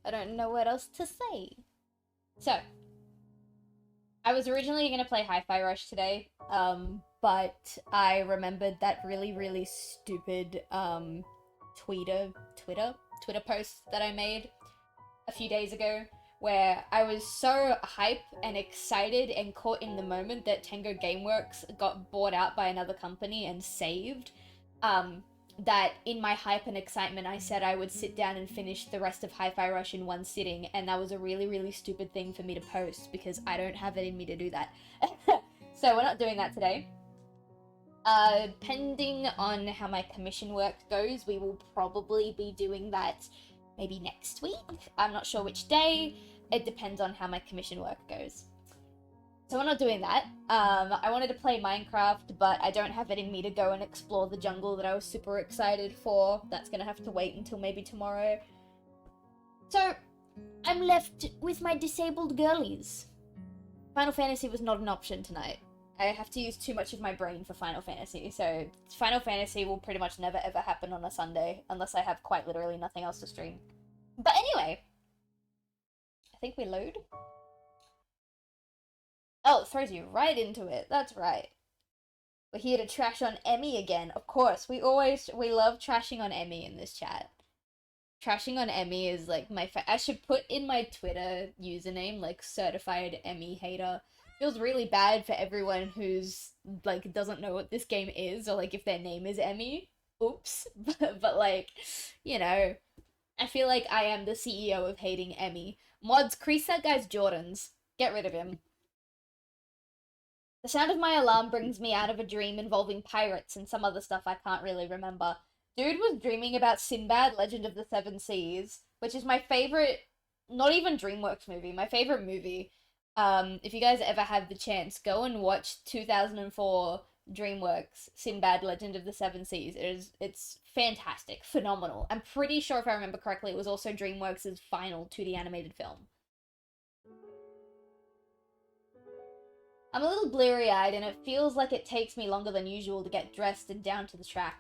I don't know what else to say. So, I was originally going to play Hi-Fi Rush today, but I remembered that really, really stupid, Twitter post that I made a few days ago, where I was so hype and excited and caught in the moment that Tango Gameworks got bought out by another company and saved, that in my hype and excitement I said I would sit down and finish the rest of Hi-Fi Rush in one sitting, and that was a really, really stupid thing for me to post because I don't have it in me to do that. So we're not doing that today. Depending on how my commission work goes, we will probably be doing that maybe next week. I'm not sure which day. It depends on how my commission work goes. So we're not doing that. I wanted to play Minecraft, but I don't have it in me to go and explore the jungle that I was super excited for. That's gonna have to wait until maybe tomorrow. So, I'm left with my disabled girlies. Final Fantasy was not an option tonight. I have to use too much of my brain for Final Fantasy, so Final Fantasy will pretty much never ever happen on a Sunday, unless I have quite literally nothing else to stream. But anyway, I think we load. Oh, it throws you right into it. That's right. We're here to trash on Emmy again. Of course, we love trashing on Emmy in this chat. Trashing on Emmy is like I should put in my Twitter username, like, certified Emmy hater. Feels really bad for everyone who's, like, doesn't know what this game is, or, like, if their name is Emmy. Oops. But like, you know, I feel like I am the CEO of hating Emmy. Mods, crease that guy's Jordans. Get rid of him. The sound of my alarm brings me out of a dream involving pirates and some other stuff I can't really remember. Dude was dreaming about Sinbad, Legend of the Seven Seas, which is my favorite, not even DreamWorks movie, my favorite movie. If you guys ever have the chance, go and watch 2004 DreamWorks Sinbad, Legend of the Seven Seas. It's fantastic, phenomenal. I'm pretty sure, if I remember correctly, it was also DreamWorks' final 2D animated film. I'm a little bleary-eyed, and it feels like it takes me longer than usual to get dressed and down to the track.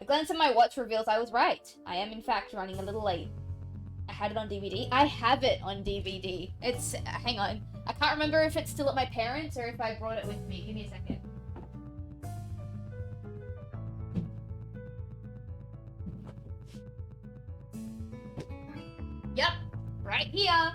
A glance at my watch reveals I was right. I am, in fact, running a little late. I had it on DVD. I have it on DVD. It's... hang on. I can't remember if it's still at my parents' or if I brought it with me. Give me a second. Yep. Right here.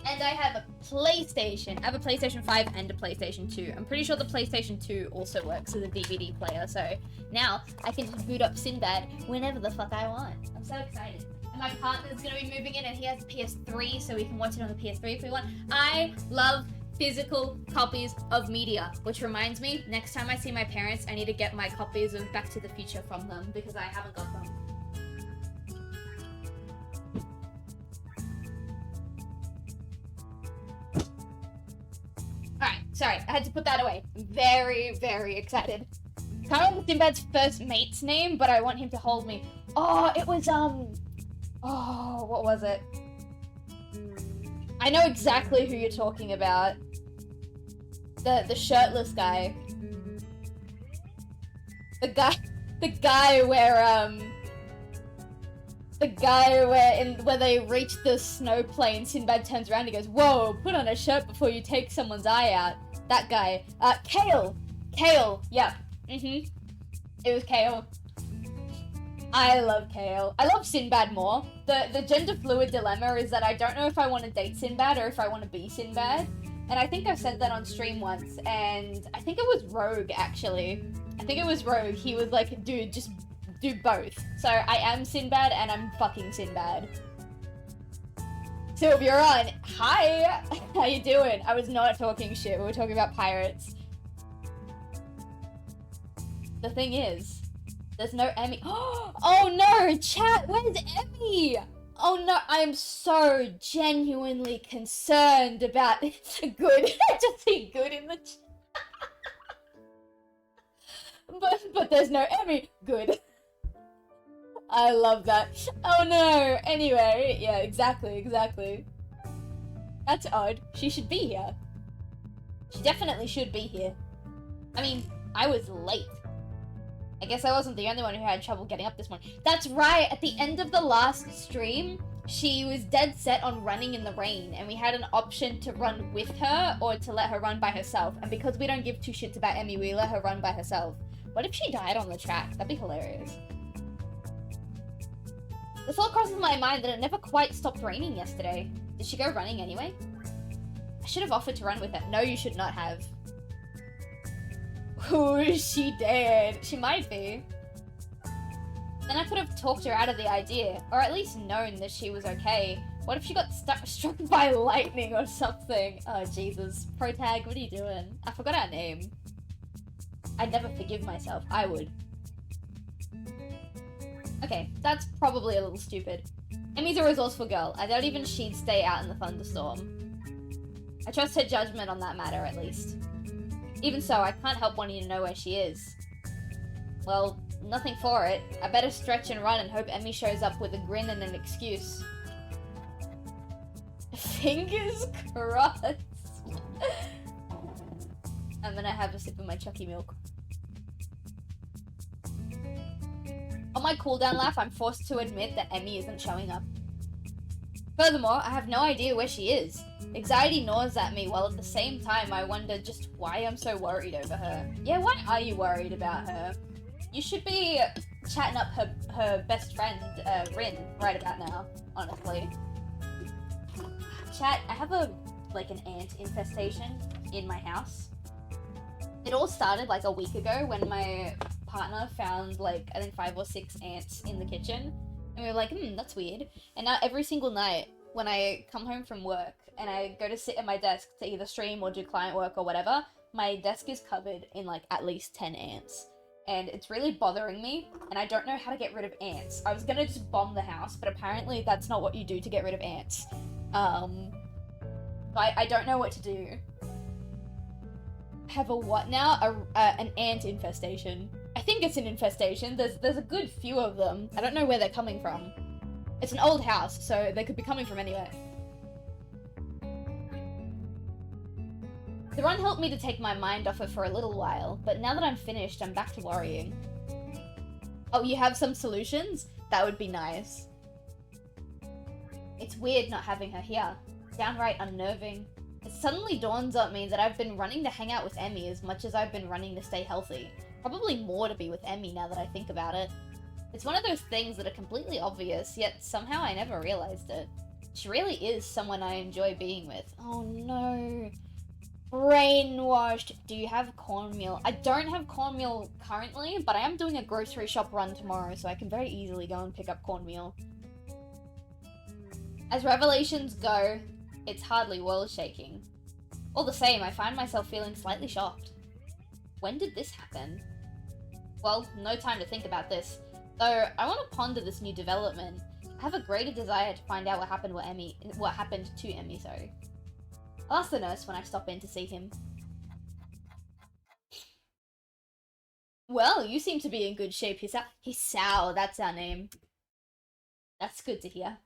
And I have a PlayStation. I have a PlayStation 5 and a PlayStation 2. I'm pretty sure the PlayStation 2 also works as a DVD player, so now I can just boot up Sinbad whenever the fuck I want. I'm so excited. And my partner's gonna be moving in and he has a PS3, so we can watch it on the PS3 if we want. I love physical copies of media, which reminds me, next time I see my parents, I need to get my copies of Back to the Future from them, because I haven't got them. Alright, sorry, I had to put that away. Very, very excited. Can't remember Sinbad's first mate's name, but I want him to hold me. Oh, it was, oh, what was it? I know exactly who you're talking about. The shirtless guy. The guy where, where they reach the snow plane, Sinbad turns around and goes, "Whoa, put on a shirt before you take someone's eye out." That guy. Kale. Kale, yep. It was Kale. I love Kale. I love Sinbad more. The gender fluid dilemma is that I don't know if I want to date Sinbad or if I want to be Sinbad. And I think I've said that on stream once, and I think it was Rogue, actually. I think it was Rogue. He was like, dude, just do both. So I am Sinbad and I'm fucking Sinbad. Sylvia, hi! How you doing? I was not talking shit. We were talking about pirates. The thing is, there's no Emmy. Oh no, chat, where's Emmy? Oh no, I am so genuinely concerned about good. I just see good in the chat. but there's no Emmy. Good. I love that. Oh no. Anyway, yeah, exactly. That's odd. She should be here. She definitely should be here. I mean, I was late. I guess I wasn't the only one who had trouble getting up this morning. That's right, at the end of the last stream, she was dead set on running in the rain, and we had an option to run with her or to let her run by herself. And because we don't give two shits about Emmy, we let her run by herself. What if she died on the track? That'd be hilarious. The thought crosses my mind that it never quite stopped raining yesterday. Did she go running anyway? I should have offered to run with her. No, you should not have. Ooh, is she dead? She might be. Then I could have talked her out of the idea, or at least known that she was okay. What if she got struck by lightning or something? Oh, Jesus. Protag, what are you doing? I forgot our name. I'd never forgive myself. I would. Okay, that's probably a little stupid. Emmy's a resourceful girl. I doubt even she'd stay out in the thunderstorm. I trust her judgment on that matter, at least. Even so, I can't help wanting to know where she is. Well, nothing for it. I better stretch and run and hope Emmy shows up with a grin and an excuse. Fingers crossed. I'm gonna have a sip of my Chucky milk. On my cooldown lap, I'm forced to admit that Emmy isn't showing up. Furthermore, I have no idea where she is. Anxiety gnaws at me, while at the same time I wonder just why I'm so worried over her. Yeah, why are you worried about her? You should be chatting up her best friend, RIN, right about now, honestly. Chat, I have an ant infestation in my house. It all started like a week ago when my partner found I think 5 or 6 ants in the kitchen, and we were like, that's weird. And now every single night when I come home from work and I go to sit at my desk to either stream or do client work or whatever, my desk is covered in at least 10 ants. And it's really bothering me, and I don't know how to get rid of ants. I was gonna just bomb the house, but apparently that's not what you do to get rid of ants. I don't know what to do. Have a what now? An ant infestation. I think it's an infestation. There's a good few of them. I don't know where they're coming from. It's an old house, so they could be coming from anywhere. The run helped me to take my mind off it for a little while, but now that I'm finished, I'm back to worrying. Oh, you have some solutions? That would be nice. It's weird not having her here. Downright unnerving. It suddenly dawns on me that I've been running to hang out with Emmy as much as I've been running to stay healthy. Probably more to be with Emmy now that I think about it. It's one of those things that are completely obvious, yet somehow I never realized it. She really is someone I enjoy being with. Oh no. Brainwashed. Do you have cornmeal? I don't have cornmeal currently, but I am doing a grocery shop run tomorrow, so I can very easily go and pick up cornmeal. As revelations go, it's hardly world-shaking. All the same, I find myself feeling slightly shocked. When did this happen? Well, no time to think about this. Though, I want to ponder this new development. I have a greater desire to find out what happened to Emmy, sorry. I'll ask the nurse when I stop in to see him. Well, you seem to be in good shape, Hisao, that's our name. That's good to hear.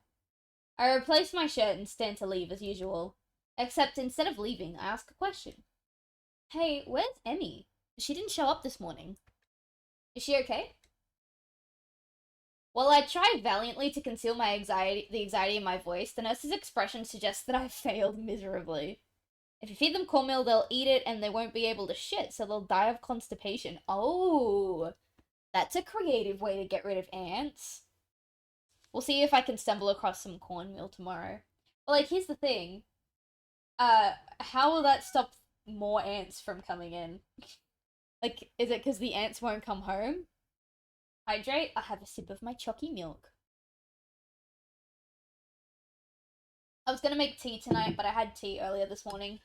I replace my shirt and stand to leave as usual. Except instead of leaving, I ask a question. Hey, where's Emmy? She didn't show up this morning. Is she okay? While I try valiantly to conceal the anxiety in my voice, the nurse's expression suggests that I've failed miserably. If you feed them cornmeal, they'll eat it and they won't be able to shit, so they'll die of constipation. Oh, that's a creative way to get rid of ants. We'll see if I can stumble across some cornmeal tomorrow. But here's the thing. How will that stop more ants from coming in? Is it because the ants won't come home? Hydrate, I have a sip of my chalky milk. I was gonna make tea tonight, but I had tea earlier this morning.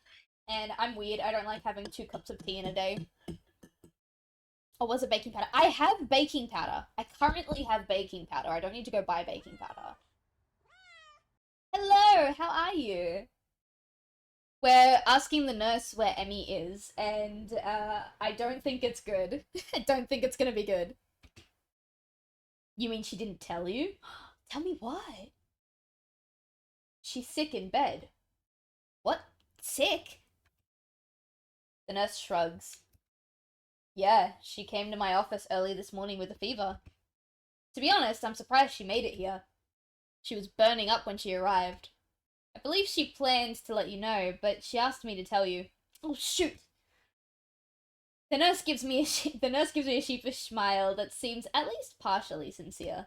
And I'm weird, I don't like having 2 cups of tea in a day. Or was it baking powder? I have baking powder. I currently have baking powder. I don't need to go buy baking powder. Hello, how are you? We're asking the nurse where Emmy is, and I don't think it's good. I don't think it's gonna be good. You mean she didn't tell you? Tell me what? She's sick in bed. What? Sick? The nurse shrugs. Yeah, she came to my office early this morning with a fever. To be honest, I'm surprised she made it here. She was burning up when she arrived. I believe she planned to let you know, but she asked me to tell you. Oh, shoot! The nurse gives me a sheepish smile that seems at least partially sincere.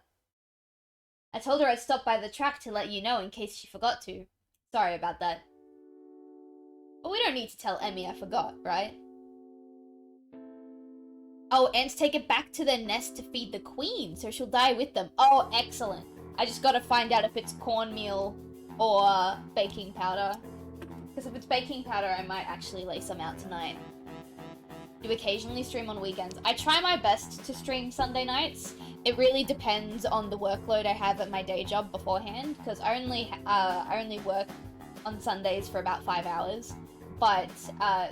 I told her I'd stop by the track to let you know in case she forgot to. Sorry about that. But we don't need to tell Emmy I forgot, right? Oh, ants take it back to their nest to feed the queen, so she'll die with them. Oh, excellent. I just gotta find out if it's cornmeal or baking powder. Because if it's baking powder, I might actually lay some out tonight. Do occasionally stream on weekends. I try my best to stream Sunday nights. It really depends on the workload I have at my day job beforehand, because I only work on Sundays for about 5 hours. But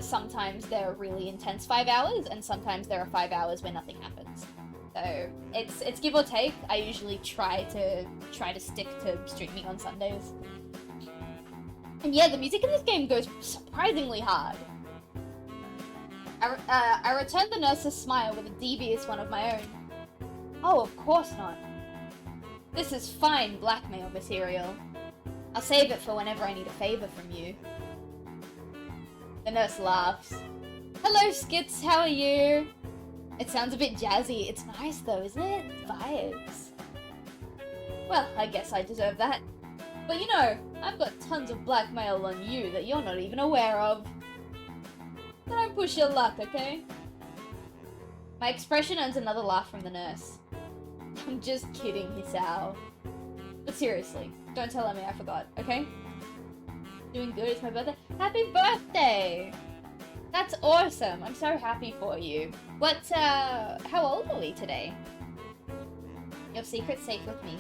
sometimes they're really intense 5 hours, and sometimes there are 5 hours where nothing happens. So it's give or take. I usually try to stick to streaming on Sundays. And yeah, the music in this game goes surprisingly hard. I returned the nurse's smile with a devious one of my own. Oh, of course not. This is fine blackmail material. I'll save it for whenever I need a favor from you. The nurse laughs. Hello, Skits, how are you? It sounds a bit jazzy. It's nice though, isn't it? Vibes. Well, I guess I deserve that. But you know, I've got tons of blackmail on you that you're not even aware of. Don't push your luck, okay? My expression earns another laugh from the nurse. I'm just kidding, Hisao. But seriously, don't tell Emmy I forgot, okay? Doing good, it's my birthday. Happy birthday! That's awesome, I'm so happy for you. How old are we today? Your secret's safe with me.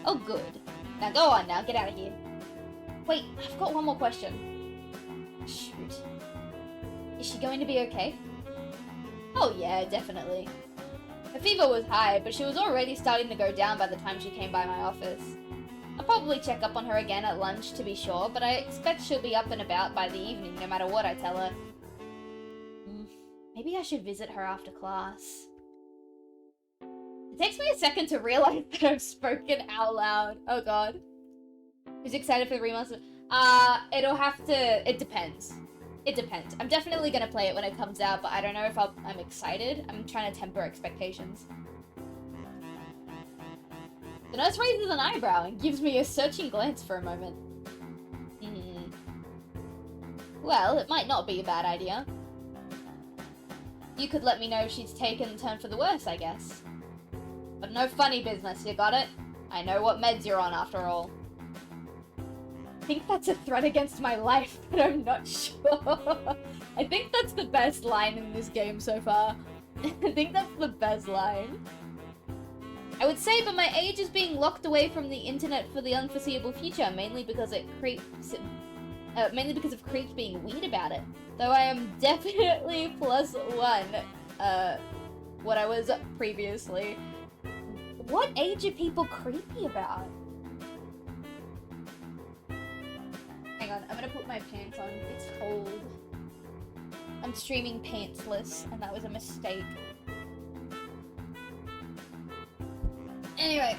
Oh, good. Now go on now, get out of here. Wait, I've got one more question. Shoot. Is she going to be okay? Oh yeah, definitely. Her fever was high, but she was already starting to go down by the time she came by my office. I'll probably check up on her again at lunch to be sure, but I expect she'll be up and about by the evening no matter what I tell her. Maybe I should visit her after class. It takes me a second to realize that I've spoken out loud. Oh god. Who's excited for the remaster? It depends. It depends. I'm definitely gonna play it when it comes out, but I don't know if I'm excited. I'm trying to temper expectations. The nurse raises an eyebrow and gives me a searching glance for a moment. Well, it might not be a bad idea. You could let me know if she's taken a turn for the worse, I guess. But no funny business, you got it? I know what meds you're on, after all. I think that's a threat against my life, but I'm not sure. I think that's the best line in this game so far. I think that's the best line. I would say, but my age is being locked away from the internet for the unforeseeable future, mainly because of creeps being weird about it. Though I am definitely +1, what I was previously. What age are people creepy about? Hang on, I'm gonna put my pants on. It's cold. I'm streaming pantsless, and that was a mistake. Anyway.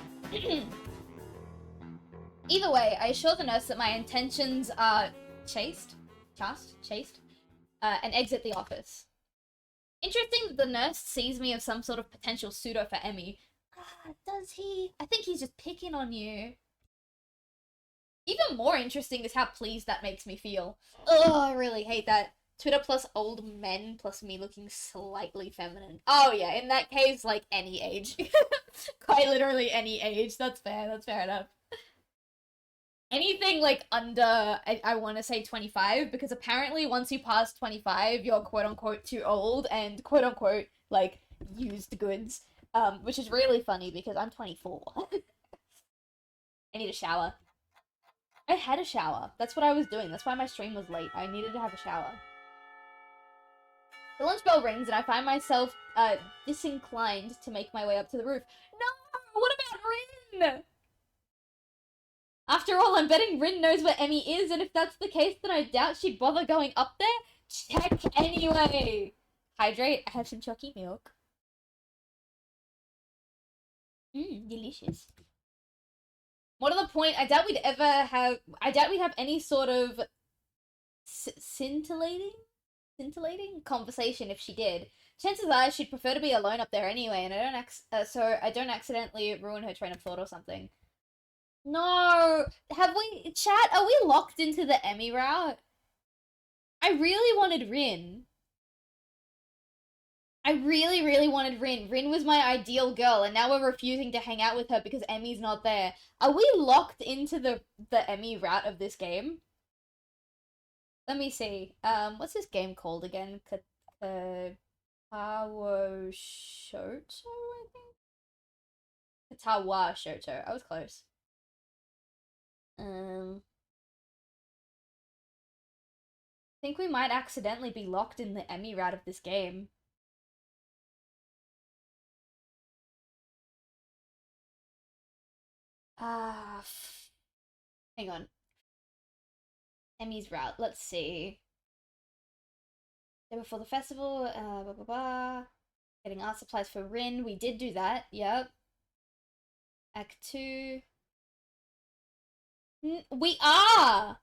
Either way, I assure the nurse that my intentions are chaste, and exit the office. Interesting that the nurse sees me as some sort of potential suitor for Emmy. Does he? I think he's just picking on you. Even more interesting is how pleased that makes me feel. Oh, I really hate that. Twitter plus old men plus me looking slightly feminine. Oh yeah, in that case, like any age. Quite literally any age. That's fair enough. Anything like under, I want to say 25, because apparently once you pass 25, you're quote-unquote too old and quote-unquote, like, used goods. Which is really funny because I'm 24. I need a shower. I had a shower. That's what I was doing. That's why my stream was late. I needed to have a shower. The lunch bell rings and I find myself, disinclined to make my way up to the roof. No! What about RIN? After all, I'm betting RIN knows where Emmy is, and if that's the case, then I doubt she'd bother going up there. Check anyway! Hydrate, I have some chalky milk. Delicious. More to the point, I doubt we'd ever have... I doubt we'd have any sort of scintillating conversation if she did. Chances are she'd prefer to be alone up there anyway, and so I don't accidentally ruin her train of thought or something. No! Have we... Chat, are we locked into the Emmy route? I really wanted Rin. I really, really wanted Rin. Rin was my ideal girl, and now we're refusing to hang out with her because Emmy's not there. Are we locked into the Emmy route of this game? Let me see. What's this game called again? KATAWA Shoto, I think? KATAWA Shoto. I was close. I think we might accidentally be locked in the Emmy route of this game. Hang on. Emmy's route. Let's see. Day before the festival. Blah blah blah. Getting art supplies for Rin. We did do that. Yep. Act 2. We are.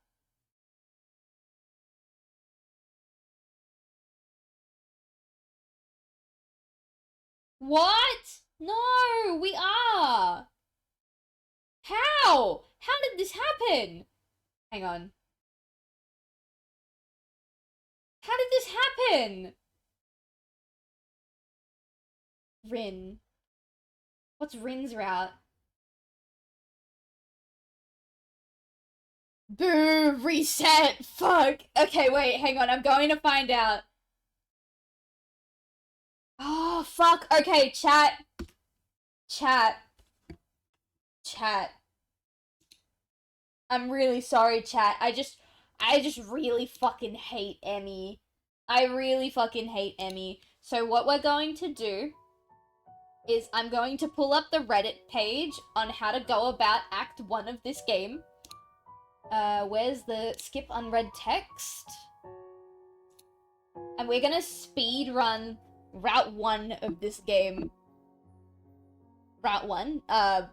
What? No, we are. How? How did this happen? Hang on. How did this happen? Rin. What's Rin's route? Boo! Reset! Fuck! Okay, wait, hang on. I'm going to find out. Oh, fuck. Okay, chat. Chat. I'm really sorry, chat. I just really fucking hate Emmy. I really fucking hate Emmy. So what we're going to do is I'm going to pull up the Reddit page on how to go about Act 1 of this game. Where's the skip unread text? And we're gonna speed run Route 1 of this game. Route 1?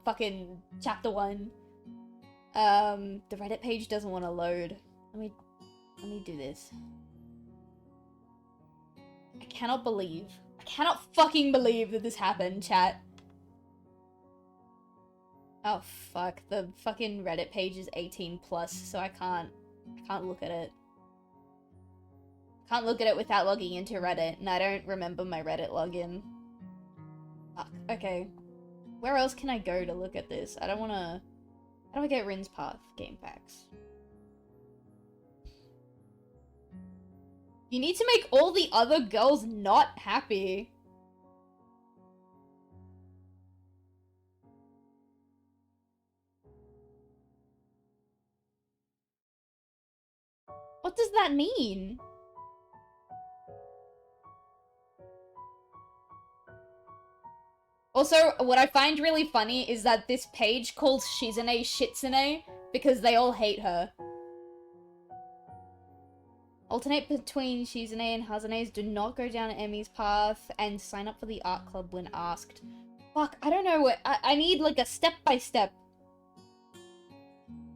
Fucking Chapter 1. The Reddit page doesn't want to load. Let me do this. I cannot fucking believe that this happened, chat. Oh fuck, the fucking Reddit page is 18 plus, so I can't look at it. Can't look at it without logging into Reddit, and I don't remember my Reddit login. Fuck, okay. Where else can I go to look at this? I don't wanna... How do I get Rin's Path game packs? You need to make all the other girls not happy. What does that mean? Also, what I find really funny is that this page calls Shizune Shitsune because they all hate her. Alternate between Shizune and Hazune's, do not go down Emmy's path, and sign up for the art club when asked. Fuck, I don't know what- I need like a step-by-step.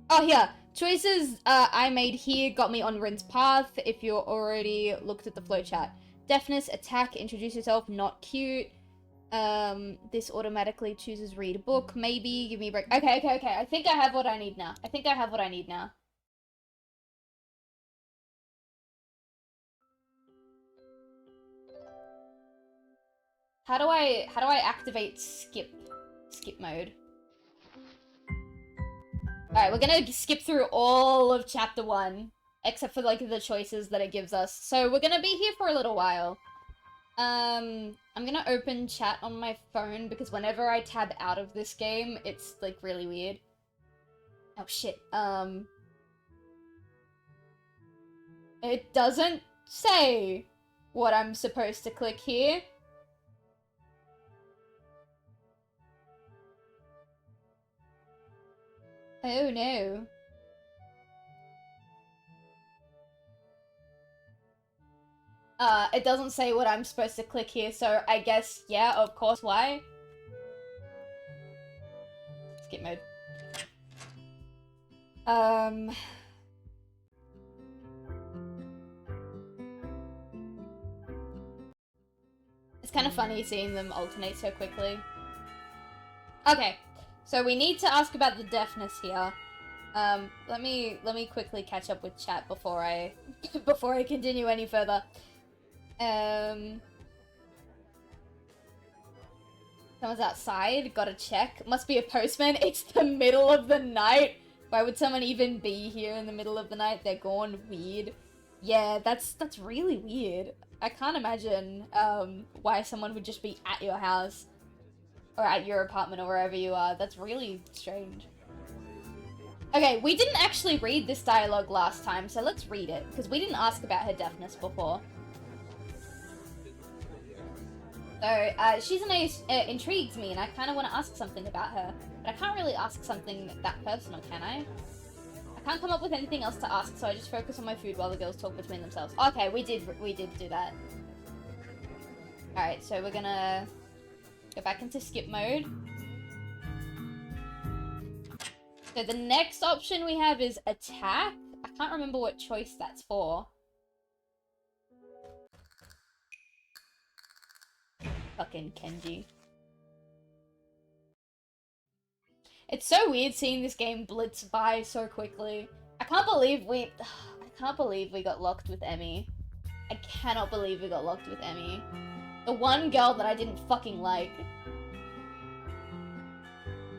Oh, here. Choices I made here got me on Rin's path if you already looked at the flowchart. Deafness, attack, introduce yourself, not cute. This automatically chooses read a book, maybe, give me a break. Okay. I think I have what I need now. How do I activate skip mode? Alright, we're gonna skip through all of chapter 1, except for like the choices that it gives us. So we're gonna be here for a little while. I'm gonna open chat on my phone because whenever I tab out of this game, it's like really weird. Oh shit, it doesn't say what I'm supposed to click here. Oh no. It doesn't say what I'm supposed to click here, so I guess, yeah, of course, why? Skip mode. It's kind of funny seeing them alternate so quickly. Okay, so we need to ask about the deafness here. Let me quickly catch up with chat before I before I continue any further. Someone's outside, gotta check. Must be a postman. It's the middle of the night. Why would someone even be here in the middle of the night? They're gone. Weird. Yeah, that's really weird. I can't imagine why someone would just be at your house or at your apartment or wherever you are. That's really strange. Okay, we didn't actually read this dialogue last time, so let's read it, because we didn't ask about her deafness before. So, Shizune intrigues me, and I kind of want to ask something about her. But I can't really ask something that personal, can I? I can't come up with anything else to ask, so I just focus on my food while the girls talk between themselves. Okay, we did do that. Alright, so we're gonna go back into skip mode. So the next option we have is attack. I can't remember what choice that's for. Fucking Kenji. It's so weird seeing this game blitz by so quickly. I can't believe we got locked with Emmy. I cannot believe we got locked with Emmy. The one girl that I didn't fucking like.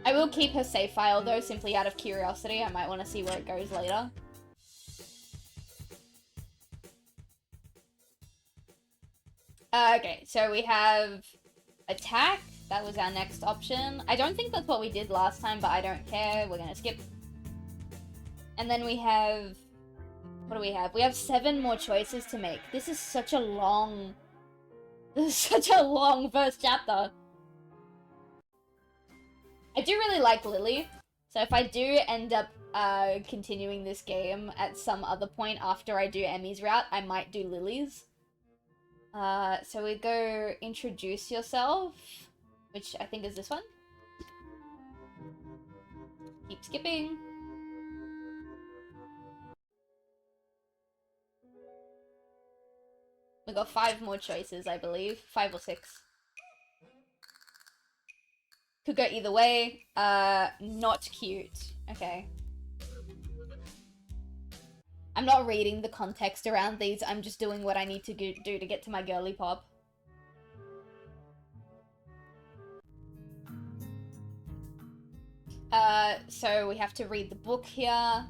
I will keep her save file though, simply out of curiosity. I might want to see where it goes later. Okay, so we have attack. That was our next option. I don't think that's what we did last time, but I don't care. We're gonna skip. And then we have... What do we have? We have 7 more choices to make. This is such a long... This is such a long first chapter. I do really like Lily. So if I do end up continuing this game at some other point after I do Emmy's route, I might do Lily's. So we go introduce yourself, which I think is this one. Keep skipping. We got 5 more choices, I believe. 5 or 6. Could go either way. Not cute. Okay. I'm not reading the context around these. I'm just doing what I need to do to get to my girly pop. So we have to read the book here.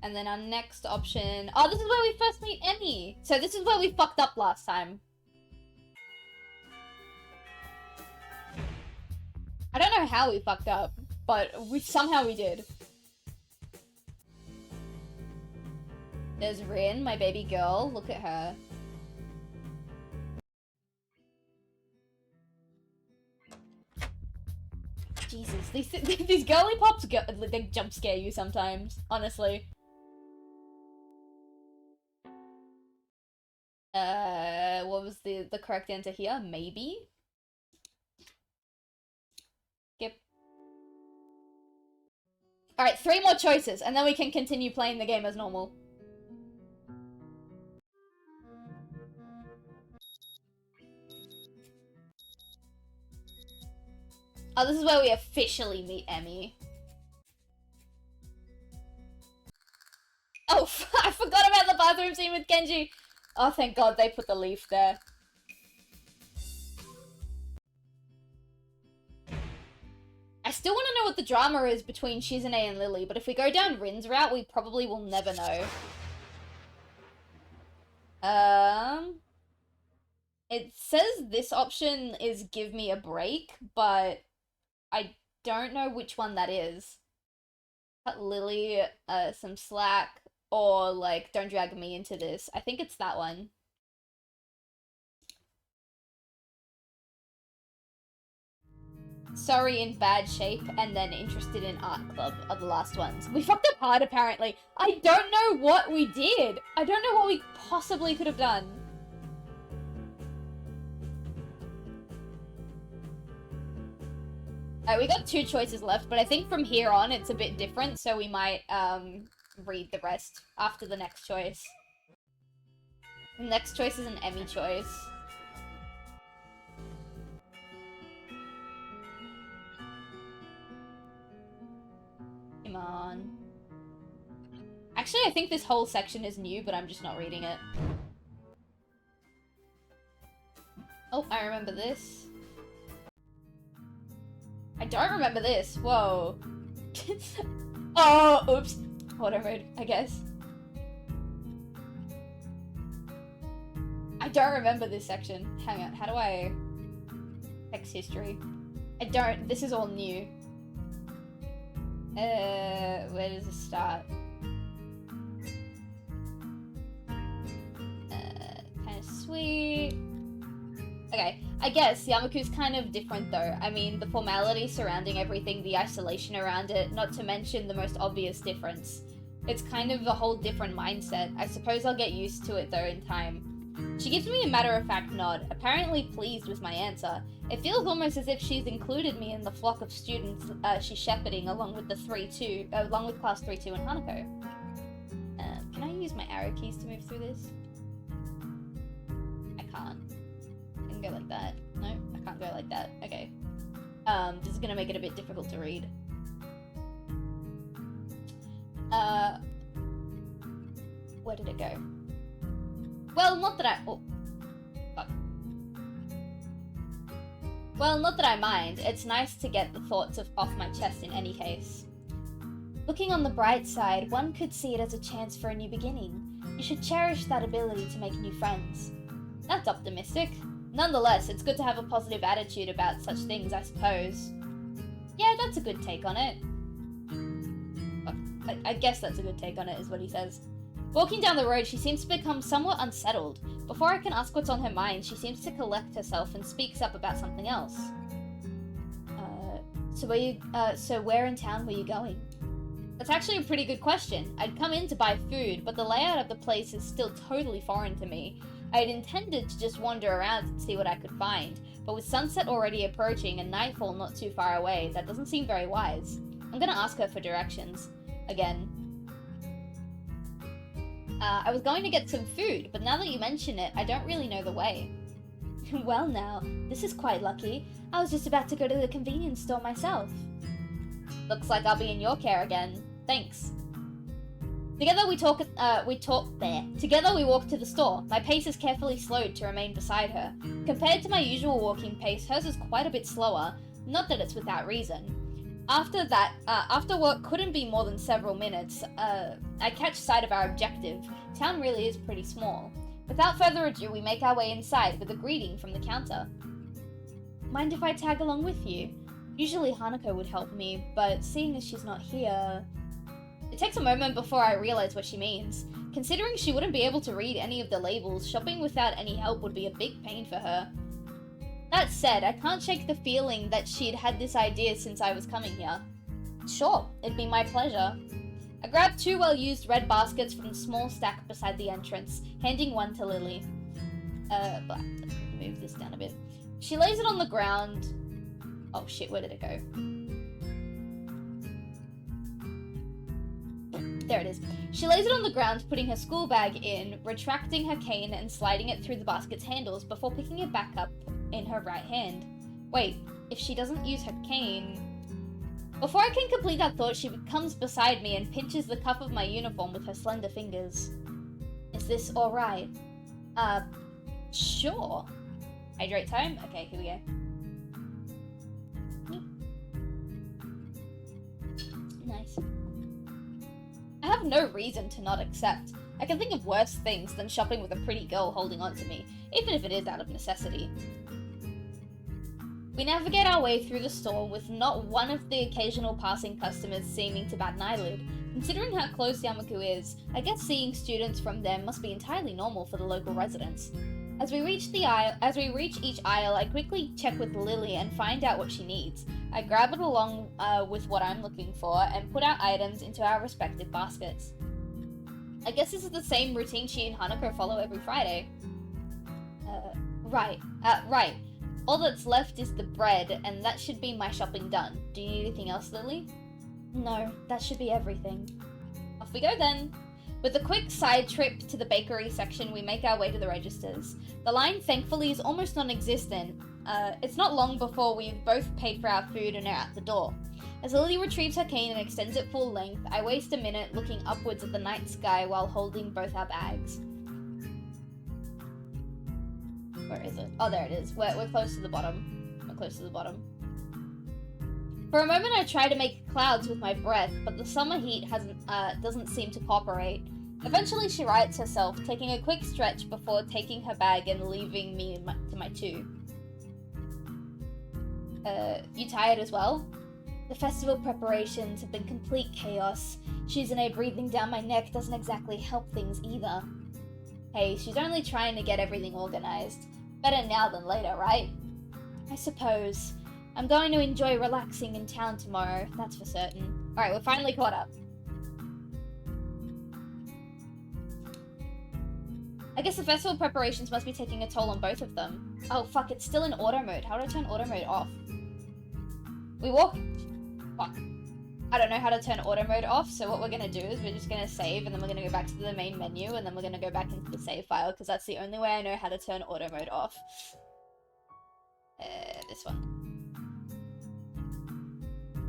And then our next option... Oh, this is where we first meet Emmy! So this is where we fucked up last time. I don't know how we fucked up, but somehow we did. There's Rin, my baby girl. Look at her. Jesus, these girly pops, they jump scare you sometimes, honestly. What was the correct answer here? Maybe? Skip. Alright, 3 more choices, and then we can continue playing the game as normal. Oh, this is where we officially meet Emmy. Oh, I forgot about the bathroom scene with Kenji! Oh, thank God they put the leaf there. I still want to know what the drama is between Shizune and Lily, but if we go down Rin's route, we probably will never know. It says this option is give me a break, but I don't know which one that is. Cut Lily some slack, or like don't drag me into this. I think it's that one. Sorry, in bad shape, and then interested in art club are the last ones. We fucked up hard, apparently. I don't know what we did. I don't know what we possibly could have done. We got 2 choices left, but I think from here on it's a bit different, so we might, read the rest after the next choice. The next choice is an Emmy choice. Come on. Actually, I think this whole section is new, but I'm just not reading it. Oh, I remember this. I don't remember this. Whoa. Oh, oops. Auto mode, I guess. I don't remember this section. Hang on, how do I... Text history. I don't... This is all new. Where does it start? Kind of sweet. Okay, I guess Yamaku's kind of different though. I mean, the formality surrounding everything, the isolation around it, not to mention the most obvious difference. It's kind of a whole different mindset. I suppose I'll get used to it though in time. She gives me a matter-of-fact nod, apparently pleased with my answer. It feels almost as if she's included me in the flock of students she's shepherding along with along with class 3-2 and Hanako. Can I use my arrow keys to move through this? I can't. I can go like that. No, I can't go like that. Okay. This is gonna make it a bit difficult to read. Where did it go? Well, not that I... Oh. Fuck. Well, not that I mind. It's nice to get the thoughts off my chest in any case. Looking on the bright side, one could see it as a chance for a new beginning. You should cherish that ability to make new friends. That's optimistic. Nonetheless, it's good to have a positive attitude about such things, I suppose. Yeah, that's a good take on it. I guess that's a good take on it, is what he says. Walking down the road, she seems to become somewhat unsettled. Before I can ask what's on her mind, she seems to collect herself and speaks up about something else. So where in town were you going? That's actually a pretty good question. I'd come in to buy food, but the layout of the place is still totally foreign to me. I'd intended to just wander around and see what I could find, but with sunset already approaching and nightfall not too far away, that doesn't seem very wise. I'm gonna ask her for directions. Again. I was going to get some food, but now that you mention it, I don't really know the way. Well now, this is quite lucky. I was just about to go to the convenience store myself. Looks like I'll be in your care again. Thanks. Together we walk to the store. My pace is carefully slowed to remain beside her. Compared to my usual walking pace, hers is quite a bit slower. Not that it's without reason. After what couldn't be more than several minutes, I catch sight of our objective. Town really is pretty small. Without further ado, we make our way inside with a greeting from the counter. Mind if I tag along with you? Usually Hanako would help me, but seeing as she's not here... It takes a moment before I realize what she means. Considering she wouldn't be able to read any of the labels, shopping without any help would be a big pain for her. That said, I can't shake the feeling that she'd had this idea since I was coming here. Sure, it'd be my pleasure. I grabbed 2 well-used red baskets from the small stack beside the entrance, handing one to Lily. But move this down a bit. She lays it on the ground. Oh shit, where did it go? There it is. She lays it on the ground, putting her school bag in, retracting her cane and sliding it through the basket's handles before picking it back up in her right hand. Wait, if she doesn't use her cane... Before I can complete that thought, she comes beside me and pinches the cuff of my uniform with her slender fingers. Is this alright? Sure. Hydrate time? Okay, here we go. Nice. I have no reason to not accept. I can think of worse things than shopping with a pretty girl holding on to me, even if it is out of necessity. We navigate our way through the store with not one of the occasional passing customers seeming to bat an eyelid. Considering how close Yamaku is, I guess seeing students from there must be entirely normal for the local residents. As we reach each aisle, I quickly check with Lily and find out what she needs. I grab it along with what I'm looking for and put our items into our respective baskets. I guess this is the same routine she and Hanako follow every Friday. Right. All that's left is the bread, and that should be my shopping done. Do you need anything else, Lily? No, that should be everything. Off we go then. With a quick side trip to the bakery section, we make our way to the registers. The line, thankfully, is almost non-existent. It's not long before we've both paid for our food and are out the door. As Lily retrieves her cane and extends it full length, I waste a minute looking upwards at the night sky while holding both our bags. Where is it? Oh, there it is. We're close to the bottom. We're close to the bottom. For a moment, I try to make clouds with my breath, but the summer heat doesn't seem to cooperate. Eventually, she rights herself, taking a quick stretch before taking her bag and leaving me to my two. You tired as well? The festival preparations have been complete chaos. Shizune breathing down my neck doesn't exactly help things either. Hey, she's only trying to get everything organized. Better now than later, right? I suppose. I'm going to enjoy relaxing in town tomorrow, that's for certain. Alright, we're finally caught up. I guess the festival preparations must be taking a toll on both of them. Oh fuck, it's still in auto mode. How do I turn auto mode off? We walk... Fuck. I don't know how to turn auto mode off, so what we're gonna do is we're just gonna save, and then we're gonna go back to the main menu, and then we're gonna go back into the save file, because that's the only way I know how to turn auto mode off. This one.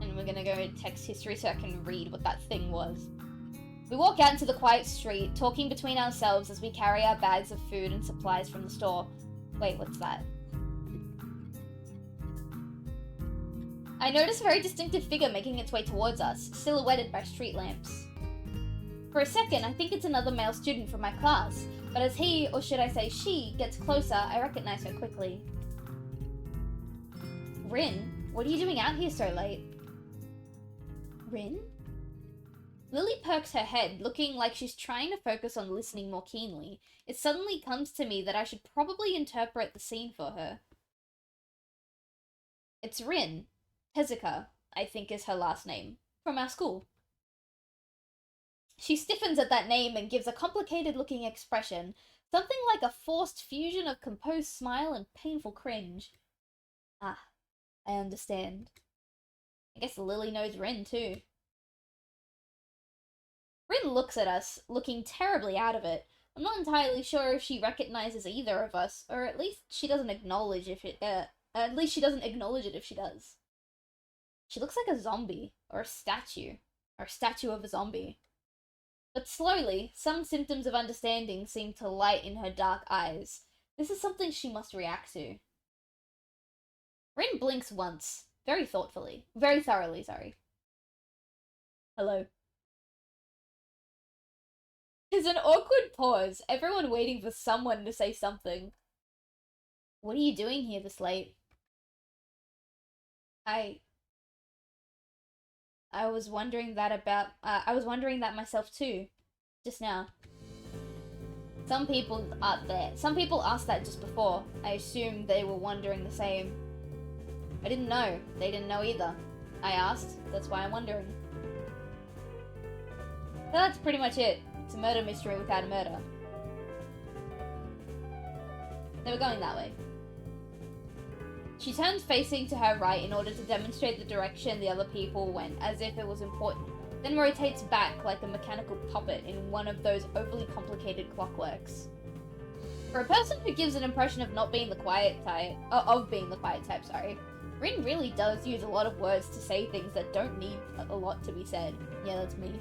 And we're gonna go to text history so I can read what that thing was. We walk out into the quiet street, talking between ourselves as we carry our bags of food and supplies from the store. Wait, what's that? I notice a very distinctive figure making its way towards us, silhouetted by street lamps. For a second, I think it's another male student from my class, but as he, or should I say she, gets closer, I recognize her quickly. Rin, what are you doing out here so late? Rin? Lily perks her head, looking like she's trying to focus on listening more keenly. It suddenly comes to me that I should probably interpret the scene for her. It's Rin. Tezuka, I think is her last name, from our school. She stiffens at that name and gives a complicated-looking expression, something like a forced fusion of composed smile and painful cringe. Ah, I understand. I guess Lily knows Rin, too. Rin looks at us, looking terribly out of it. I'm not entirely sure if she recognizes either of us, or at least she doesn't acknowledge if it, at least she doesn't acknowledge it if she does. She looks like a zombie, or a statue of a zombie. But slowly, some symptoms of understanding seem to light in her dark eyes. This is something she must react to. Rin blinks once, very thoroughly, sorry. Hello. There's an awkward pause, everyone waiting for someone to say something. What are you doing here this late? I was wondering that myself too, just now. Some people asked that just before. I assumed they were wondering the same. I didn't know. They didn't know either. I asked, that's why I'm wondering. So that's pretty much it. It's a murder mystery without a murder. They were going that way. She turns facing to her right in order to demonstrate the direction the other people went, as if it was important, then rotates back like a mechanical puppet in one of those overly complicated clockworks. For a person who gives an impression of not being the quiet type, Rin really does use a lot of words to say things that don't need a lot to be said. Yeah, that's me.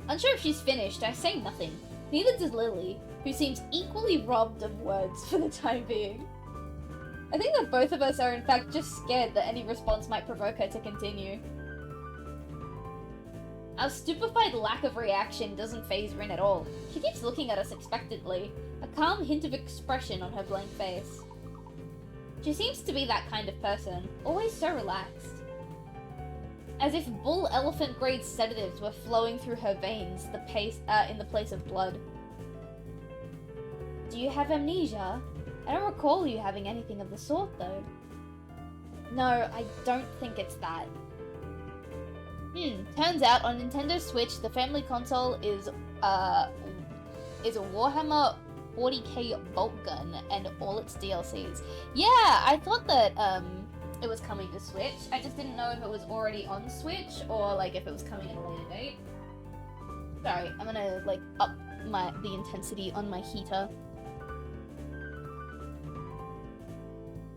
Unsure if she's finished, I say nothing. Neither does Lily, who seems equally robbed of words for the time being. I think that both of us are in fact just scared that any response might provoke her to continue. Our stupefied lack of reaction doesn't faze Rin at all. She keeps looking at us expectantly, a calm hint of expression on her blank face. She seems to be that kind of person, always so relaxed. As if bull-elephant grade sedatives were flowing through her veins in the place of blood. Do you have amnesia? I don't recall you having anything of the sort, though. No, I don't think it's that. Turns out on Nintendo Switch, the family console is a Warhammer 40k bolt gun and all its DLCs. Yeah, I thought that it was coming to Switch. I just didn't know if it was already on Switch or like if it was coming at a later date. Sorry, I'm gonna like up the intensity on my heater.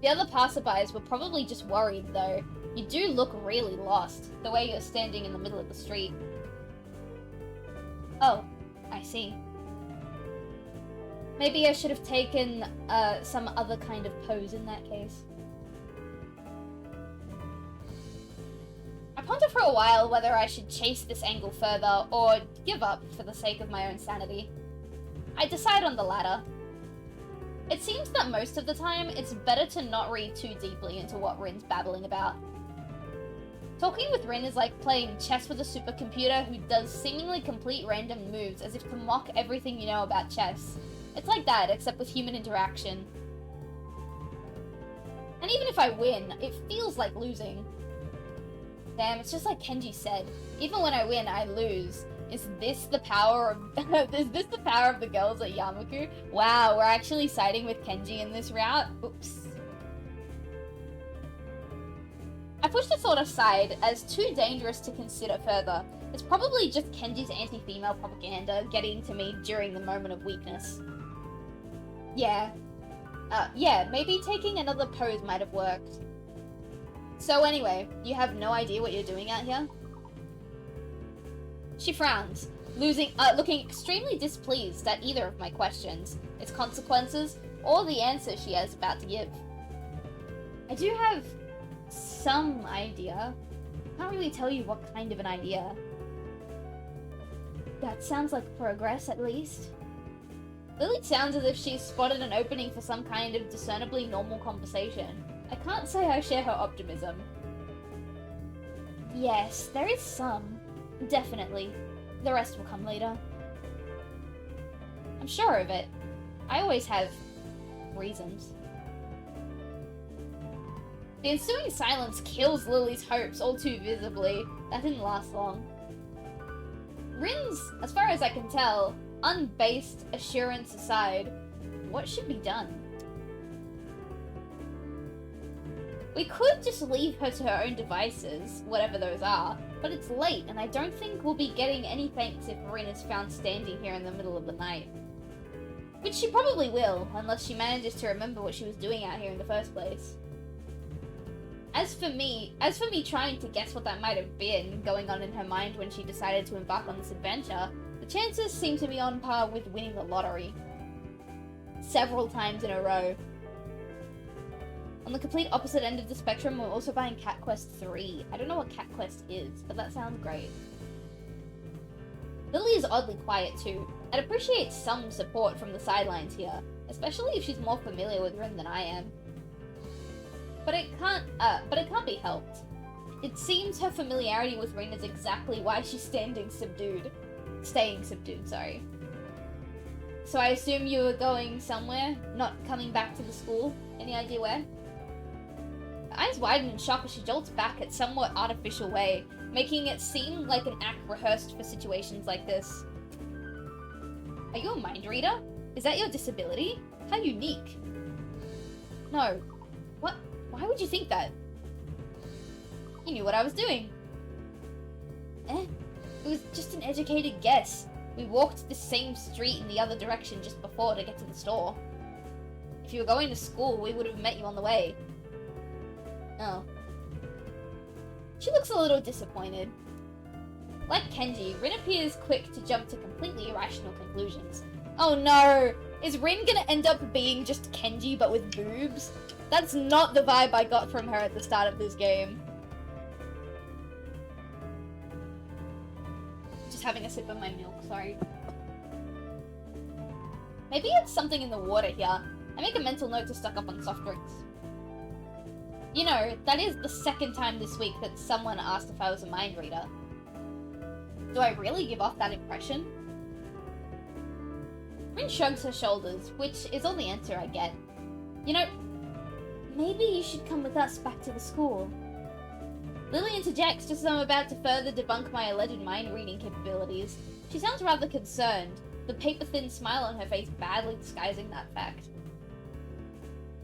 The other passerbys were probably just worried though. You do look really lost, the way you're standing in the middle of the street. Oh, I see. Maybe I should have taken some other kind of pose in that case. I pondered for a while whether I should chase this angle further or give up for the sake of my own sanity. I decide on the latter. It seems that most of the time, it's better to not read too deeply into what Rin's babbling about. Talking with Rin is like playing chess with a supercomputer who does seemingly complete random moves as if to mock everything you know about chess. It's like that, except with human interaction. And even if I win, it feels like losing. Damn, it's just like Kenji said. Even when I win, I lose. Is this the power of is this the power of the girls at Yamaku? Wow, we're actually siding with Kenji in this route? Oops. I pushed the thought aside as too dangerous to consider further. It's probably just Kenji's anti-female propaganda getting to me during the moment of weakness. Yeah, maybe taking another pose might have worked. So anyway, you have no idea what you're doing out here? She frowns, looking extremely displeased at either of my questions, its consequences, or the answer she is about to give. I do have some idea. Can't really tell you what kind of an idea. That sounds like progress, at least. Lily sounds as if she's spotted an opening for some kind of discernibly normal conversation. I can't say I share her optimism. Yes, there is some. Definitely. The rest will come later. I'm sure of it. I always have reasons. The ensuing silence kills Lily's hopes all too visibly. That didn't last long. Rin's, as far as I can tell, unbased assurance aside, what should be done? We could just leave her to her own devices, whatever those are, but it's late and I don't think we'll be getting any thanks if Rin is found standing here in the middle of the night. Which she probably will, unless she manages to remember what she was doing out here in the first place. As for me trying to guess what that might have been going on in her mind when she decided to embark on this adventure, the chances seem to be on par with winning the lottery. Several times in a row. On the complete opposite end of the spectrum, we're also buying Cat Quest 3. I don't know what Cat Quest is, but that sounds great. Lily is oddly quiet too. I'd appreciate some support from the sidelines here, especially if she's more familiar with Rin than I am. But it can't be helped. It seems her familiarity with Rin is exactly why she's staying subdued, sorry. So I assume you were going somewhere, not coming back to the school. Any idea where? Her eyes widen in shock as she jolts back at somewhat artificial way, making it seem like an act rehearsed for situations like this. Are you a mind reader? Is that your disability? How unique. No. What? Why would you think that? You knew what I was doing. It was just an educated guess. We walked the same street in the other direction just before to get to the store. If you were going to school, we would have met you on the way. Oh. She looks a little disappointed. Like Kenji, Rin appears quick to jump to completely irrational conclusions. Oh no! Is Rin gonna end up being just Kenji but with boobs? That's not the vibe I got from her at the start of this game. Just having a sip of my milk, sorry. Maybe it's something in the water here. I make a mental note to stock up on soft drinks. You know, that is the second time this week that someone asked if I was a mind reader. Do I really give off that impression? Rin shrugs her shoulders, which is all the answer I get. You know, maybe you should come with us back to the school. Lily interjects just as I'm about to further debunk my alleged mind-reading capabilities. She sounds rather concerned, the paper-thin smile on her face badly disguising that fact.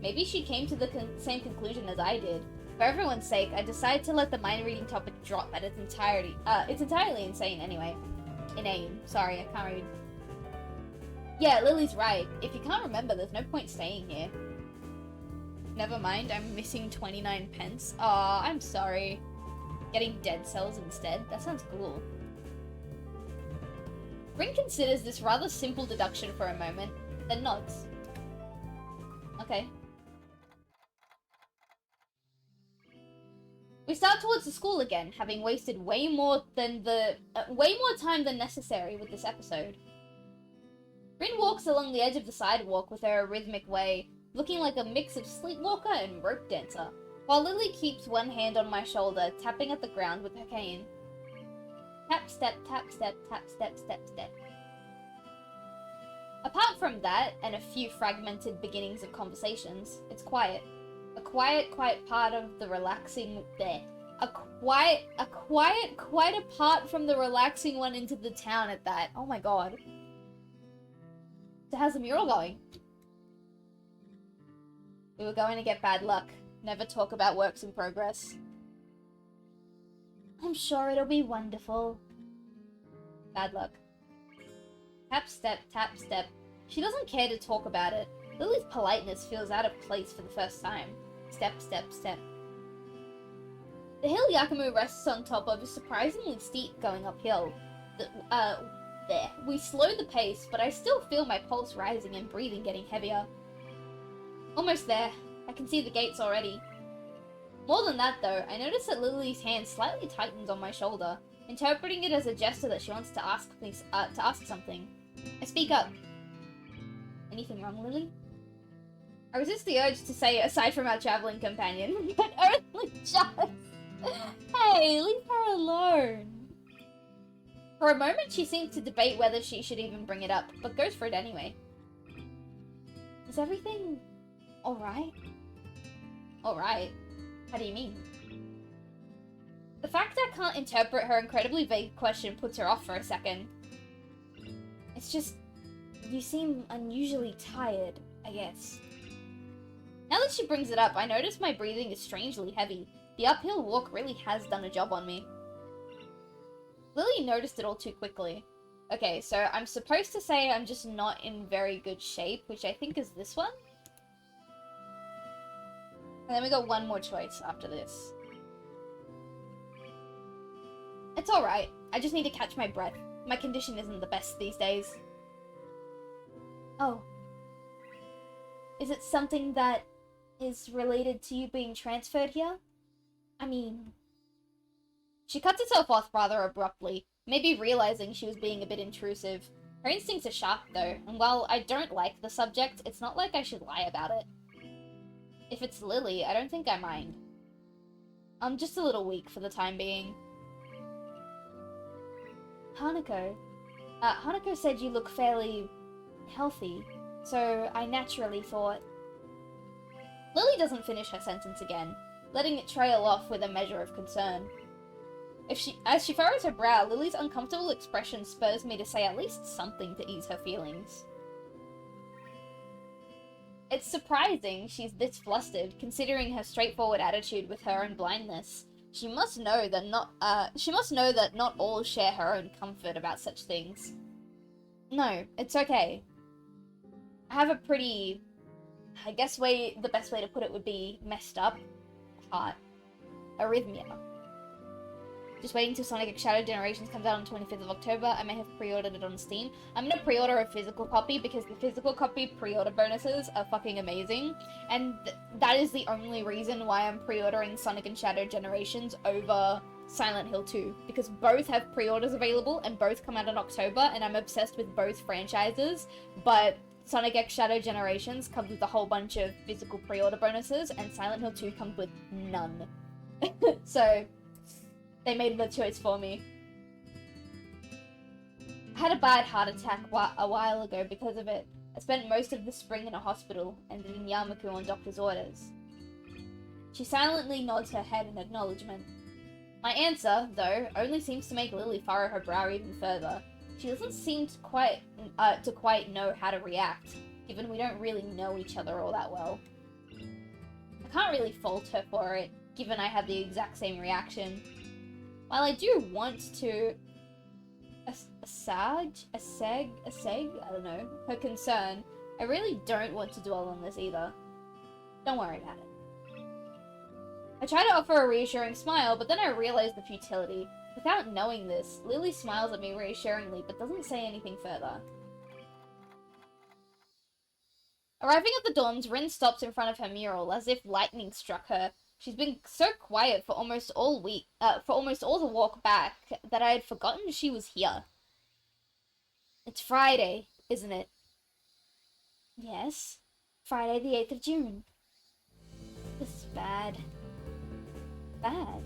Maybe she came to the same conclusion as I did. For everyone's sake, I decided to let the mind-reading topic drop at its entirety. It's entirely insane anyway. Inane. Sorry, I can't read. Yeah, Lily's right. If you can't remember, there's no point staying here. Never mind, I'm missing 29 pence. Aw, I'm sorry. Getting dead cells instead? That sounds cool. Rin considers this rather simple deduction for a moment, then nods. Okay. We start towards the school again, having wasted way more time than necessary with this episode. Rin walks along the edge of the sidewalk with her rhythmic way, looking like a mix of sleepwalker and rope dancer, while Lily keeps one hand on my shoulder, tapping at the ground with her cane. Tap, step, tap, step, tap, step, step, step. Apart from that, and a few fragmented beginnings of conversations, it's quiet. A quiet part of the relaxing there. Quite apart from the relaxing one into the town at that. Oh my god. So how's the mural going? We were going to get bad luck. Never talk about works in progress. I'm sure it'll be wonderful. Bad luck. Tap, step, tap, step. She doesn't care to talk about it. Lily's politeness feels out of place for the first time. Step, step, step. The hill Yakumu rests on top of is surprisingly steep going uphill. There. We slow the pace, but I still feel my pulse rising and breathing getting heavier. Almost there. I can see the gates already. More than that though, I notice that Lily's hand slightly tightens on my shoulder, interpreting it as a gesture that she wants to ask something. I speak up. Anything wrong, Lily? I resist the urge to say aside from our traveling companion, but only just. Hey, leave her alone. For a moment, she seems to debate whether she should even bring it up, but goes for it anyway. Is everything alright? Alright? How do you mean? The fact I can't interpret her incredibly vague question puts her off for a second. It's just, you seem unusually tired, I guess. Now that she brings it up, I notice my breathing is strangely heavy. The uphill walk really has done a job on me. Lily noticed it all too quickly. Okay, so I'm supposed to say I'm just not in very good shape, which I think is this one. And then we got one more choice after this. It's alright. I just need to catch my breath. My condition isn't the best these days. Oh. Is it something that is related to you being transferred here? I mean... She cuts herself off rather abruptly, maybe realizing she was being a bit intrusive. Her instincts are sharp though, and while I don't like the subject, it's not like I should lie about it. If it's Lily, I don't think I mind. I'm just a little weak for the time being. Hanako. Hanako said you look fairly healthy, so I naturally thought... Lily doesn't finish her sentence again, letting it trail off with a measure of concern. As she furrows her brow, Lily's uncomfortable expression spurs me to say at least something to ease her feelings. It's surprising she's this flustered, considering her straightforward attitude with her own blindness. She must know that not all share her own comfort about such things. No, it's okay. I have a pretty, I guess the best way to put it would be messed up heart. Arrhythmia. Just waiting till Sonic X Shadow Generations comes out on 25th of October. I may have pre-ordered it on Steam. I'm gonna pre-order a physical copy because the physical copy pre-order bonuses are fucking amazing. And that is the only reason why I'm pre-ordering Sonic and Shadow Generations over Silent Hill 2. Because both have pre-orders available and both come out in October, and I'm obsessed with both franchises. But Sonic X Shadow Generations comes with a whole bunch of physical pre-order bonuses, and Silent Hill 2 comes with none. So... they made the choice for me. I had a bad heart attack a while ago because of it. I spent most of the spring in a hospital, ended in Yamaku on doctor's orders. She silently nods her head in acknowledgement. My answer, though, only seems to make Lily furrow her brow even further. She doesn't seem to quite know how to react, given we don't really know each other all that well. I can't really fault her for it, given I had the exact same reaction. While I do want to assuage, I don't know, her concern, I really don't want to dwell on this either. Don't worry about it. I try to offer a reassuring smile, but then I realize the futility. Without knowing this, Lily smiles at me reassuringly, but doesn't say anything further. Arriving at the dorms, Rin stops in front of her mural, as if lightning struck her. She's been so quiet for almost all the walk back, that I had forgotten she was here. It's Friday, isn't it? Yes. Friday the 8th of June. This is bad. Bad?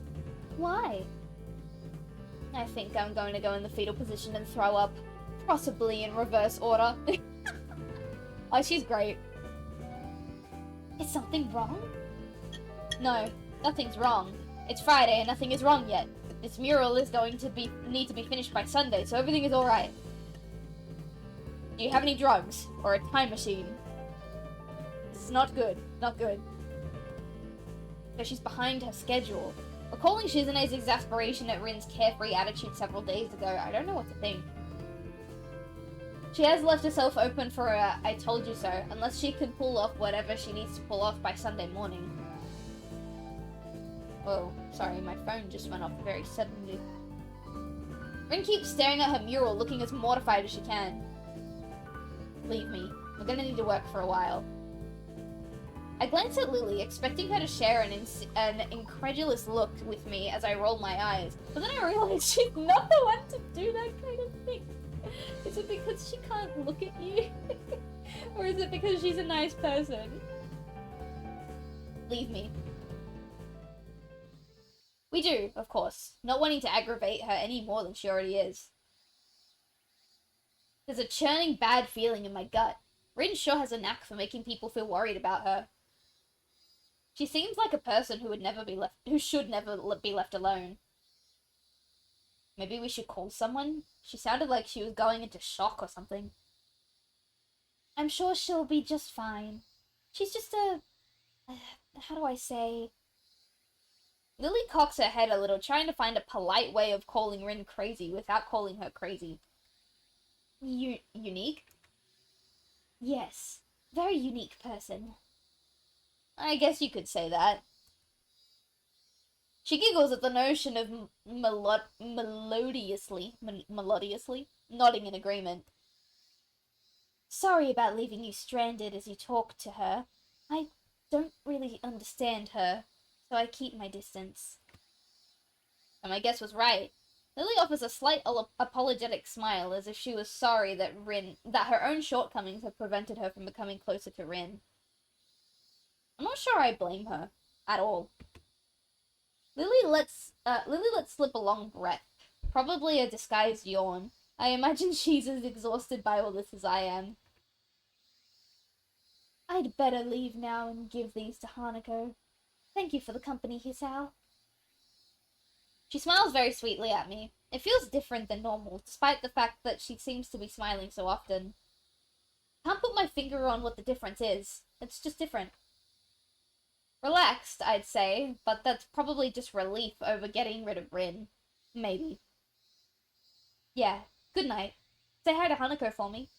Why? I think I'm going to go in the fetal position and throw up. Possibly in reverse order. Oh, she's great. Is something wrong? No, nothing's wrong. It's Friday and nothing is wrong yet. This mural is going to need to be finished by Sunday, so everything is alright. Do you have any drugs? Or a time machine? This is not good. Not good. So she's behind her schedule. Recalling Shizune's exasperation at Rin's carefree attitude several days ago, I don't know what to think. She has left herself open for a I told you so, unless she can pull off whatever she needs to pull off by Sunday morning. Oh, sorry, my phone just went off very suddenly. Rin keeps staring at her mural, looking as mortified as she can. Leave me. We're gonna need to work for a while. I glance at Lily, expecting her to share an incredulous look with me as I roll my eyes, but then I realize she's not the one to do that kind of thing. Is it because she can't look at you? Or is it because she's a nice person? Leave me. We do, of course, not wanting to aggravate her any more than she already is. There's a churning bad feeling in my gut. Rin sure has a knack for making people feel worried about her. She seems like a person who should never be left alone. Maybe we should call someone? She sounded like she was going into shock or something. I'm sure she'll be just fine. She's just how do I say? Lily cocks her head a little, trying to find a polite way of calling Rin crazy without calling her crazy. Unique? Yes. Very unique person. I guess you could say that. She giggles at the notion of melodiously nodding in agreement. Sorry about leaving you stranded as you talk to her. I don't really understand her, so I keep my distance. And my guess was right. Lily offers a slight apologetic smile, as if she was sorry that her own shortcomings had prevented her from becoming closer to Rin. I'm not sure I blame her at all. Lily lets slip a long breath, probably a disguised yawn. I imagine she's as exhausted by all this as I am. I'd better leave now and give these to Hanako. Thank you for the company, Hisao. She smiles very sweetly at me. It feels different than normal, despite the fact that she seems to be smiling so often. Can't put my finger on what the difference is. It's just different. Relaxed, I'd say, but that's probably just relief over getting rid of Rin. Maybe. Yeah, good night. Say hi to Hanako for me.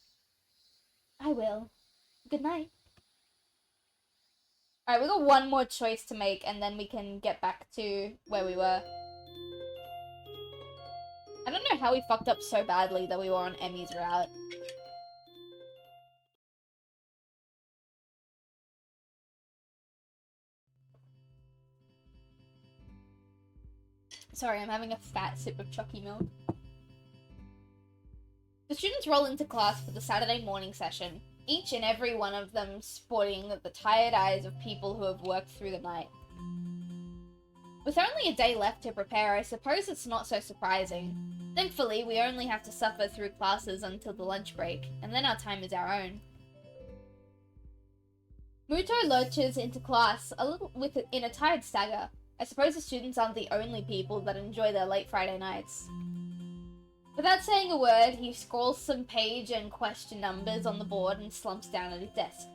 I will. Good night. Alright, we got one more choice to make, and then we can get back to where we were. I don't know how we fucked up so badly that we were on Emmy's route. Sorry, I'm having a fat sip of chalky milk. The students roll into class for the Saturday morning session, each and every one of them sporting the tired eyes of people who have worked through the night. With only a day left to prepare, I suppose it's not so surprising. Thankfully, we only have to suffer through classes until the lunch break, and then our time is our own. Muto lurches into class in a tired stagger. I suppose the students aren't the only people that enjoy their late Friday nights. Without saying a word, he scrawls some page and question numbers on the board and slumps down at his desk.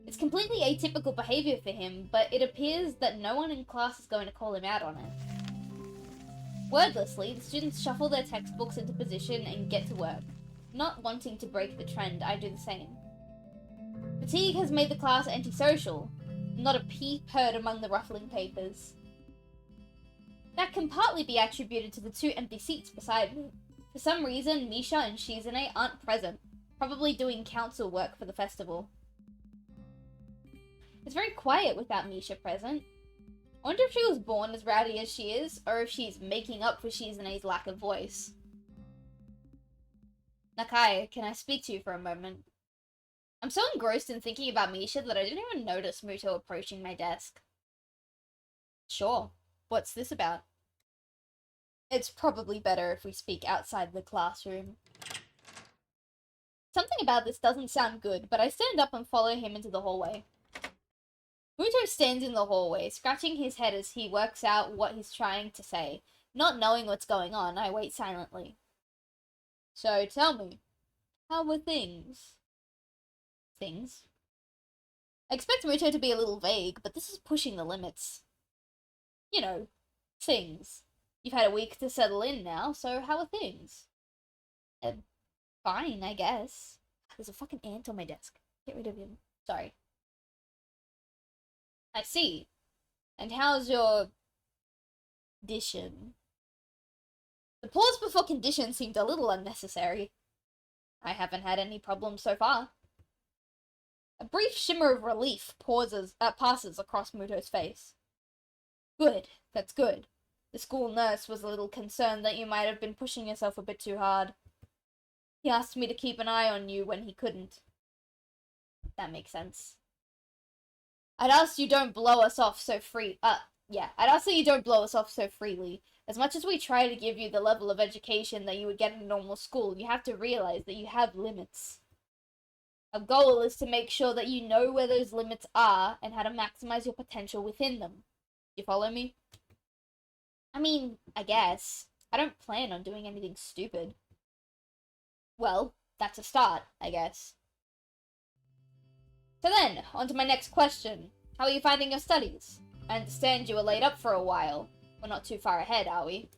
It's completely atypical behavior for him, but it appears that no one in class is going to call him out on it. Wordlessly, the students shuffle their textbooks into position and get to work. Not wanting to break the trend, I do the same. Fatigue has made the class antisocial. Not a peep heard among the ruffling papers. That can partly be attributed to the 2 empty seats beside me. For some reason, Misha and Shizune aren't present, probably doing council work for the festival. It's very quiet without Misha present. I wonder if she was born as rowdy as she is, or if she's making up for Shizune's lack of voice. Nakai, can I speak to you for a moment? I'm so engrossed in thinking about Misha that I didn't even notice Muto approaching my desk. Sure. What's this about? It's probably better if we speak outside the classroom. Something about this doesn't sound good, but I stand up and follow him into the hallway. Muto stands in the hallway, scratching his head as he works out what he's trying to say. Not knowing what's going on, I wait silently. So, tell me, how were things? Things? I expect Muto to be a little vague, but this is pushing the limits. You know, things. You've had a week to settle in now, so how are things? Fine, I guess. There's a fucking ant on my desk. Get rid of him. Sorry. I see. And how's your... condition? The pause before condition seemed a little unnecessary. I haven't had any problems so far. A brief shimmer of relief passes across Muto's face. Good, that's good. The school nurse was a little concerned that you might have been pushing yourself a bit too hard. He asked me to keep an eye on you when he couldn't. That makes sense. I'd ask you don't blow us off so free- I'd ask that you don't blow us off so freely. As much as we try to give you the level of education that you would get in a normal school, you have to realize that you have limits. Our goal is to make sure that you know where those limits are and how to maximize your potential within them. You follow me? I mean, I guess. I don't plan on doing anything stupid. Well, that's a start, I guess. So then, on to my next question. How are you finding your studies? I understand you were laid up for a while. We're not too far ahead, are we?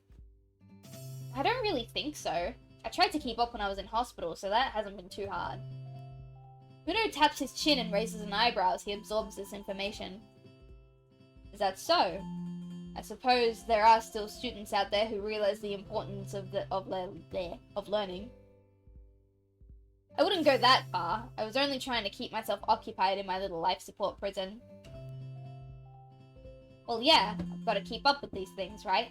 I don't really think so. I tried to keep up when I was in hospital, so that hasn't been too hard. Muto taps his chin and raises an eyebrow as he absorbs this information. Is that so? I suppose there are still students out there who realize the importance of learning. I wouldn't go that far. I was only trying to keep myself occupied in my little life support prison. Well, yeah, I've got to keep up with these things, right?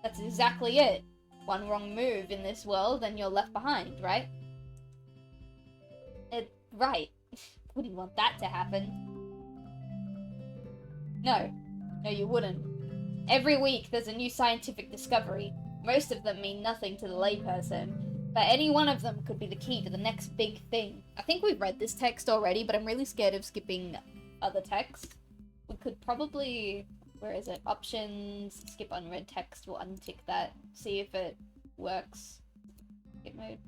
That's exactly it. One wrong move in this world and you're left behind, right? Right. Wouldn't want that to happen. No, you wouldn't. Every week there's a new scientific discovery. Most of them mean nothing to the layperson, but any one of them could be the key to the next big thing. I think we've read this text already, but I'm really scared of skipping other text. We could probably... where is it? Options, skip unread text, we'll untick that, see if it works. Skip mode.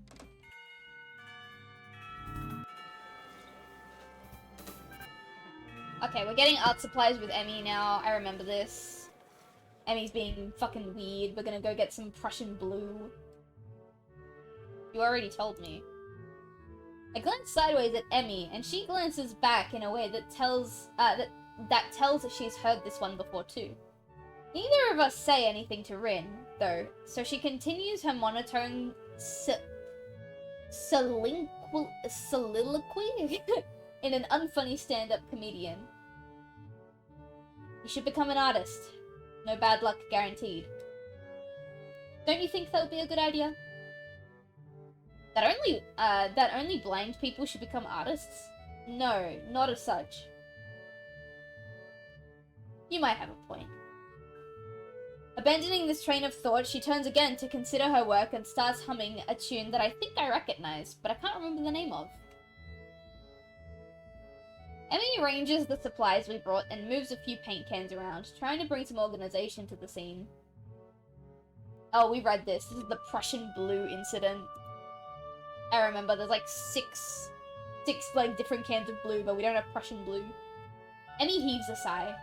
Okay, we're getting art supplies with Emmy now. I remember this. Emmy's being fucking weird. We're gonna go get some Prussian blue. You already told me. I glance sideways at Emmy, and she glances back in a way that tells that she's heard this one before too. Neither of us say anything to Rin, though, so she continues her monotone soliloquy in an unfunny stand-up comedian. You should become an artist. No bad luck guaranteed. Don't you think that would be a good idea? That only blind people should become artists? No, not as such. You might have a point. Abandoning this train of thought, she turns again to consider her work and starts humming a tune that I think I recognize, but I can't remember the name of. Emmy arranges the supplies we brought and moves a few paint cans around, trying to bring some organization to the scene. Oh, we read this. This is the Prussian blue incident. I remember there's like six like different cans of blue, but we don't have Prussian blue. Emmy heaves a sigh.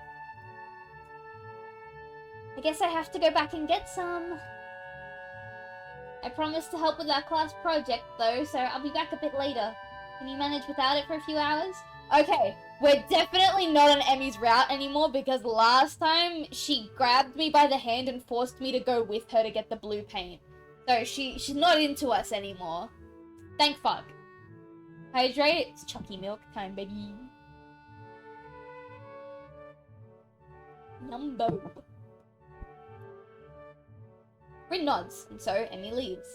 I guess I have to go back and get some. I promised to help with our class project though, so I'll be back a bit later. Can you manage without it for a few hours? Okay, we're definitely not on Emmy's route anymore because last time she grabbed me by the hand and forced me to go with her to get the blue paint. So she's not into us anymore. Thank fuck. Hydrate. It's chalky milk time, baby. Numbo. Rin nods, and so Emmy leaves.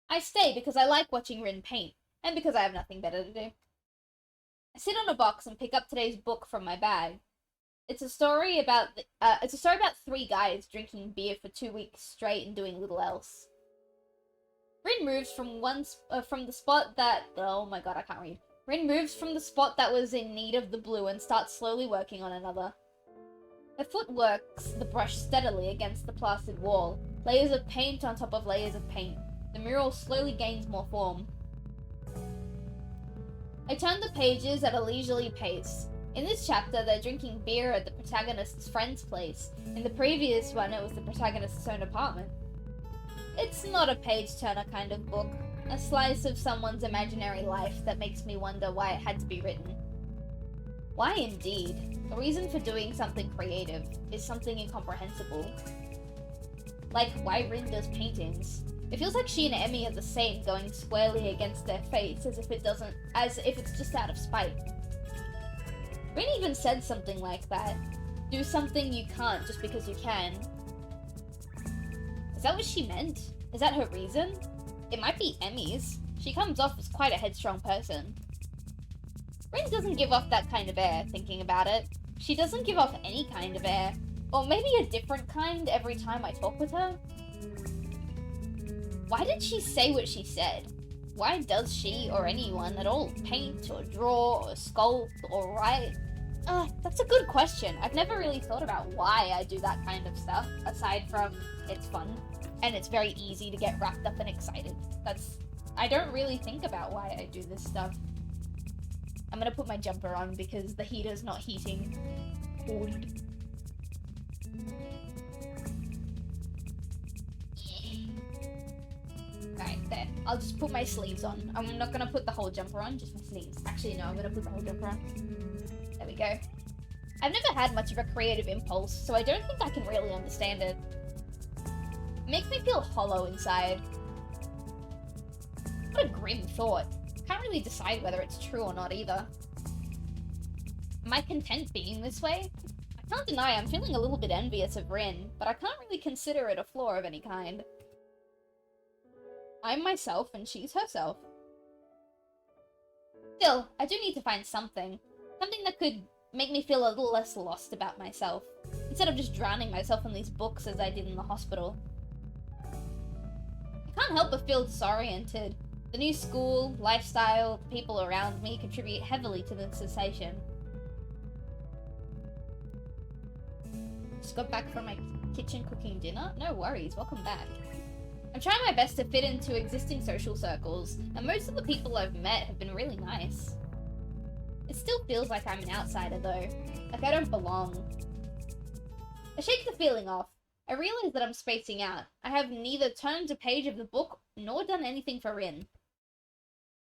I stay because I like watching Rin paint, and because I have nothing better to do. I sit on a box and pick up today's book from my bag. It's a story about three guys drinking beer for 2 weeks straight and doing little else. Rin moves from the spot that Rin moves from the spot that was in need of the blue and starts slowly working on another. Her foot works the brush steadily against the plastered wall, layers of paint on top of layers of paint. The mural slowly gains more form. I turn the pages at a leisurely pace. In this chapter, they're drinking beer at the protagonist's friend's place. In the previous one, it was the protagonist's own apartment. It's not a page-turner kind of book, a slice of someone's imaginary life that makes me wonder why it had to be written. Why indeed? The reason for doing something creative is something incomprehensible. Like, why Rin does paintings? It feels like she and Emmy are the same, going squarely against their face as if it's just out of spite. Rin even said something like that. Do something you can't just because you can. Is that what she meant? Is that her reason? It might be Emmy's. She comes off as quite a headstrong person. Rin doesn't give off that kind of air, thinking about it. She doesn't give off any kind of air. Or maybe a different kind every time I talk with her. Why did she say what she said? Why does she, or anyone at all, paint, or draw, or sculpt, or write? That's a good question. I've never really thought about why I do that kind of stuff, aside from it's fun, and it's very easy to get wrapped up and excited. I don't really think about why I do this stuff. I'm gonna put my jumper on because the heater's not heating. Cold. Alright, there. I'll just put my sleeves on. I'm not gonna put the whole jumper on, just my sleeves. Actually, no, I'm gonna put the whole jumper on. There we go. I've never had much of a creative impulse, so I don't think I can really understand it. It makes me feel hollow inside. What a grim thought. Can't really decide whether it's true or not either. Am I content being this way? I can't deny I'm feeling a little bit envious of Rin, but I can't really consider it a flaw of any kind. I'm myself and she's herself. Still, I do need to find something. Something that could make me feel a little less lost about myself, instead of just drowning myself in these books as I did in the hospital. I can't help but feel disoriented. The new school, lifestyle, the people around me contribute heavily to the cessation. Just got back from my kitchen cooking dinner? No worries, welcome back. I'm trying my best to fit into existing social circles, and most of the people I've met have been really nice. It still feels like I'm an outsider though, like I don't belong. I shake the feeling off. I realize that I'm spacing out. I have neither turned a page of the book, nor done anything for Rin.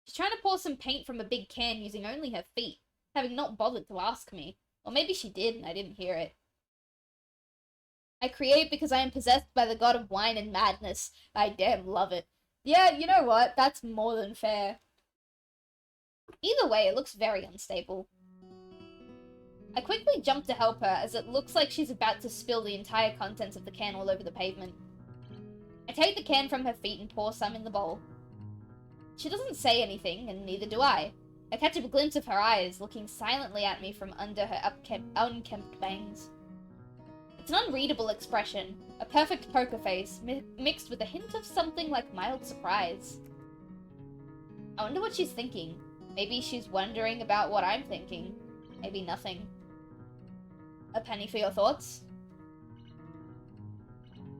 She's trying to pour some paint from a big can using only her feet, having not bothered to ask me. Or maybe she did and I didn't hear it. I create because I am possessed by the god of wine and madness. I damn love it. Yeah, you know what? That's more than fair. Either way, it looks very unstable. I quickly jump to help her, as it looks like she's about to spill the entire contents of the can all over the pavement. I take the can from her feet and pour some in the bowl. She doesn't say anything, and neither do I. I catch a glimpse of her eyes, looking silently at me from under her unkempt bangs. It's an unreadable expression, a perfect poker face, mixed with a hint of something like mild surprise. I wonder what she's thinking. Maybe she's wondering about what I'm thinking. Maybe nothing. A penny for your thoughts?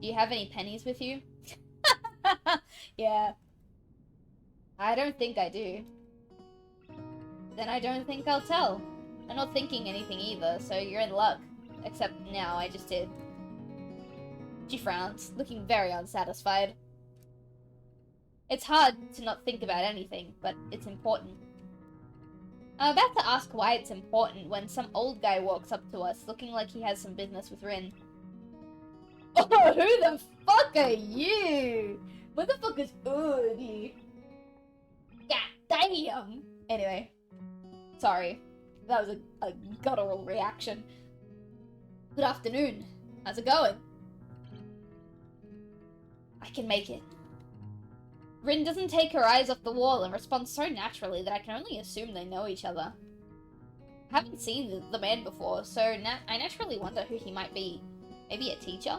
Do you have any pennies with you? Yeah. I don't think I do. Then I don't think I'll tell. I'm not thinking anything either, so you're in luck. Except now, I just did. She frowns, looking very unsatisfied. It's hard to not think about anything, but it's important. I'm about to ask why it's important when some old guy walks up to us, looking like he has some business with RIN. Oh, who the fuck are you? Motherfucker's ugly. God damn! Anyway. Sorry. That was a guttural reaction. Good afternoon. How's it going? I can make it. RIN doesn't take her eyes off the wall and responds so naturally that I can only assume they know each other. I haven't seen the man before, so I naturally wonder who he might be. Maybe a teacher?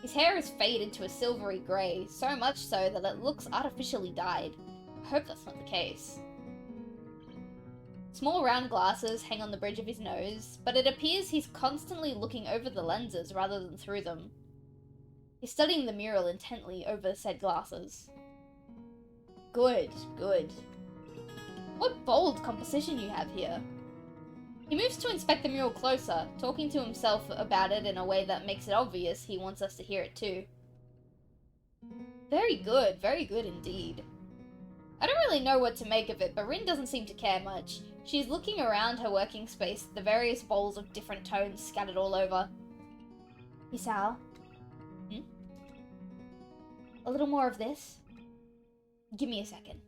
His hair is faded to a silvery grey, so much so that it looks artificially dyed. I hope that's not the case. Small round glasses hang on the bridge of his nose, but it appears he's constantly looking over the lenses rather than through them. He's studying the mural intently over said glasses. Good, good. What bold composition you have here. He moves to inspect the mural closer, talking to himself about it in a way that makes it obvious he wants us to hear it too. Very good indeed. I don't really know what to make of it, but RIN doesn't seem to care much. She's looking around her working space at the various bowls of different tones scattered all over. Isao? A little more of this? Give me a second.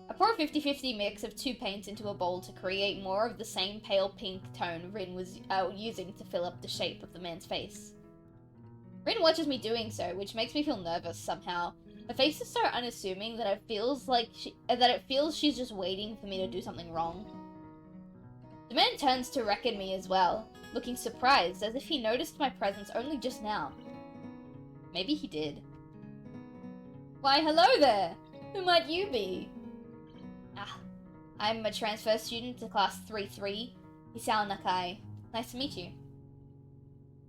I pour a 50-50 mix of two paints into a bowl to create more of the same pale pink tone RIN was using to fill up the shape of the man's face. RIN watches me doing so, which makes me feel nervous somehow. Her face is so unassuming that it feels she's just waiting for me to do something wrong. The man turns to reckon me as well, looking surprised as if he noticed my presence only just now. Maybe he did. Why, hello there! Who might you be? I'm a transfer student to class 3-3, Isao Nakai. Nice to meet you.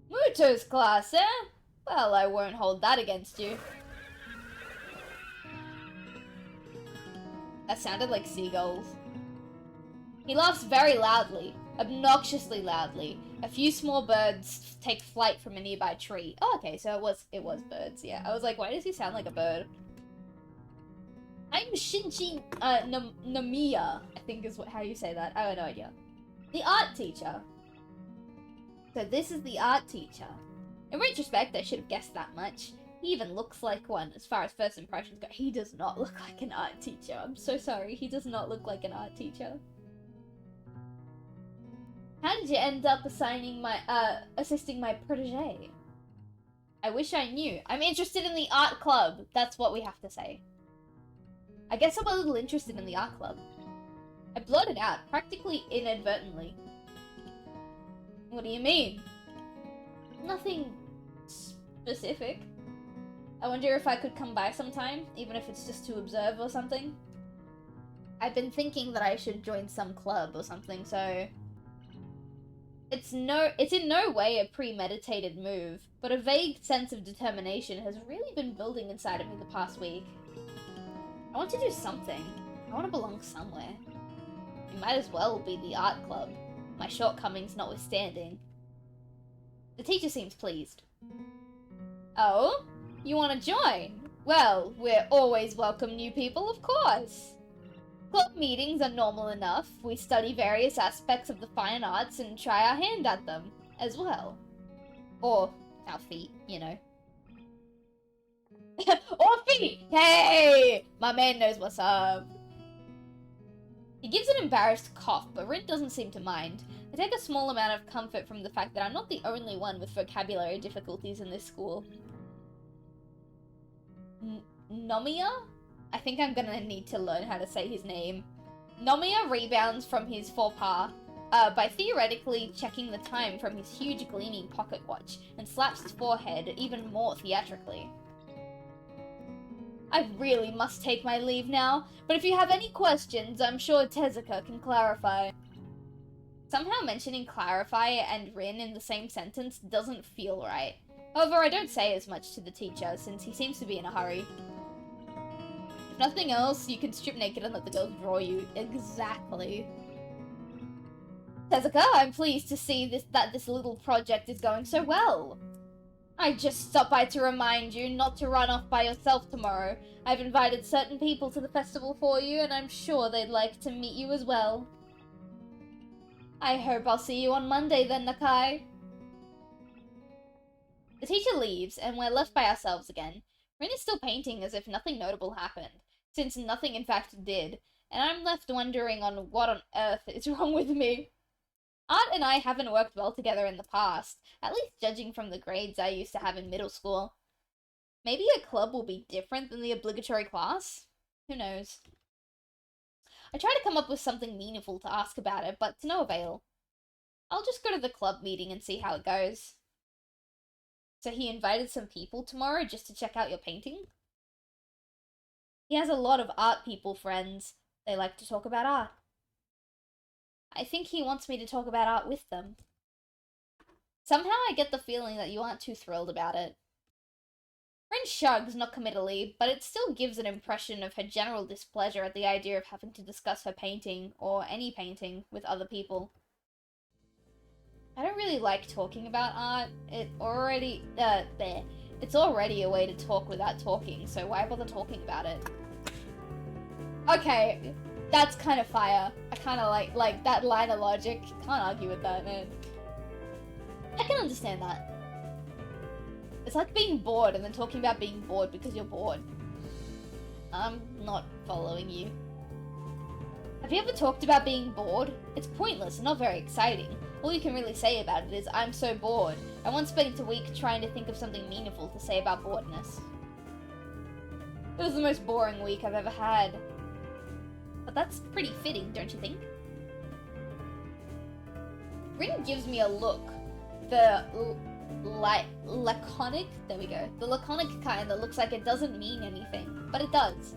Muto's class, eh? Well, I won't hold that against you. That sounded like seagulls. He laughs very loudly, obnoxiously loudly. A few small birds take flight from a nearby tree. Oh, okay, so it was birds, yeah. I was like, why does he sound like a bird? I'm Shinji Namiya, I think is how you say that. I have no idea. The art teacher. So this is the art teacher. In retrospect, I should have guessed that much. He even looks like one, as far as first impressions go. He does not look like an art teacher. I'm so sorry, he does not look like an art teacher. How did you end up assisting my protege? I wish I knew. I'm interested in the art club. That's what we have to say. I guess I'm a little interested in the art club. I blurted out, practically inadvertently. What do you mean? Nothing specific. I wonder if I could come by sometime, even if it's just to observe or something. I've been thinking that I should join some club or something, so... It's in no way a premeditated move, but a vague sense of determination has really been building inside of me the past week. I want to do something. I want to belong somewhere. It might as well be the art club, my shortcomings notwithstanding. The teacher seems pleased. Oh? You want to join? Well, we're always welcome new people, of course. Club meetings are normal enough. We study various aspects of the fine arts and try our hand at them, as well. Or our feet, you know. Or feet! Hey! My man knows what's up. He gives an embarrassed cough, but RIN doesn't seem to mind. I take a small amount of comfort from the fact that I'm not the only one with vocabulary difficulties in this school. Nomiya? I think I'm gonna need to learn how to say his name. Nomiya rebounds from his faux pas by theoretically checking the time from his huge gleaming pocket watch and slaps his forehead even more theatrically. I really must take my leave now, but if you have any questions, I'm sure Tezuka can clarify. Somehow mentioning clarify and RIN in the same sentence doesn't feel right. However, I don't say as much to the teacher, since he seems to be in a hurry. If nothing else, you can strip naked and let the girls draw you. Exactly. Tezuka, I'm pleased to see that this little project is going so well. I just stopped by to remind you not to run off by yourself tomorrow. I've invited certain people to the festival for you, and I'm sure they'd like to meet you as well. I hope I'll see you on Monday then, Nakai. The teacher leaves, and we're left by ourselves again. Rin is still painting as if nothing notable happened, since nothing in fact did, and I'm left wondering on what on earth is wrong with me. Art and I haven't worked well together in the past, at least judging from the grades I used to have in middle school. Maybe a club will be different than the obligatory class? Who knows? I try to come up with something meaningful to ask about it, but to no avail. I'll just go to the club meeting and see how it goes. So he invited some people tomorrow just to check out your painting? He has a lot of art people friends. They like to talk about art. I think he wants me to talk about art with them. Somehow I get the feeling that you aren't too thrilled about it. Rin shrugs, not committally, but it still gives an impression of her general displeasure at the idea of having to discuss her painting, or any painting, with other people. I don't really like talking about art. It's already a way to talk without talking, so why bother talking about it? Okay, that's kind of fire. I kind of like that line of logic. Can't argue with that, man. I can understand that. It's like being bored and then talking about being bored because you're bored. I'm not following you. Have you ever talked about being bored? It's pointless and not very exciting. All you can really say about it is, I'm so bored. I once spent a week trying to think of something meaningful to say about boredness. It was the most boring week I've ever had. But that's pretty fitting, don't you think? Rin gives me a look. The laconic, there we go. The laconic kind that looks like it doesn't mean anything, but it does.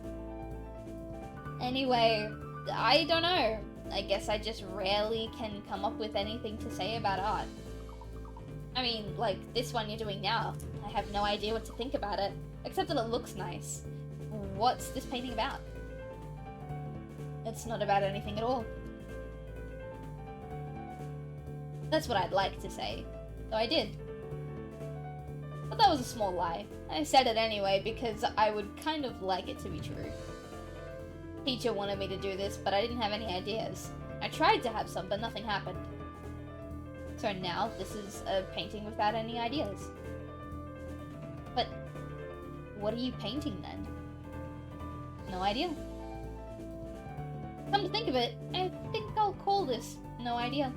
Anyway, I don't know. I guess I just rarely can come up with anything to say about art. I mean, like this one you're doing now. I have no idea what to think about it, except that it looks nice. What's this painting about? It's not about anything at all. That's what I'd like to say, though I did. But that was a small lie. I said it anyway because I would kind of like it to be true. Teacher wanted me to do this, but I didn't have any ideas. I tried to have some, but nothing happened. So now this is a painting without any ideas. But what are you painting then? No idea. Come to think of it, I think I'll call this no idea.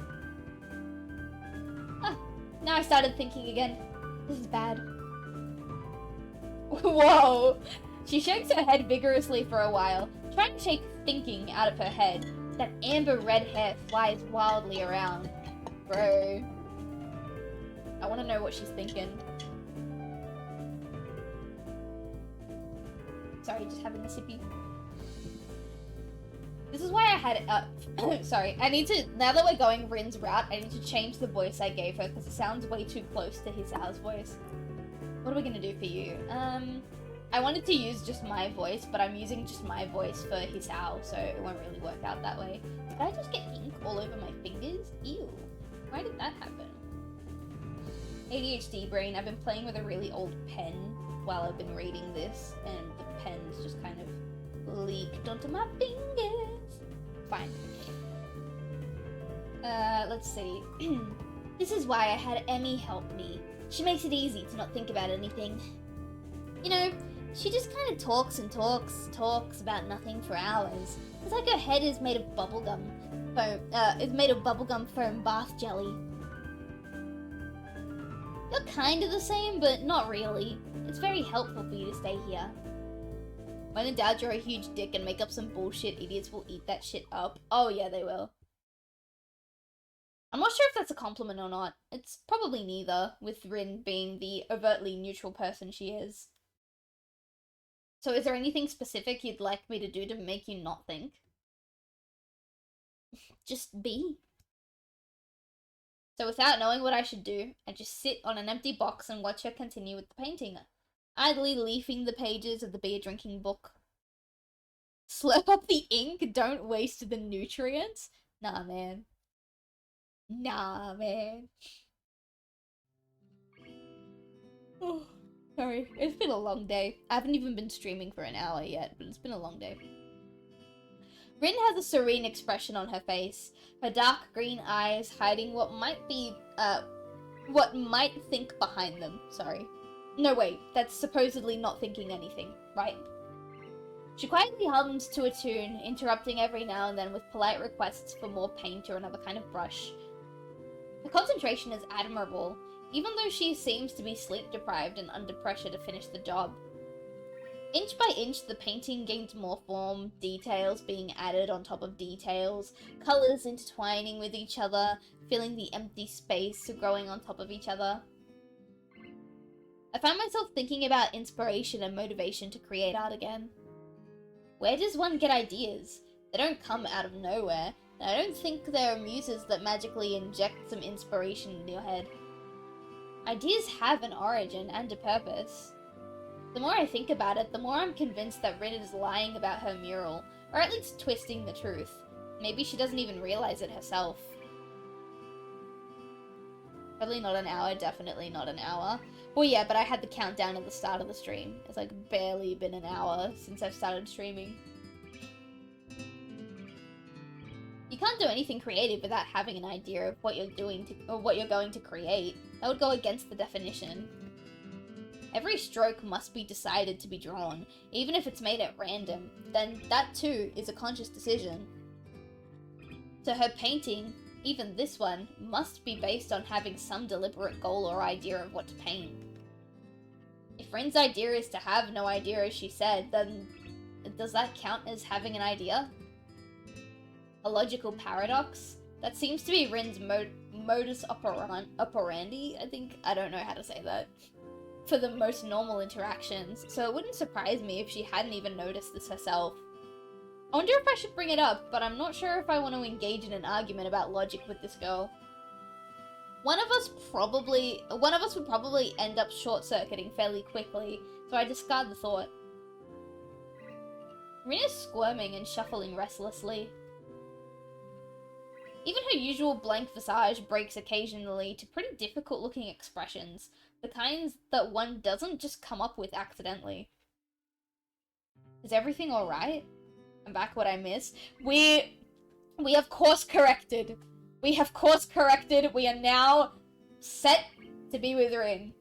Ah, now I started thinking again. This is bad. Whoa! She shakes her head vigorously for a while, trying to shake thinking out of her head. That amber red hair flies wildly around. Bro. I want to know what she's thinking. Sorry, just having a sippy. This is why I had it sorry, I need to, now that we're going Rin's route, I need to change the voice I gave her, because it sounds way too close to Hisao's voice. What are we gonna do for you? I wanted to use just my voice, but I'm using just my voice for Hisao, so it won't really work out that way. Did I just get ink all over my fingers? Ew. Why did that happen? ADHD brain, I've been playing with a really old pen while I've been reading this, and the pen's just kind of leaked onto my fingers. Fine. Let's see. This is why I had Emmy help me. She makes it easy to not think about anything. You know, she just kind of talks and talks about nothing for hours. It's like her head is made of bubblegum foam, foam bath jelly. You're kind of the same, but not really. It's very helpful for you to stay here. When in doubt, you're a huge dick and make up some bullshit, idiots will eat that shit up. Oh yeah, they will. I'm not sure if that's a compliment or not. It's probably neither, with Rin being the overtly neutral person she is. So is there anything specific you'd like me to do to make you not think? Just be. So without knowing what I should do, I just sit on an empty box and watch her continue with the painting, idly leafing the pages of the beer drinking book. Slurp up the ink, don't waste the nutrients? Nah, man. Nah, man. Oh, sorry, it's been a long day. I haven't even been streaming for an hour yet, but it's been a long day. Rin has a serene expression on her face, her dark green eyes hiding what might think behind them, sorry. No, wait, that's supposedly not thinking anything, right? She quietly hums to a tune, interrupting every now and then with polite requests for more paint or another kind of brush. Her concentration is admirable, even though she seems to be sleep-deprived and under pressure to finish the job. Inch by inch, the painting gains more form, details being added on top of details, colours intertwining with each other, filling the empty space, growing on top of each other. I find myself thinking about inspiration and motivation to create art again. Where does one get ideas? They don't come out of nowhere, and I don't think there are muses that magically inject some inspiration in your head. Ideas have an origin and a purpose. The more I think about it, the more I'm convinced that Rin is lying about her mural, or at least twisting the truth. Maybe she doesn't even realize it herself. Probably not an hour, definitely not an hour. Well, yeah, but I had the countdown at the start of the stream. It's like barely been an hour since I've started streaming. You can't do anything creative without having an idea of what you're doing or what you're going to create. That would go against the definition. Every stroke must be decided to be drawn, even if it's made at random. Then that too is a conscious decision. So her painting, even this one, must be based on having some deliberate goal or idea of what to paint. If Rin's idea is to have no idea, as she said, then does that count as having an idea? A logical paradox? That seems to be Rin's modus operandi, I think. I don't know how to say that. For the most normal interactions, so it wouldn't surprise me if she hadn't even noticed this herself. I wonder if I should bring it up, but I'm not sure if I want to engage in an argument about logic with this girl. One of us would probably end up short-circuiting fairly quickly, so I discard the thought. Rin is squirming and shuffling restlessly. Even her usual blank visage breaks occasionally to pretty difficult-looking expressions, the kinds that one doesn't just come up with accidentally. Is everything alright? I'm back, what I missed. We have course corrected. We have course corrected. We are now set to be with Rin.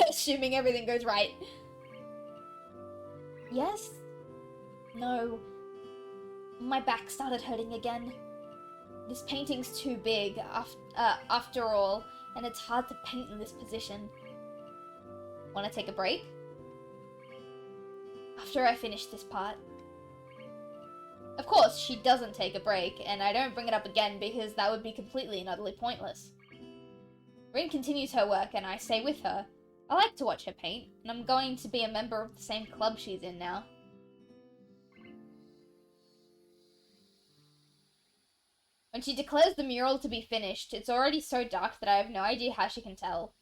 Assuming everything goes right. Yes? No. My back started hurting again. This painting's too big, after all, and it's hard to paint in this position. Wanna take a break? After I finish this part. Of course, she doesn't take a break, and I don't bring it up again because that would be completely and utterly pointless. Rin continues her work, and I stay with her. I like to watch her paint, and I'm going to be a member of the same club she's in now. When she declares the mural to be finished, it's already so dark that I have no idea how she can tell.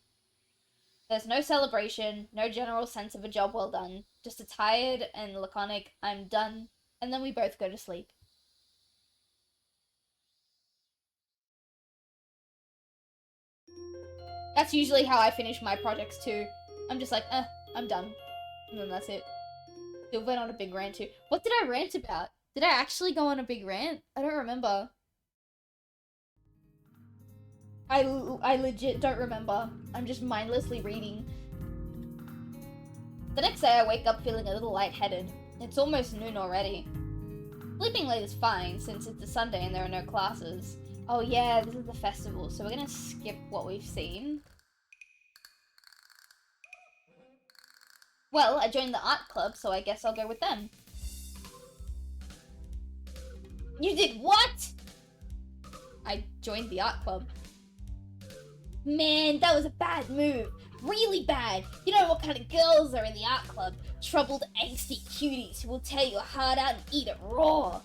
There's no celebration, no general sense of a job well done, just a tired and laconic, I'm done, and then we both go to sleep. That's usually how I finish my projects too. I'm just like, I'm done. And then that's it. Still went on a big rant too. What did I rant about? Did I actually go on a big rant? I don't remember. I legit don't remember. I'm just mindlessly reading. The next day I wake up feeling a little lightheaded. It's almost noon already. Sleeping late is fine, since it's a Sunday and there are no classes. Oh yeah, this is the festival, so we're gonna skip what we've seen. Well, I joined the art club, so I guess I'll go with them. You did what? I joined the art club. Man, that was a bad move. Really bad. You know what kind of girls are in the art club. Troubled, angsty cuties who will tear your heart out and eat it raw.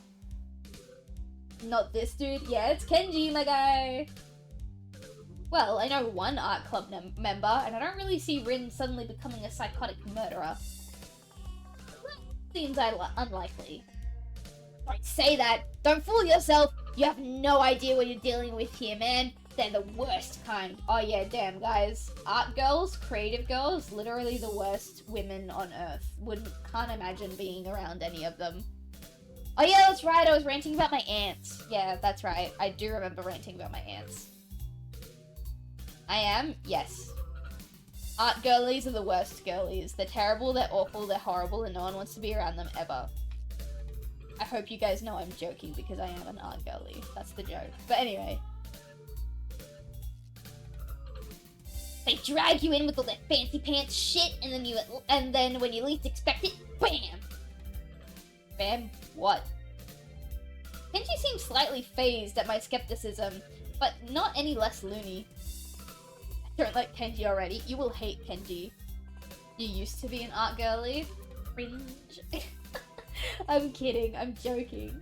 Not this dude. Yeah, it's Kenji, my guy. Well, I know one art club member, and I don't really see Rin suddenly becoming a psychotic murderer. Seems unlikely. Don't say that! Don't fool yourself! You have no idea what you're dealing with here, man. They're the worst kind. Oh yeah, damn, guys. Art girls, creative girls, literally the worst women on earth. Can't imagine being around any of them. Oh yeah, that's right, I was ranting about my aunts. Yeah, that's right. I do remember ranting about my aunts. I am? Yes. Art girlies are the worst girlies. They're terrible, they're awful, they're horrible, and no one wants to be around them ever. I hope you guys know I'm joking because I am an art girly. That's the joke. But anyway. They drag you in with all that fancy pants shit, and then when you least expect it, BAM! Bam? What? Kenji seems slightly phased at my skepticism, but not any less loony. I don't like Kenji already. You will hate Kenji. You used to be an art girly? Cringe. I'm kidding. I'm joking.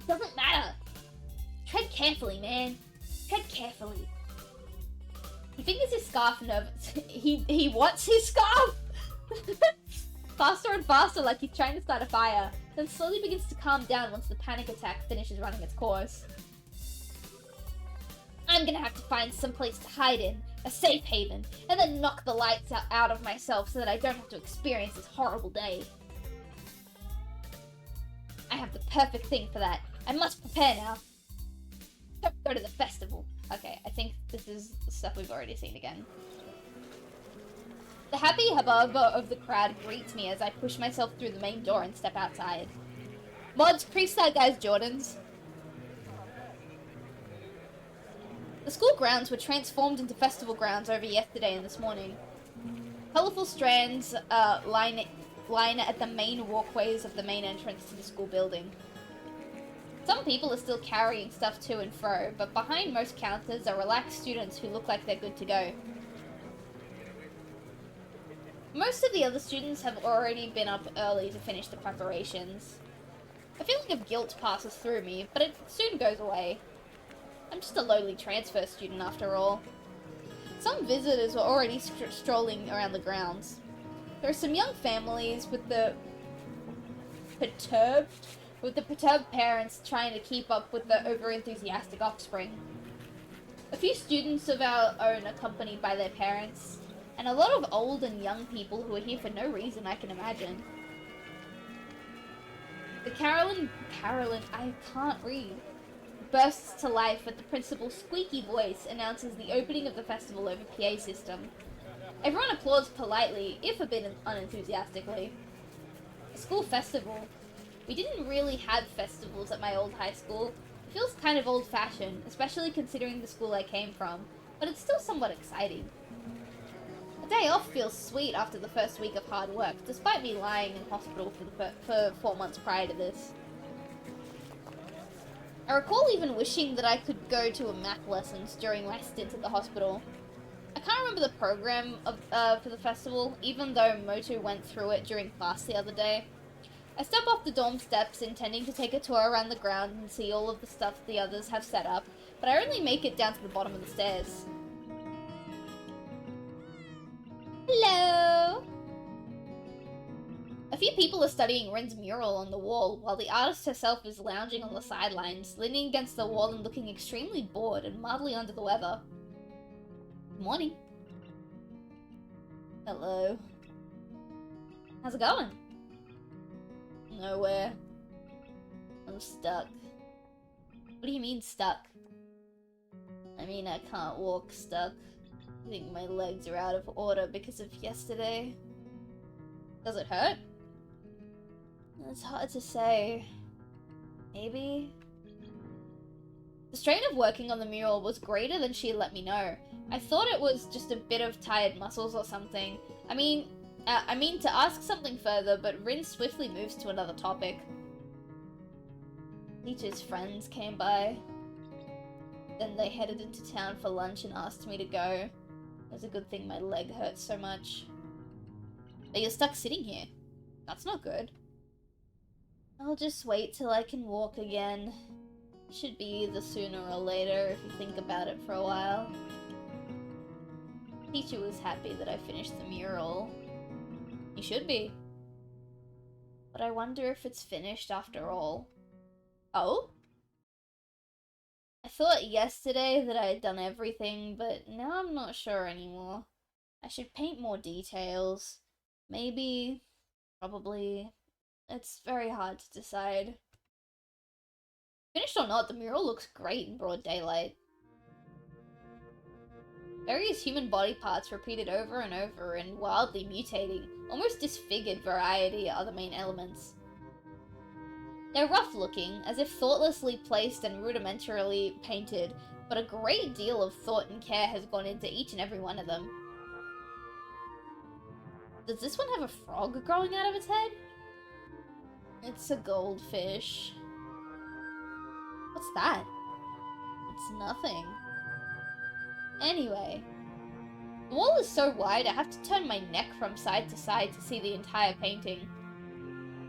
Doesn't matter. Tread carefully, man. Tread carefully. He fingers his scarf nervous. He wants his scarf? Faster and faster, like he's trying to start a fire. Then slowly begins to calm down once the panic attack finishes running its course. I'm gonna have to find some place to hide in, a safe haven, and then knock the lights out of myself so that I don't have to experience this horrible day. I have the perfect thing for that. I must prepare now. Don't go to the festival. Okay, I think this is stuff we've already seen again. The happy hubbub of the crowd greets me as I push myself through the main door and step outside. Mods, crease that guy's Jordans. The school grounds were transformed into festival grounds over yesterday and this morning. Colourful strands line at the main walkways of the main entrance to the school building. Some people are still carrying stuff to and fro, but behind most counters are relaxed students who look like they're good to go. Most of the other students have already been up early to finish the preparations. A feeling of guilt passes through me, but it soon goes away. I'm just a lowly transfer student after all. Some visitors were already strolling around the grounds. There are some young families with the perturbed parents trying to keep up with the over-enthusiastic offspring. A few students of our own accompanied by their parents, and a lot of old and young people who are here for no reason I can imagine. The Carolyn, I can't read, bursts to life with the principal's squeaky voice announces the opening of the festival over PA system. Everyone applauds politely, if a bit unenthusiastically. A school festival. We didn't really have festivals at my old high school. It feels kind of old-fashioned, especially considering the school I came from, but it's still somewhat exciting. A day off feels sweet after the first week of hard work, despite me lying in hospital for 4 months prior to this. I recall even wishing that I could go to a math lessons during my stint at the hospital. I can't remember the program for the festival, even though Motu went through it during class the other day. I step off the dorm steps intending to take a tour around the ground and see all of the stuff the others have set up, but I only make it down to the bottom of the stairs. Hello! A few people are studying Rin's mural on the wall, while the artist herself is lounging on the sidelines, leaning against the wall and looking extremely bored and mildly under the weather. Morning. Hello. How's it going? Nowhere. I'm stuck. What do you mean stuck? I mean I can't walk stuck. I think my legs are out of order because of yesterday. Does it hurt? It's hard to say. Maybe? The strain of working on the mural was greater than she had let me know. I thought it was just a bit of tired muscles or something. I mean to ask something further, but Rin swiftly moves to another topic. Teacher's friends came by. Then they headed into town for lunch and asked me to go. It was a good thing my leg hurt so much. But you're stuck sitting here. That's not good. I'll just wait till I can walk again. Should be either sooner or later if you think about it for a while. Teacher was happy that I finished the mural. You should be. But I wonder if it's finished after all. Oh? I thought yesterday that I had done everything, but now I'm not sure anymore. I should paint more details. Maybe. Probably. It's very hard to decide. Finished or not, the mural looks great in broad daylight. Various human body parts repeated over and over and wildly mutating, almost disfigured variety are the main elements. They're rough looking, as if thoughtlessly placed and rudimentarily painted, but a great deal of thought and care has gone into each and every one of them. Does this one have a frog growing out of its head? It's a goldfish. What's that? It's nothing. Anyway. The wall is so wide I have to turn my neck from side to side to see the entire painting.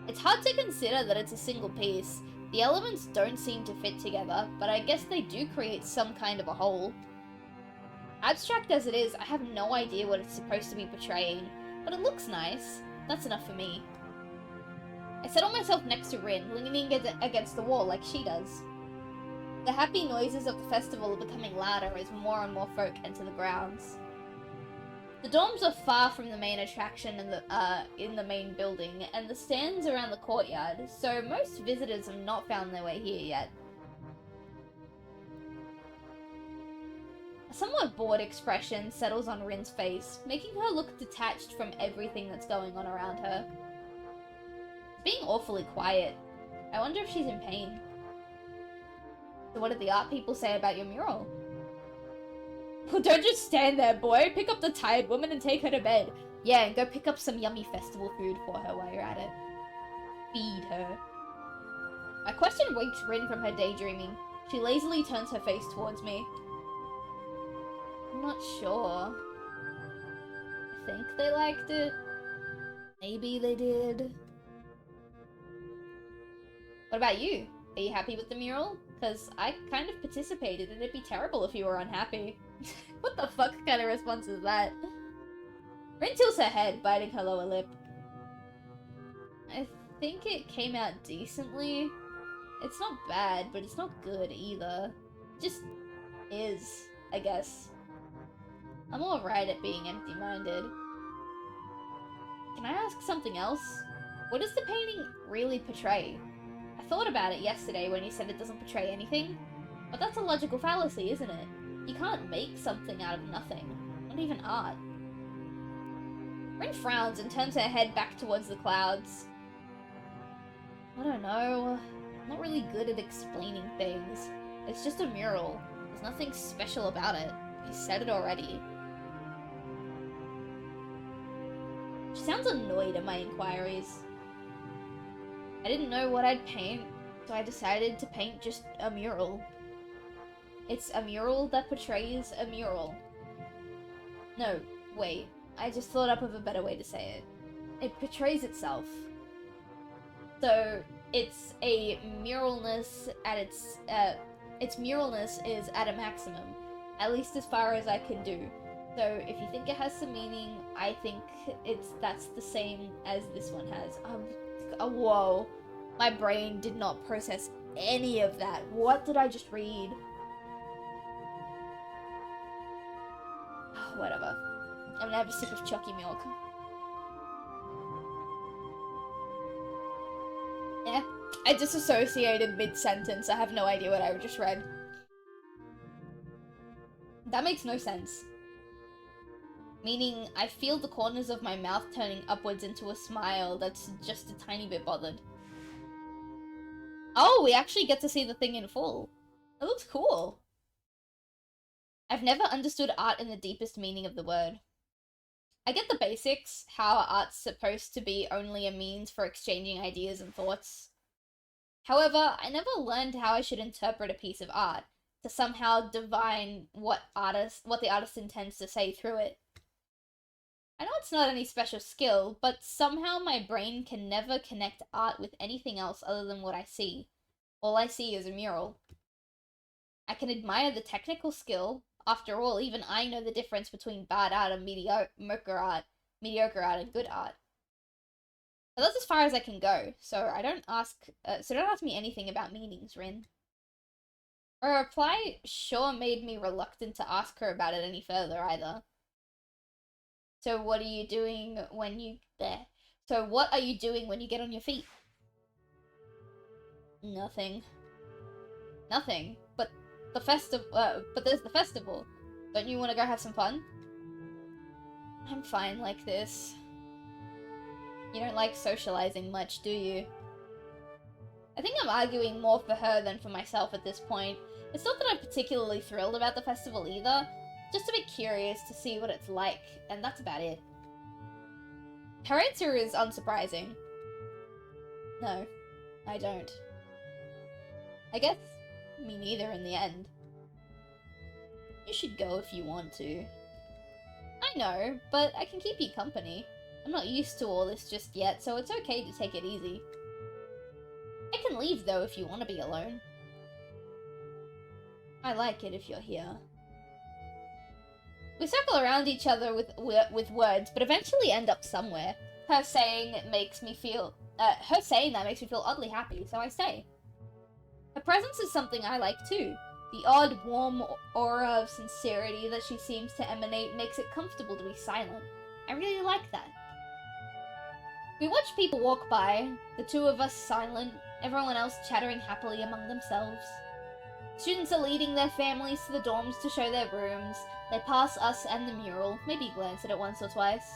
It's hard to consider that it's a single piece. The elements don't seem to fit together, but I guess they do create some kind of a whole. Abstract as it is, I have no idea what it's supposed to be portraying, but it looks nice. That's enough for me. I settle myself next to RIN, leaning against the wall like she does. The happy noises of the festival are becoming louder as more and more folk enter the grounds. The dorms are far from the main attraction in the main building, and the stands around the courtyard, so most visitors have not found their way here yet. A somewhat bored expression settles on Rin's face, making her look detached from everything that's going on around her. It's being awfully quiet. I wonder if she's in pain. So what did the art people say about your mural? Well, don't just stand there, boy. Pick up the tired woman and take her to bed. Yeah, and go pick up some yummy festival food for her while you're at it. Feed her. My question wakes Rin from her daydreaming. She lazily turns her face towards me. I'm not sure. I think they liked it. Maybe they did. What about you? Are you happy with the mural? Because I kind of participated and it'd be terrible if you were unhappy. What the fuck kind of response is that? Rin tilts her head, biting her lower lip. I think it came out decently. It's not bad, but it's not good either. It just is, I guess. I'm alright at being empty-minded. Can I ask something else? What does the painting really portray? I thought about it yesterday when you said it doesn't portray anything, but that's a logical fallacy, isn't it? You can't make something out of nothing, not even art. Rin frowns and turns her head back towards the clouds. I don't know. I'm not really good at explaining things. It's just a mural. There's nothing special about it. You said it already. She sounds annoyed at my inquiries. I didn't know what I'd paint, so I decided to paint just a mural. It's a mural that portrays a mural. No, wait. I just thought up of a better way to say it. It portrays itself. So, it's a muralness at its muralness is at a maximum. At least as far as I can do. So, if you think it has some meaning, I think that's the same as this one has. Whoa. My brain did not process any of that. What did I just read? Whatever. I'm gonna have a sip of chalky milk. Yeah. I disassociated mid-sentence. I have no idea what I just read. That makes no sense. Meaning, I feel the corners of my mouth turning upwards into a smile that's just a tiny bit bothered. Oh, we actually get to see the thing in full. It looks cool. I've never understood art in the deepest meaning of the word. I get the basics, how art's supposed to be only a means for exchanging ideas and thoughts. However, I never learned how I should interpret a piece of art, to somehow divine what the artist intends to say through it. I know it's not any special skill, but somehow my brain can never connect art with anything else other than what I see. All I see is a mural. I can admire the technical skill. After all, even I know the difference between bad art and mediocre art and good art. But that's as far as I can go, so don't ask me anything about meanings, Rin. Her reply sure made me reluctant to ask her about it any further, either. So what are you doing when you... So what are you doing when you get on your feet? Nothing. Nothing. But there's the festival. Don't you want to go have some fun? I'm fine like this. You don't like socializing much, do you? I think I'm arguing more for her than for myself at this point. It's not that I'm particularly thrilled about the festival either, just a bit curious to see what it's like, and that's about it. Her answer is unsurprising. No, I don't. I guess me neither in the end. You should go if you want to. I know, but I can keep you company. I'm not used to all this just yet, so it's okay to take it easy. I can leave, though, if you want to be alone. I like it if you're here. We circle around each other with words, but eventually end up somewhere. Her saying that makes me feel oddly happy, so I stay. Her presence is something I like too. The odd, warm aura of sincerity that she seems to emanate makes it comfortable to be silent. I really like that. We watch people walk by, the two of us silent, everyone else chattering happily among themselves. Students are leading their families to the dorms to show their rooms. They pass us and the mural, maybe glance at it once or twice.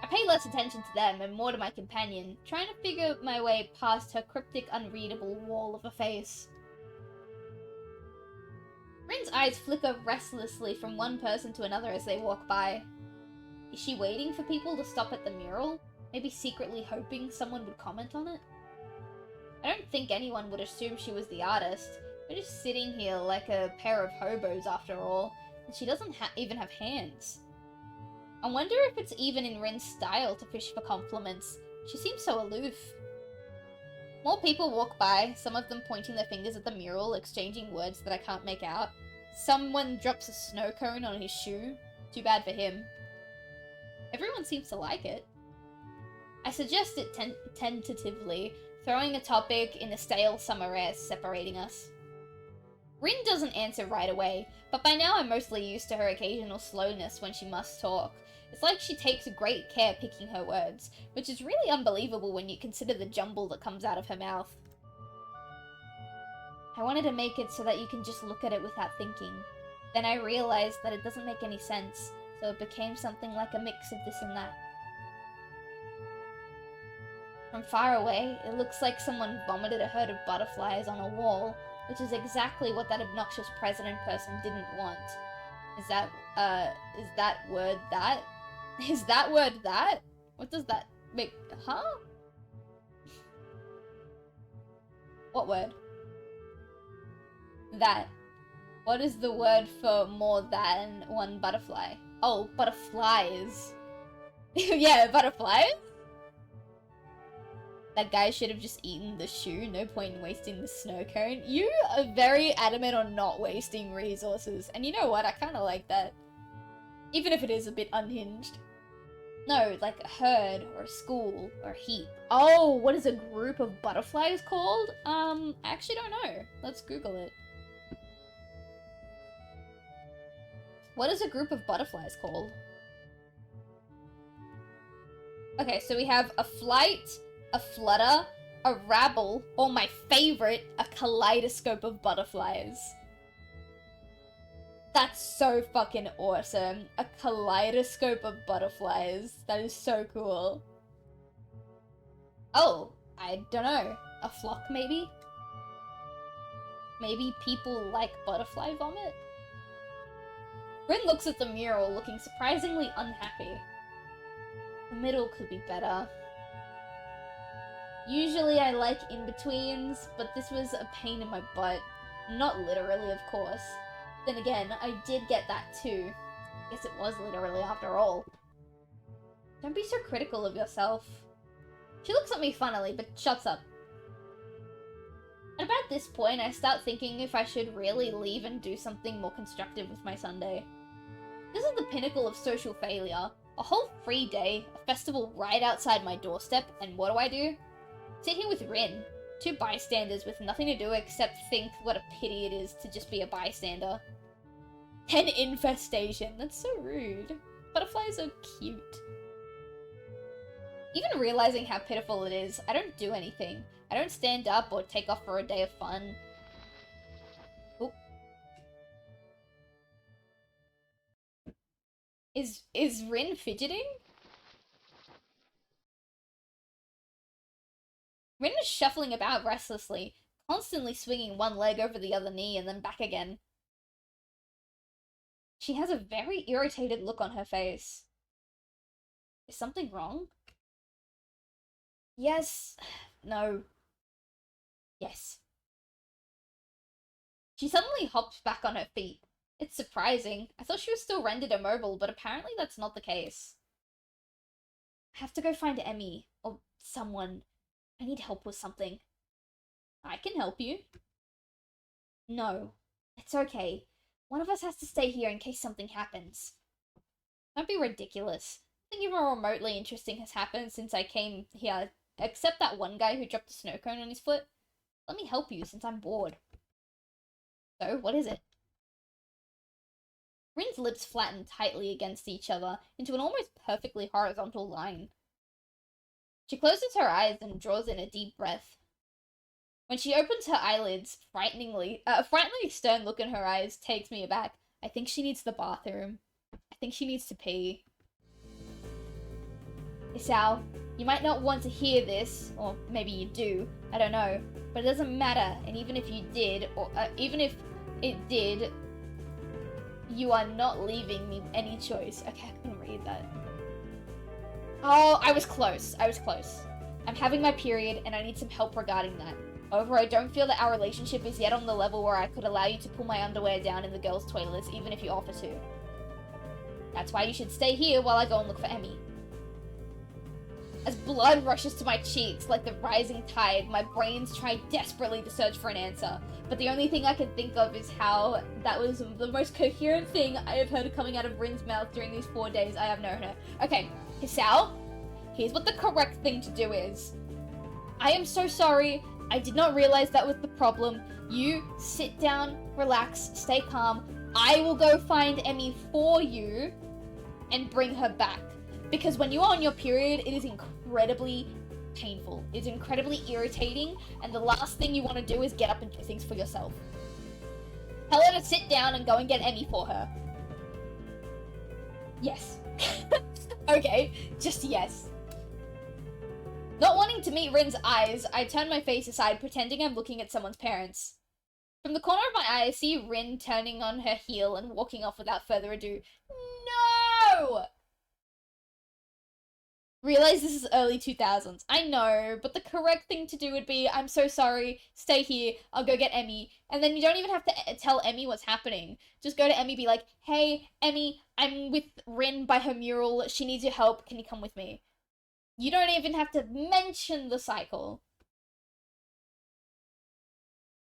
I pay less attention to them and more to my companion, trying to figure my way past her cryptic, unreadable wall of a face. Rin's eyes flicker restlessly from one person to another as they walk by. Is she waiting for people to stop at the mural? Maybe secretly hoping someone would comment on it? I don't think anyone would assume she was the artist. We're just sitting here like a pair of hobos after all, and she doesn't even have hands. I wonder if it's even in Rin's style to fish for compliments. She seems so aloof. More people walk by, some of them pointing their fingers at the mural, exchanging words that I can't make out. Someone drops a snow cone on his shoe. Too bad for him. Everyone seems to like it. I suggest it tentatively, throwing a topic in the stale summer air separating us. Rin doesn't answer right away, but by now I'm mostly used to her occasional slowness when she must talk. It's like she takes great care picking her words, which is really unbelievable when you consider the jumble that comes out of her mouth. I wanted to make it so that you can just look at it without thinking. Then I realized that it doesn't make any sense, so it became something like a mix of this and that. From far away, it looks like someone vomited a herd of butterflies on a wall, which is exactly what that obnoxious president person didn't want. Is that word that? Is that word that? What does that make? Huh? What word? That. What is the word for more than one butterfly? Oh, butterflies. Yeah, butterflies? That guy should have just eaten the shoe, no point in wasting the snow cone. You are very adamant on not wasting resources, and you know what, I kinda like that. Even if it is a bit unhinged. No, like a herd, or a school, or a heap. Oh, what is a group of butterflies called? I actually don't know. Let's Google it. What is a group of butterflies called? Okay, so we have a flight, a flutter, a rabble, or my favorite, a kaleidoscope of butterflies. That's so fucking awesome. A kaleidoscope of butterflies. That is so cool. Oh, I don't know. A flock, maybe? Maybe people like butterfly vomit? Rin looks at the mural, looking surprisingly unhappy. The middle could be better. Usually I like in-betweens, but this was a pain in my butt. Not literally, of course. Then again, I did get that too. Guess it was literally after all. Don't be so critical of yourself. She looks at me funnily, but shuts up. At about this point, I start thinking if I should really leave and do something more constructive with my Sunday. This is the pinnacle of social failure. A whole free day, a festival right outside my doorstep, and what do? Sit here with Rin, two bystanders with nothing to do except think what a pity it is to just be a bystander. 10 infestation, that's so rude. Butterflies are cute. Even realizing how pitiful it is, I don't do anything. I don't stand up or take off for a day of fun. Oop. Is Rin fidgeting? Rin is shuffling about restlessly, constantly swinging one leg over the other knee and then back again. She has a very irritated look on her face. Is something wrong? Yes. No. Yes. She suddenly hopped back on her feet. It's surprising. I thought she was still rendered immobile, but apparently that's not the case. I have to go find Emmy, or someone. I need help with something. I can help you. No. It's okay. One of us has to stay here in case something happens. Don't be ridiculous. Nothing even remotely interesting has happened since I came here, except that one guy who dropped a snow cone on his foot. Let me help you since I'm bored. So, what is it? Rin's lips flattened tightly against each other into an almost perfectly horizontal line. She closes her eyes and draws in a deep breath. When she opens her eyelids, a frighteningly stern look in her eyes takes me aback. I think she needs the bathroom. I think she needs to pee. Isao, you might not want to hear this, or maybe you do, I don't know, but it doesn't matter, and even if you did, or even if it did, you are not leaving me any choice. Okay, I couldn't read that. Oh, I was close. I'm having my period, and I need some help regarding that. However, I don't feel that our relationship is yet on the level where I could allow you to pull my underwear down in the girls' toilets, even if you offer to. That's why you should stay here while I go and look for Emmy. As blood rushes to my cheeks like the rising tide, my brains try desperately to search for an answer. But the only thing I can think of is how that was the most coherent thing I have heard coming out of Rin's mouth during these 4 days I have known her. Okay, Hisao, here's what the correct thing to do is. I am so sorry. I did not realize that was the problem. You sit down, relax, stay calm. I will go find Emmy for you and bring her back. Because when you are on your period, it is incredibly painful. It's incredibly irritating, and the last thing you want to do is get up and do things for yourself. Tell her to sit down and go and get Emmy for her. Yes. Okay, just yes. Not wanting to meet Rin's eyes, I turn my face aside, pretending I'm looking at someone's parents. From the corner of my eye, I see Rin turning on her heel and walking off without further ado. No! Realize this is early 2000s. I know, but the correct thing to do would be, I'm so sorry, stay here, I'll go get Emmy. And then you don't even have to tell Emmy what's happening. Just go to Emmy, be like, hey, Emmy, I'm with Rin by her mural, she needs your help, can you come with me? You don't even have to mention the cycle.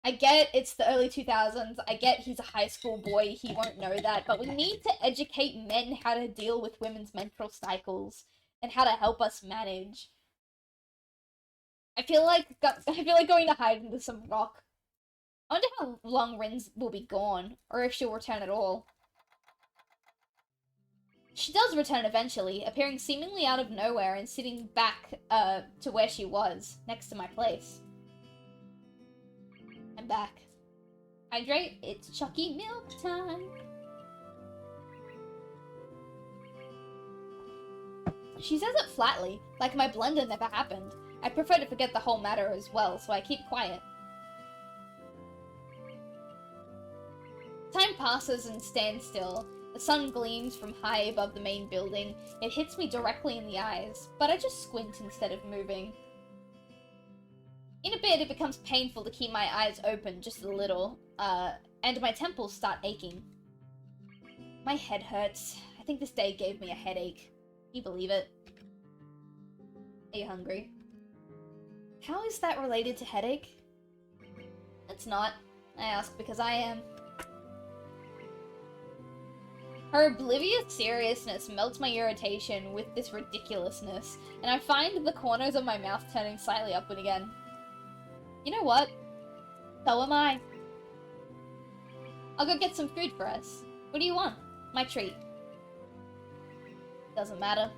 I get it's the early 2000s, I get he's a high school boy, he won't know that, but we need to educate men how to deal with women's menstrual cycles. And how to help us manage. I feel like going to hide into some rock. I wonder how long Rin will be gone, or if she'll return at all. She does return eventually, appearing seemingly out of nowhere and sitting back to where she was, next to my place. I'm back. Hydrate, it's Chucky milk time. She says it flatly, like my blunder never happened. I prefer to forget the whole matter as well, so I keep quiet. Time passes and stands still. The sun gleams from high above the main building. It hits me directly in the eyes, but I just squint instead of moving. In a bit, it becomes painful to keep my eyes open just a little, and my temples start aching. My head hurts. I think this day gave me a headache. Can you believe it? Are you hungry? How is that related to headache? It's not. I ask because I am. Her oblivious seriousness melts my irritation with this ridiculousness, and I find the corners of my mouth turning slightly upward again. You know what? So am I. I'll go get some food for us. What do you want? My treat. Doesn't matter.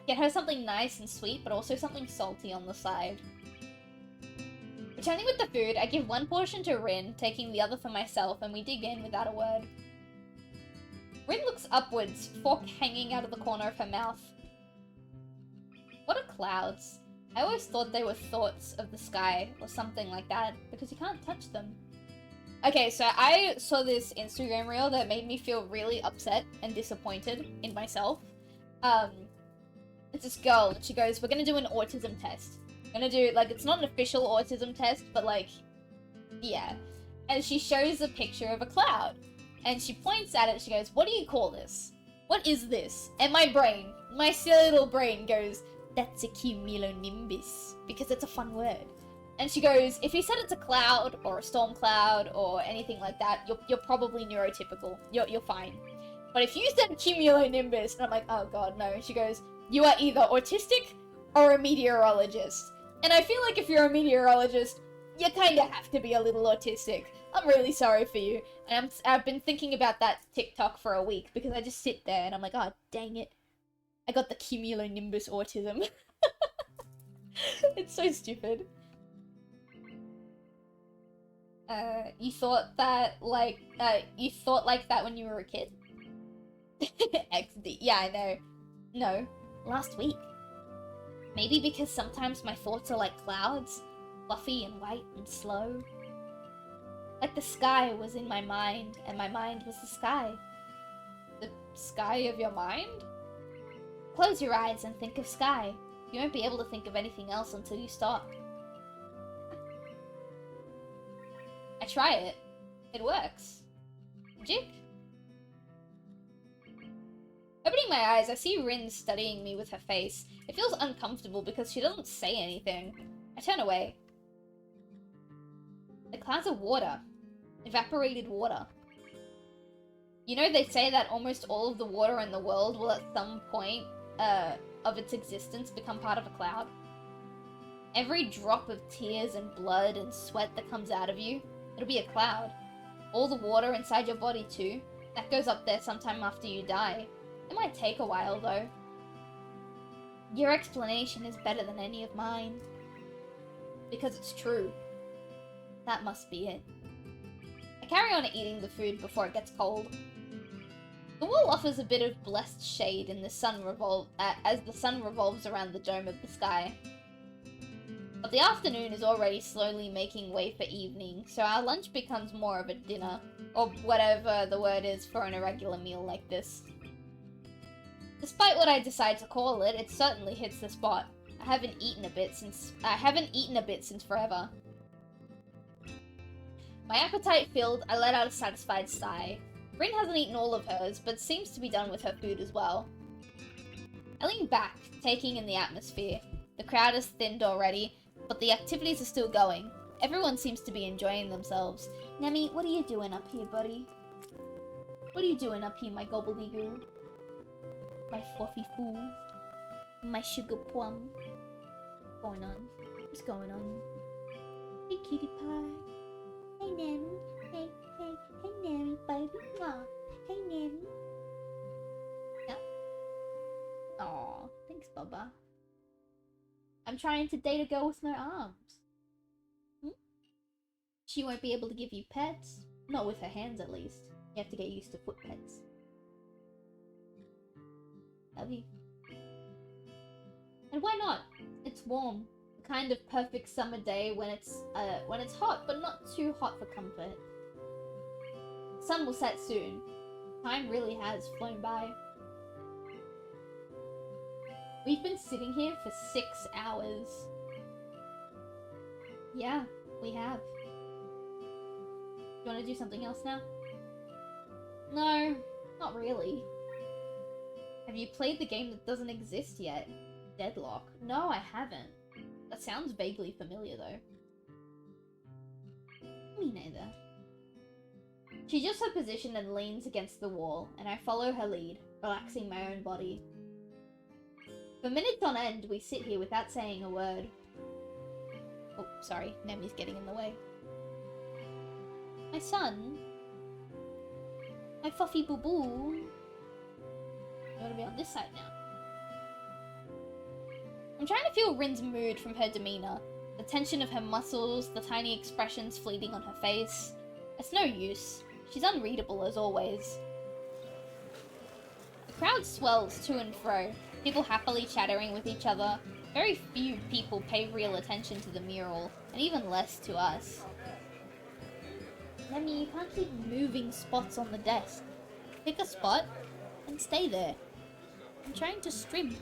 Get her something nice and sweet, but also something salty on the side. Returning with the food, I give one portion to Rin, taking the other for myself, and we dig in without a word. Rin looks upwards, fork hanging out of the corner of her mouth. What are clouds? I always thought they were thoughts of the sky, or something like that, because you can't touch them. Okay, so I saw this Instagram reel that made me feel really upset and disappointed in myself. It's this girl, and she goes, we're gonna do an autism test. We're gonna do, like, it's not an official autism test, but, like, yeah. And she shows a picture of a cloud. And she points at it, she goes, what do you call this? What is this? And my brain, my silly little brain goes, that's a cumulonimbus, because it's a fun word. And she goes, if you said it's a cloud, or a storm cloud, or anything like that, you're probably neurotypical. You're fine. But if you said cumulonimbus, and I'm like, oh god, no. And she goes, you are either autistic or a meteorologist. And I feel like if you're a meteorologist, you kinda have to be a little autistic. I'm really sorry for you. And I've been thinking about that TikTok for a week, because I just sit there and I'm like, oh, dang it. I got the cumulonimbus autism. It's so stupid. You thought that, like, you thought like that when you were a kid? XD. Yeah, I know. No. Last week. Maybe because sometimes my thoughts are like clouds. Fluffy and white and slow. Like the sky was in my mind, and my mind was the sky. The sky of your mind? Close your eyes and think of sky. You won't be able to think of anything else until you stop. I try it. It works. Magic? Opening my eyes, I see Rin studying me with her face. It feels uncomfortable because she doesn't say anything. I turn away. The clouds are water. Evaporated water. You know, they say that almost all of the water in the world will at some point of its existence become part of a cloud. Every drop of tears and blood and sweat that comes out of you, it'll be a cloud. All the water inside your body too. That goes up there sometime after you die. It might take a while though. Your explanation is better than any of mine. Because it's true. That must be it. I carry on eating the food before it gets cold. The wall offers a bit of blessed shade in the sun as the sun revolves around the dome of the sky. But the afternoon is already slowly making way for evening, so our lunch becomes more of a dinner, or whatever the word is for an irregular meal like this. Despite what I decide to call it, it certainly hits the spot. I haven't eaten a bit since forever. My appetite filled, I let out a satisfied sigh. Rin hasn't eaten all of hers, but seems to be done with her food as well. I lean back, taking in the atmosphere. The crowd has thinned already, but the activities are still going. Everyone seems to be enjoying themselves. Nemi, what are you doing up here, buddy? What are you doing up here, my gobbledygoo? My fluffy fool? My sugar plum? What's going on? What's going on? Hey, kitty pie. Hey, Nemi. Hey, Nemi, baby. Aw. Hey, Nemi. Yeah. Aw, thanks, Bubba. I'm trying to date a girl with no arms. She won't be able to give you pets. Not with her hands, at least. You have to get used to foot pets. Love you. And why not? It's warm. The kind of perfect summer day when it's hot, but not too hot for comfort. The sun will set soon. Time really has flown by. We've been sitting here for 6 hours. Yeah, we have. Do you want to do something else now? No, not really. Have you played the game that doesn't exist yet? Deadlock? No, I haven't. That sounds vaguely familiar, though. Me neither. She adjusts her position and leans against the wall, and I follow her lead, relaxing my own body. For minutes on end, we sit here without saying a word. Oh, sorry, Nemi's getting in the way. My son? My fluffy boo-boo? You want to be on this side now? I'm trying to feel Rin's mood from her demeanor. The tension of her muscles, the tiny expressions fleeting on her face. It's no use. She's unreadable as always. The crowd swells to and fro, people happily chattering with each other. Very few people pay real attention to the mural, and even less to us. Lemmy, you can't keep moving spots on the desk. Pick a spot and stay there. I'm trying to stream.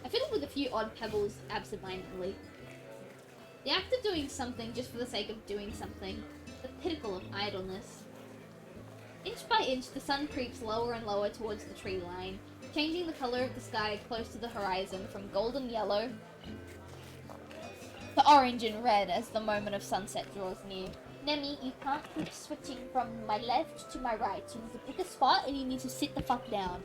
I fiddle with a few odd pebbles absentmindedly. The act of doing something just for the sake of doing something. The pinnacle of idleness. Inch by inch, the sun creeps lower and lower towards the tree line, changing the color of the sky close to the horizon from golden yellow to orange and red as the moment of sunset draws near. Nemi, you can't keep switching from my left to my right. You need to pick a spot and you need to sit the fuck down.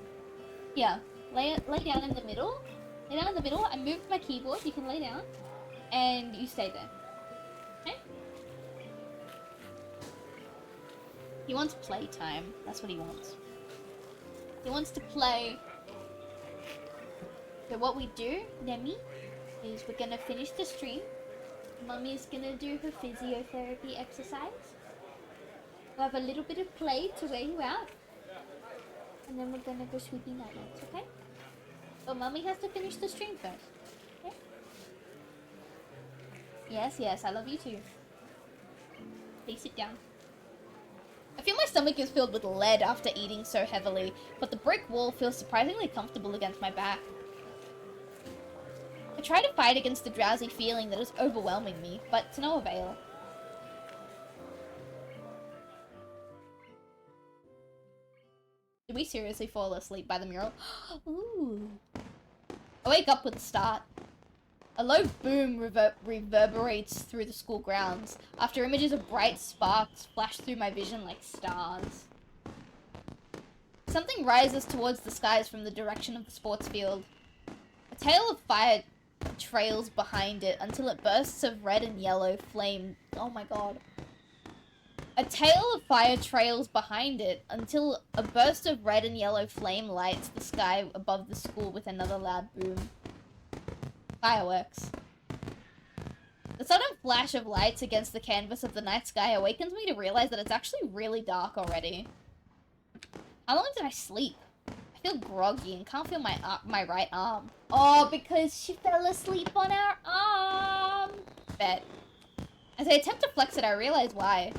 Yeah, lay down in the middle. Lay down in the middle. I moved my keyboard. You can lay down. And you stay there. Okay? He wants playtime. That's what he wants. He wants to play. So what we do, Nemi, is we're gonna finish the stream. Mummy's gonna do her physiotherapy exercise. We'll have a little bit of play to wear you out. And then we're gonna go sweeping night nights, okay? But Mummy has to finish the stream first. Okay? Yes, I love you too. Please sit down. I feel my stomach is filled with lead after eating so heavily, but the brick wall feels surprisingly comfortable against my back. I try to fight against the drowsy feeling that is overwhelming me, but to no avail. Did we seriously fall asleep by the mural? Ooh. I wake up with a start. A low boom reverberates through the school grounds, after images of bright sparks flash through my vision like stars. Something rises towards the skies from the direction of the sports field. A tail of fire trails behind it until it bursts of red and yellow flame. Oh my god. A tail of fire trails behind it until a burst of red and yellow flame lights the sky above the school with another loud boom. Fireworks. The sudden flash of lights against the canvas of the night sky awakens me to realize that it's actually really dark already. How long did I sleep? I feel groggy and can't feel my right arm. Oh, because she fell asleep on our arm. Bet. As I attempt to flex it, I realize why.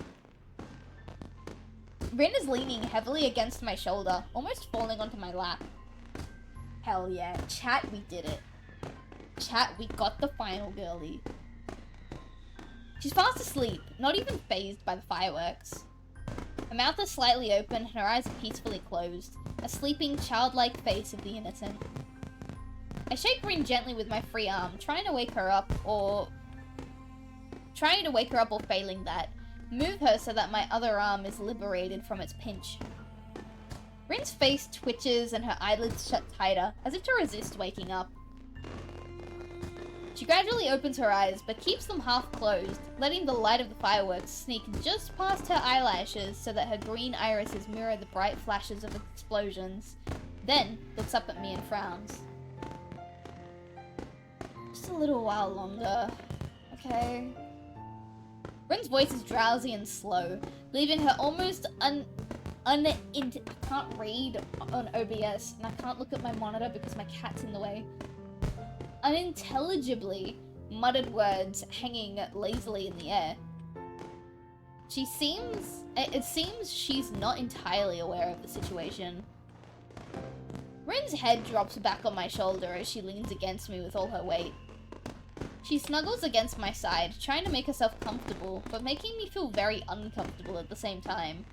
Rin is leaning heavily against my shoulder, almost falling onto my lap. Hell yeah. Chat, we did it. Chat, we got the final girly. She's fast asleep, not even fazed by the fireworks. Her mouth is slightly open and her eyes are peacefully closed, a sleeping, childlike face of the innocent. I shake Rin gently with my free arm, trying to wake her up or failing that, move her so that my other arm is liberated from its pinch. Rin's face twitches and her eyelids shut tighter, as if to resist waking up. She gradually opens her eyes, but keeps them half closed, letting the light of the fireworks sneak just past her eyelashes so that her green irises mirror the bright flashes of explosions, then looks up at me and frowns. Just a little while longer, okay? Rin's voice is drowsy and slow, leaving her almost I can't read on OBS, and I can't look at my monitor because my cat's in the way. Unintelligibly muttered words hanging lazily in the air. It seems she's not entirely aware of the situation. Rin's head drops back on my shoulder as she leans against me with all her weight. She snuggles against my side, trying to make herself comfortable, but making me feel very uncomfortable at the same time.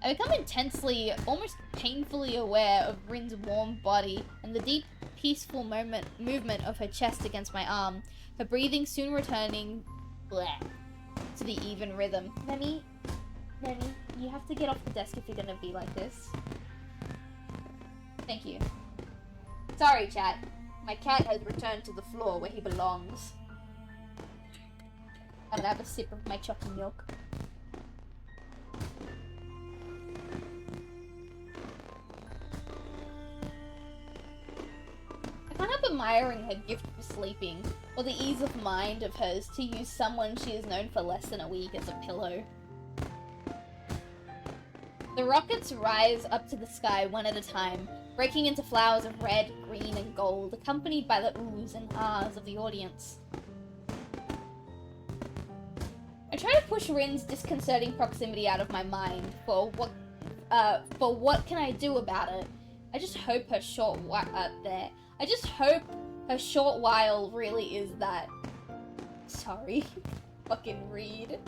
I become intensely, almost painfully aware of Rin's warm body and the deep, peaceful movement of her chest against my arm, her breathing soon returning to the even rhythm. Nemi, you have to get off the desk if you're gonna be like this. Thank you. Sorry, chat. My cat has returned to the floor where he belongs. I'm gonna have a sip of my chocolate milk. I can't help admiring her gift for sleeping, or the ease of mind of hers to use someone she has known for less than a week as a pillow. The rockets rise up to the sky one at a time, breaking into flowers of red, green, and gold, accompanied by the oohs and ahs of the audience. I try to push Rin's disconcerting proximity out of my mind, for what can I do about it? I just hope her short while really is that. Sorry. Fucking read.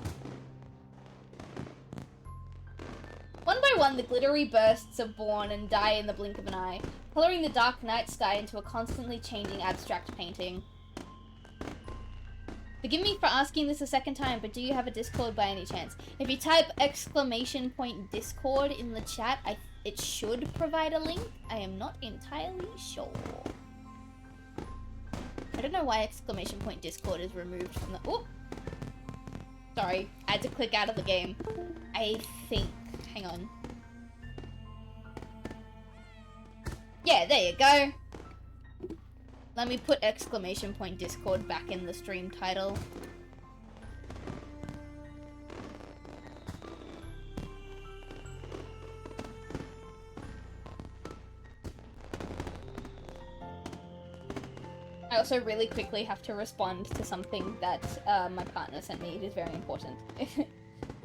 One by one, the glittery bursts are born and die in the blink of an eye, coloring the dark night sky into a constantly changing abstract painting. Forgive me for asking this a second time, but do you have a Discord by any chance? If you type !Discord in the chat, it should provide a link. I am not entirely sure. I don't know why !Discord is removed from the... Oh! Sorry, I had to click out of the game. I think... Hang on. Yeah, there you go. Let me put !Discord back in the stream title. I also really quickly have to respond to something that my partner sent me. It is very important.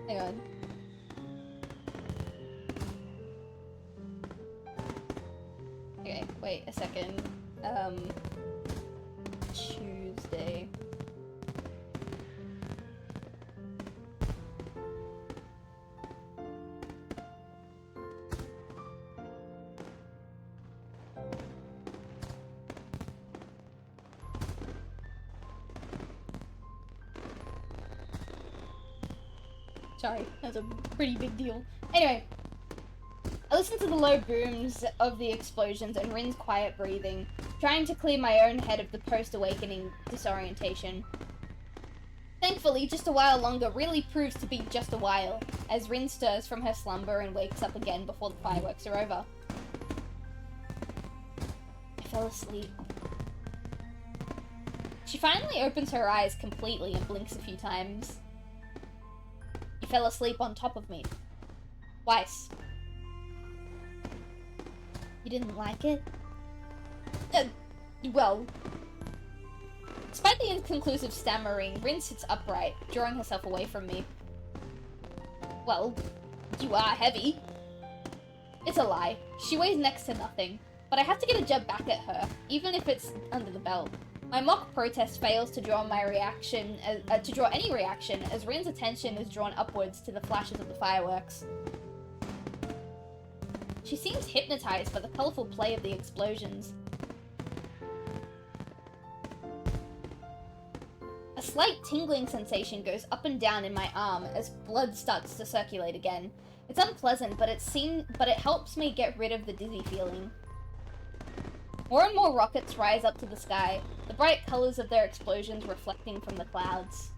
Hang on. Okay, wait a second. Tuesday. Sorry, that's a pretty big deal. Anyway. I listen to the low booms of the explosions and Rin's quiet breathing, trying to clear my own head of the post-awakening disorientation. Thankfully, just a while longer really proves to be just a while, as Rin stirs from her slumber and wakes up again before the fireworks are over. I fell asleep. She finally opens her eyes completely and blinks a few times. You fell asleep on top of me. Twice. You didn't like it? Well... Despite the inconclusive stammering, Rin sits upright, drawing herself away from me. Well, you are heavy. It's a lie. She weighs next to nothing, but I have to get a jab back at her, even if it's under the belt. My mock protest fails to draw any reaction, as Rin's attention is drawn upwards to the flashes of the fireworks. She seems hypnotized by the colourful play of the explosions. A slight tingling sensation goes up and down in my arm as blood starts to circulate again. It's unpleasant, but it helps me get rid of the dizzy feeling. More and more rockets rise up to the sky, the bright colours of their explosions reflecting from the clouds.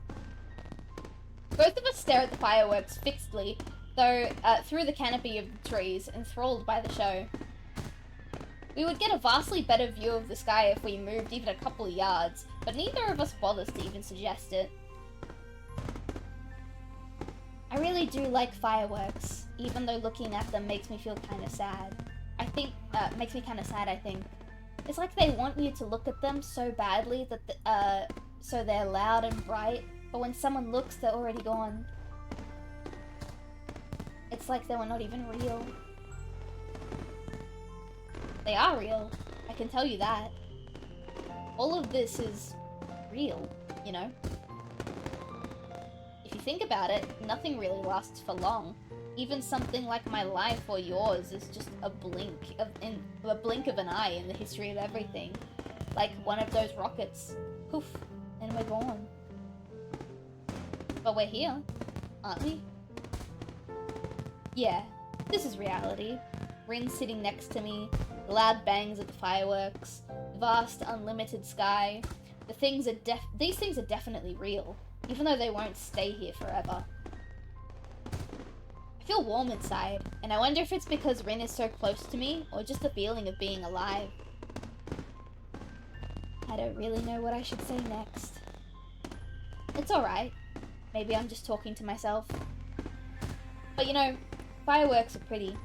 Both of us stare at the fireworks fixedly, though through the canopy of the trees, enthralled by the show. We would get a vastly better view of the sky if we moved even a couple of yards, but neither of us bothers to even suggest it. I really do like fireworks, even though looking at them makes me feel kind of sad. I think. It's like they want you to look at them so badly that so they're loud and bright, but when someone looks, they're already gone. It's like they were not even real. They are real. I can tell you that. All of this is real, you know? If you think about it, nothing really lasts for long. Even something like my life or yours is just a blink of an eye in the history of everything. Like one of those rockets. Poof, and we're gone. But we're here, aren't we? Yeah, this is reality. Rin sitting next to me, the loud bangs of the fireworks, the vast, unlimited sky. These things are definitely real, even though they won't stay here forever. I feel warm inside, and I wonder if it's because Rin is so close to me, or just the feeling of being alive. I don't really know what I should say next. It's alright. Maybe I'm just talking to myself. But you know, fireworks are pretty.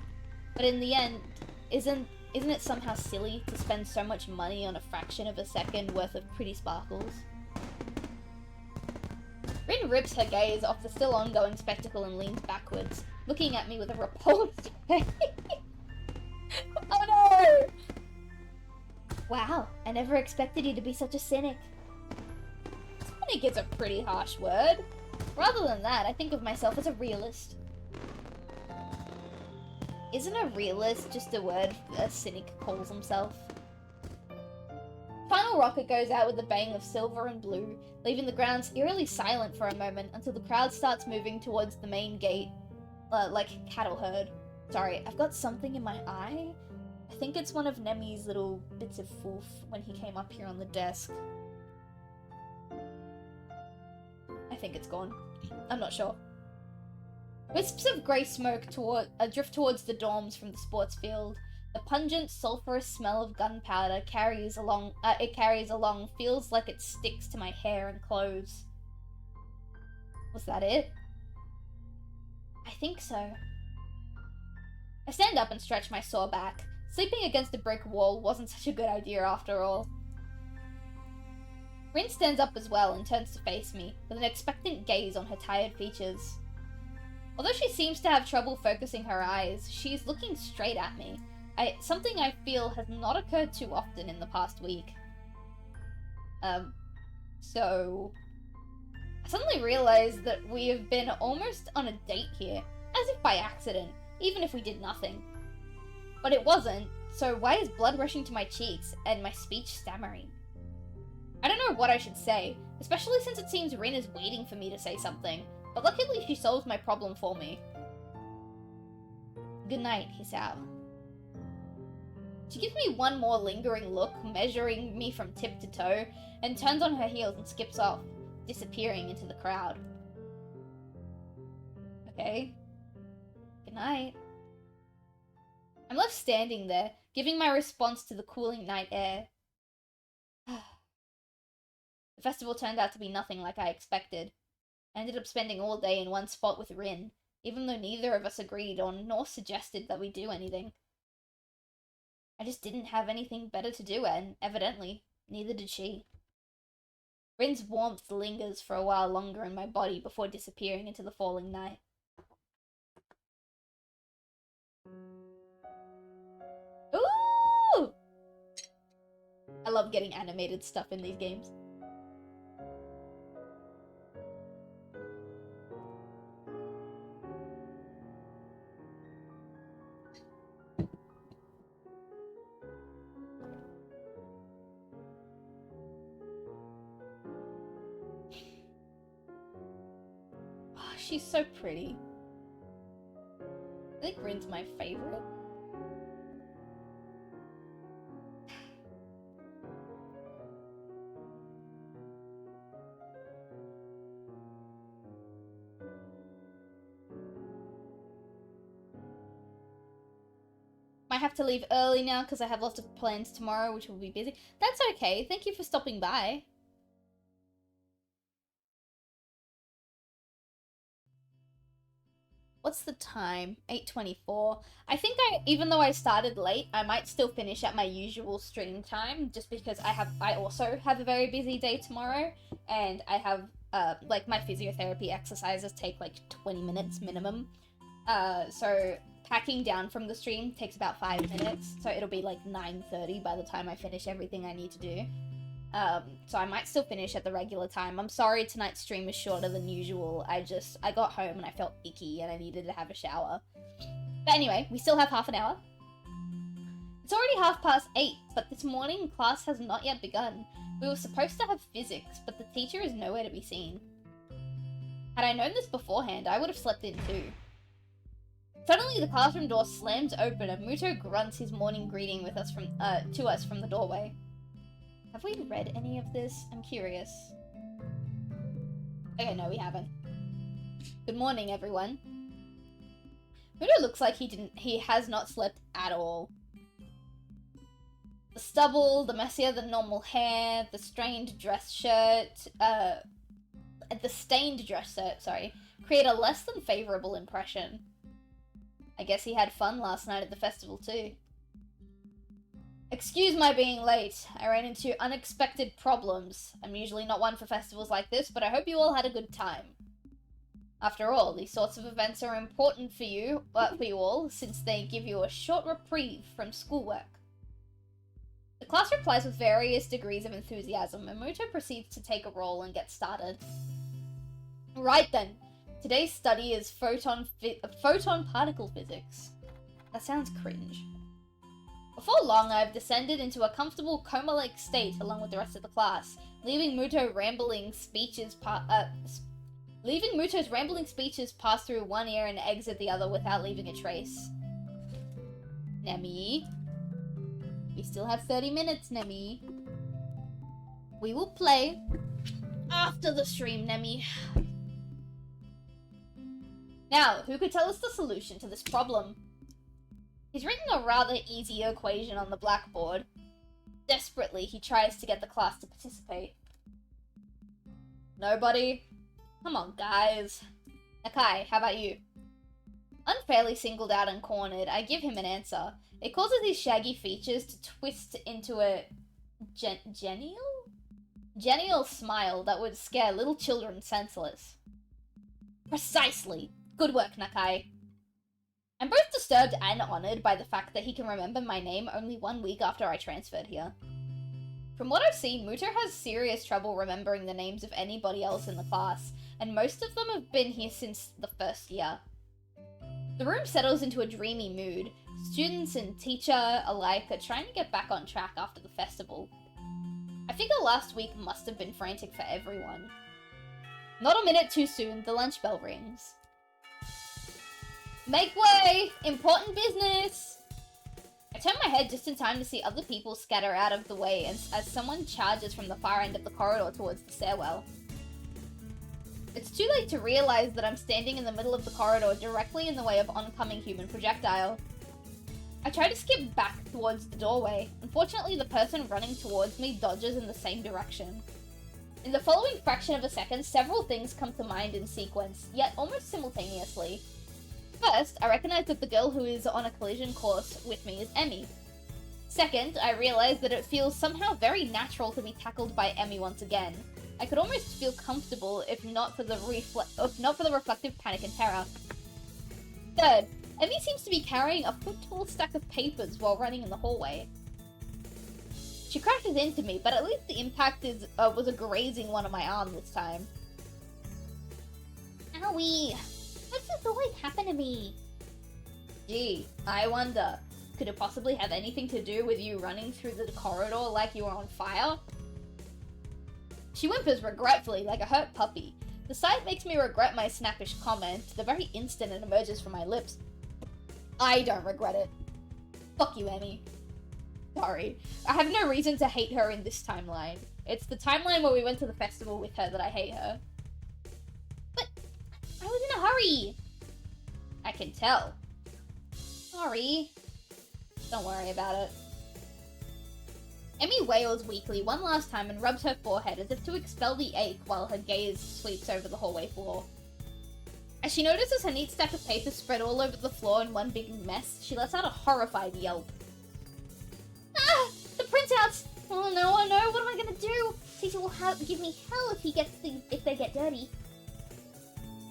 But in the end, isn't it somehow silly to spend so much money on a fraction of a second worth of pretty sparkles? Rin rips her gaze off the still ongoing spectacle and leans backwards, looking at me with a repulsed face. Oh no! Wow, I never expected you to be such a cynic. Cynic is a pretty harsh word. Rather than that, I think of myself as a realist. Isn't a realist just a word a cynic calls himself? Final rocket goes out with a bang of silver and blue, leaving the grounds eerily silent for a moment until the crowd starts moving towards the main gate, like cattle herd. Sorry, I've got something in my eye. I think it's one of Nemi's little bits of foof when he came up here on the desk. I think it's gone. I'm not sure. Wisps of grey smoke drift towards the dorms from the sports field. The pungent, sulphurous smell of gunpowder carries along, feels like it sticks to my hair and clothes. Was that it? I think so. I stand up and stretch my sore back. Sleeping against a brick wall wasn't such a good idea after all. Rin stands up as well and turns to face me, with an expectant gaze on her tired features. Although she seems to have trouble focusing her eyes, she's looking straight at me. Something I feel has not occurred too often in the past week. So... I suddenly realize that we have been almost on a date here, as if by accident, even if we did nothing. But it wasn't, so why is blood rushing to my cheeks and my speech stammering? I don't know what I should say, especially since it seems Rin is waiting for me to say something, but luckily she solves my problem for me. Good night, Hisao. She gives me one more lingering look, measuring me from tip to toe, and turns on her heels and skips off, disappearing into the crowd. Okay. Good night. I'm left standing there, giving my response to the cooling night air. The festival turned out to be nothing like I expected. I ended up spending all day in one spot with Rin, even though neither of us agreed on nor suggested that we do anything. I just didn't have anything better to do, and evidently, neither did she. Rin's warmth lingers for a while longer in my body before disappearing into the falling night. Ooh! I love getting animated stuff in these games. She's so pretty. I think Rin's my favorite. Might have to leave early now because I have lots of plans tomorrow, which will be busy. That's okay. Thank you for stopping by. What's the time? 8:24. I think even though I started late, I might still finish at my usual stream time, just because I also have a very busy day tomorrow, and I have, like, my physiotherapy exercises take, like, 20 minutes minimum. So packing down from the stream takes about 5 minutes, so it'll be, like, 9:30 by the time I finish everything I need to do. So I might still finish at the regular time. I'm sorry tonight's stream is shorter than usual. I got home and I felt icky and I needed to have a shower. But anyway, we still have half an hour. It's already 8:30, but this morning class has not yet begun. We were supposed to have physics, but the teacher is nowhere to be seen. Had I known this beforehand, I would have slept in too. Suddenly, the classroom door slams open and Muto grunts his morning greeting with us to us from the doorway. Have we read any of this? I'm curious. Okay, no, we haven't. Good morning, everyone. Muto looks like he has not slept at all. The stubble, the messier than normal hair, the stained dress shirt, create a less than favorable impression. I guess he had fun last night at the festival too. Excuse my being late. I ran into unexpected problems. I'm usually not one for festivals like this, but I hope you all had a good time. After all, these sorts of events are important for you all, since they give you a short reprieve from schoolwork. The class replies with various degrees of enthusiasm, and Muto proceeds to take a roll and get started. Right then. Today's study is photon particle physics. That sounds cringe. Before long, I've descended into a comfortable coma-like state along with the rest of the class, leaving Muto's rambling speeches pass through one ear and exit the other without leaving a trace. Nemi. We still have 30 minutes, Nemi. We will play after the stream, Nemi. Now, who could tell us the solution to this problem? He's written a rather easy equation on the blackboard. Desperately, he tries to get the class to participate. Nobody? Come on, guys. Nakai, how about you? Unfairly singled out and cornered, I give him an answer. It causes his shaggy features to twist into a genial smile that would scare little children senseless. Precisely. Good work, Nakai. I'm both disturbed and honoured by the fact that he can remember my name only 1 week after I transferred here. From what I've seen, Muto has serious trouble remembering the names of anybody else in the class, and most of them have been here since the first year. The room settles into a dreamy mood. Students and teacher alike are trying to get back on track after the festival. I figure last week must have been frantic for everyone. Not a minute too soon, the lunch bell rings. Make way! Important business! I turn my head just in time to see other people scatter out of the way as someone charges from the far end of the corridor towards the stairwell. It's too late to realize that I'm standing in the middle of the corridor directly in the way of oncoming human projectile. I try to skip back towards the doorway. Unfortunately, the person running towards me dodges in the same direction. In the following fraction of a second, several things come to mind in sequence, yet almost simultaneously. First, I recognize that the girl who is on a collision course with me is Emmy. Second, I realize that it feels somehow very natural to be tackled by Emmy once again. I could almost feel comfortable if not for the reflective panic and terror. Third, Emmy seems to be carrying a foot-tall stack of papers while running in the hallway. She crashes into me, but at least the impact was a grazing one on my arm this time. Owie! What's this always happen to me? Gee, I wonder, could it possibly have anything to do with you running through the corridor like you were on fire? She whimpers regretfully like a hurt puppy. The sight makes me regret my snappish comment the very instant it emerges from my lips. I don't regret it. Fuck you, Emmy. Sorry. I have no reason to hate her in this timeline. It's the timeline where we went to the festival with her that I hate her. But I was in a hurry. I can tell. Sorry. Don't worry about it. Emmy wails weakly one last time and rubs her forehead as if to expel the ache while her gaze sweeps over the hallway floor. As she notices her neat stack of papers spread all over the floor in one big mess, she lets out a horrified yelp. Ah! The printouts! Oh no, what am I gonna do? Teacher will give me hell if they get dirty.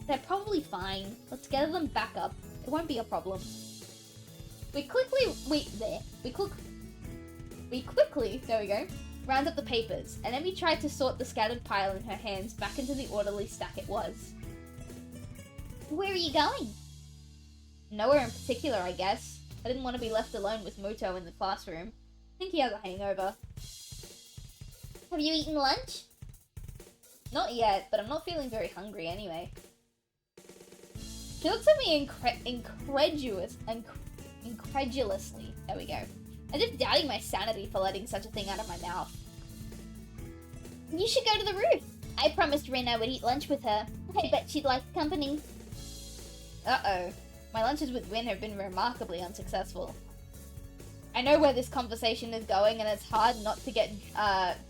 They're probably fine. Let's gather them back up. It won't be a problem. We quickly, there we go, round up the papers, and Emmy tried to sort the scattered pile in her hands back into the orderly stack it was. Where are you going? Nowhere in particular, I guess. I didn't want to be left alone with Muto in the classroom. I think he has a hangover. Have you eaten lunch? Not yet, but I'm not feeling very hungry anyway. She looks at me incredulously. There we go. As if doubting my sanity for letting such a thing out of my mouth. You should go to the roof. I promised Rin I would eat lunch with her. I bet she'd like company. Uh-oh. My lunches with Rin have been remarkably unsuccessful. I know where this conversation is going, and it's hard not to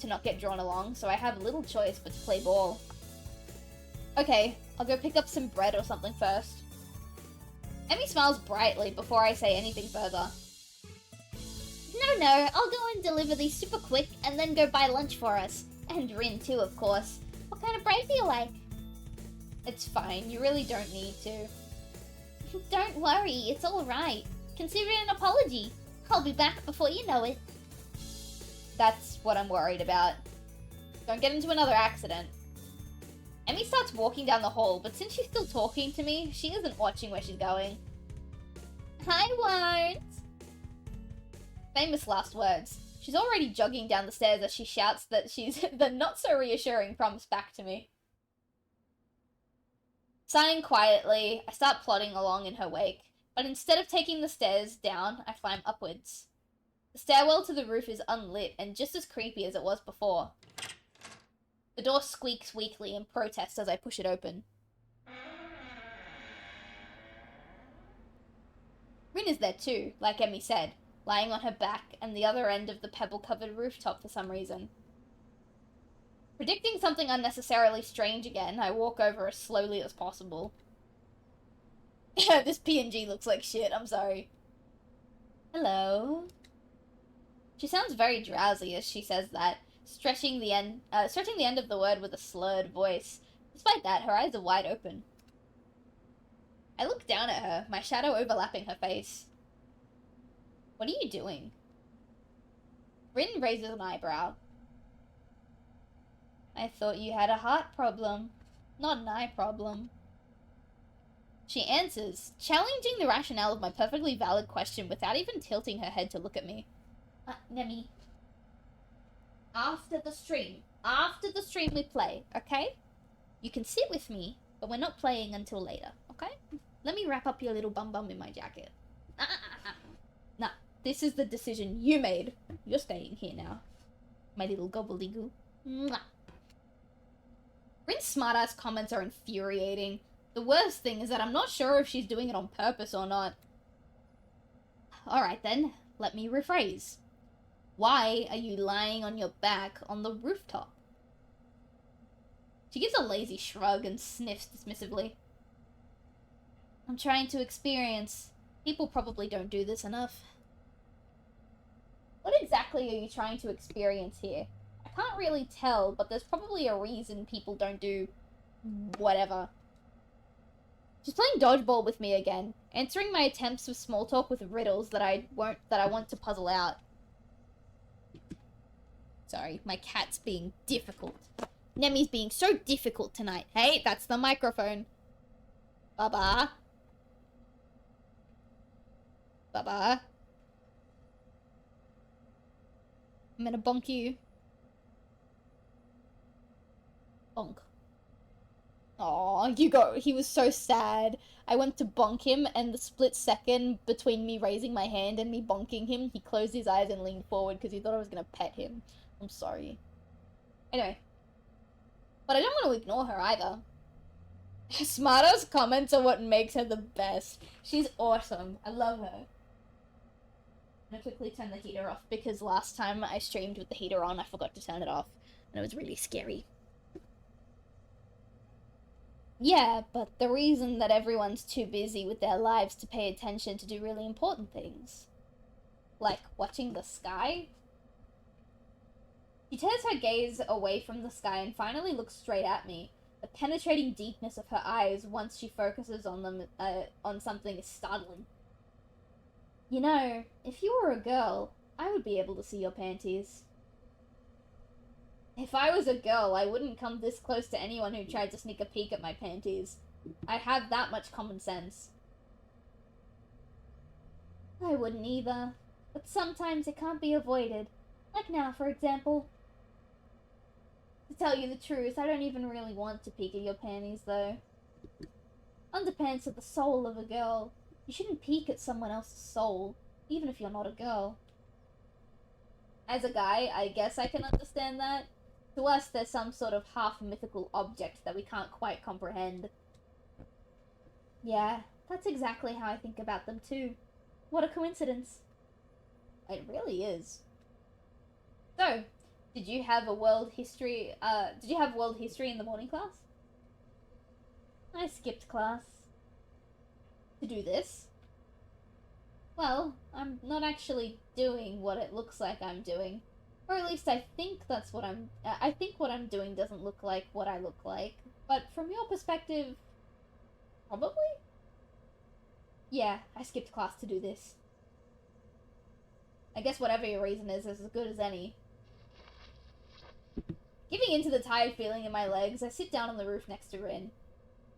not get drawn along, so I have little choice but to play ball. Okay, I'll go pick up some bread or something first. Emmy smiles brightly before I say anything further. No, I'll go and deliver these super quick and then go buy lunch for us. And Rin too, of course. What kind of bread do you like? It's fine, you really don't need to. Don't worry, it's alright. Consider it an apology. I'll be back before you know it. That's what I'm worried about. Don't get into another accident. Emmy starts walking down the hall, but since she's still talking to me, she isn't watching where she's going. I won't! Famous last words. She's already jogging down the stairs as she shouts that she's the not-so-reassuring promise back to me. Sighing quietly, I start plodding along in her wake, but instead of taking the stairs down, I climb upwards. The stairwell to the roof is unlit and just as creepy as it was before. The door squeaks weakly in protest as I push it open. Rin is there too, like Emmy said, lying on her back and the other end of the pebble-covered rooftop for some reason. Predicting something unnecessarily strange again, I walk over as slowly as possible. This PNG looks like shit, I'm sorry. Hello? She sounds very drowsy as she says that, stretching the end of the word with a slurred voice. Despite that, her eyes are wide open. I look down at her, my shadow overlapping her face. What are you doing? Rin raises an eyebrow. I thought you had a heart problem, not an eye problem. She answers, challenging the rationale of my perfectly valid question without even tilting her head to look at me. Nemi. After the stream we play, okay? You can sit with me, but we're not playing until later, okay? Let me wrap up your little bum in my jacket. Nah, this is the decision you made. You're staying here now. My little gobbledygoo. Mwah. Rin's smartass comments are infuriating. The worst thing is that I'm not sure if she's doing it on purpose or not. Alright then, let me rephrase. Why are you lying on your back on the rooftop? She gives a lazy shrug and sniffs dismissively. I'm trying to experience. People probably don't do this enough. What exactly are you trying to experience here? I can't really tell, but there's probably a reason people don't do whatever. She's playing dodgeball with me again, answering my attempts of small talk with riddles that I want to puzzle out. Sorry, my cat's being difficult. Nemi's being so difficult tonight. Hey, that's the microphone. Baba. Baba. I'm gonna bonk you. Bonk. Aw, he was so sad. I went to bonk him, and the split second between me raising my hand and me bonking him, he closed his eyes and leaned forward because he thought I was gonna pet him. I'm sorry. Anyway. But I don't want to ignore her either. Smarta's comments are what makes her the best. She's awesome. I love her. I'm gonna quickly turn the heater off because last time I streamed with the heater on, I forgot to turn it off. And it was really scary. Yeah, but the reason that everyone's too busy with their lives to pay attention to do really important things. Like watching the sky. She tears her gaze away from the sky and finally looks straight at me. The penetrating deepness of her eyes once she focuses on them, on something is startling. You know, if you were a girl, I would be able to see your panties. If I was a girl, I wouldn't come this close to anyone who tried to sneak a peek at my panties. I have that much common sense. I wouldn't either, but sometimes it can't be avoided. Like now, for example. To tell you the truth, I don't even really want to peek at your panties, though. Underpants are the soul of a girl. You shouldn't peek at someone else's soul, even if you're not a girl. As a guy, I guess I can understand that. To us, there's some sort of half-mythical object that we can't quite comprehend. Yeah, that's exactly how I think about them too. What a coincidence. It really is. So, did you have world history in the morning class? I skipped class. To do this? Well, I'm not actually doing what it looks like I'm doing. Or at least I think that's what I think what I'm doing doesn't look like what I look like. But from your perspective, probably? Yeah, I skipped class to do this. I guess whatever your reason is as good as any. Giving into the tired feeling in my legs, I sit down on the roof next to Rin.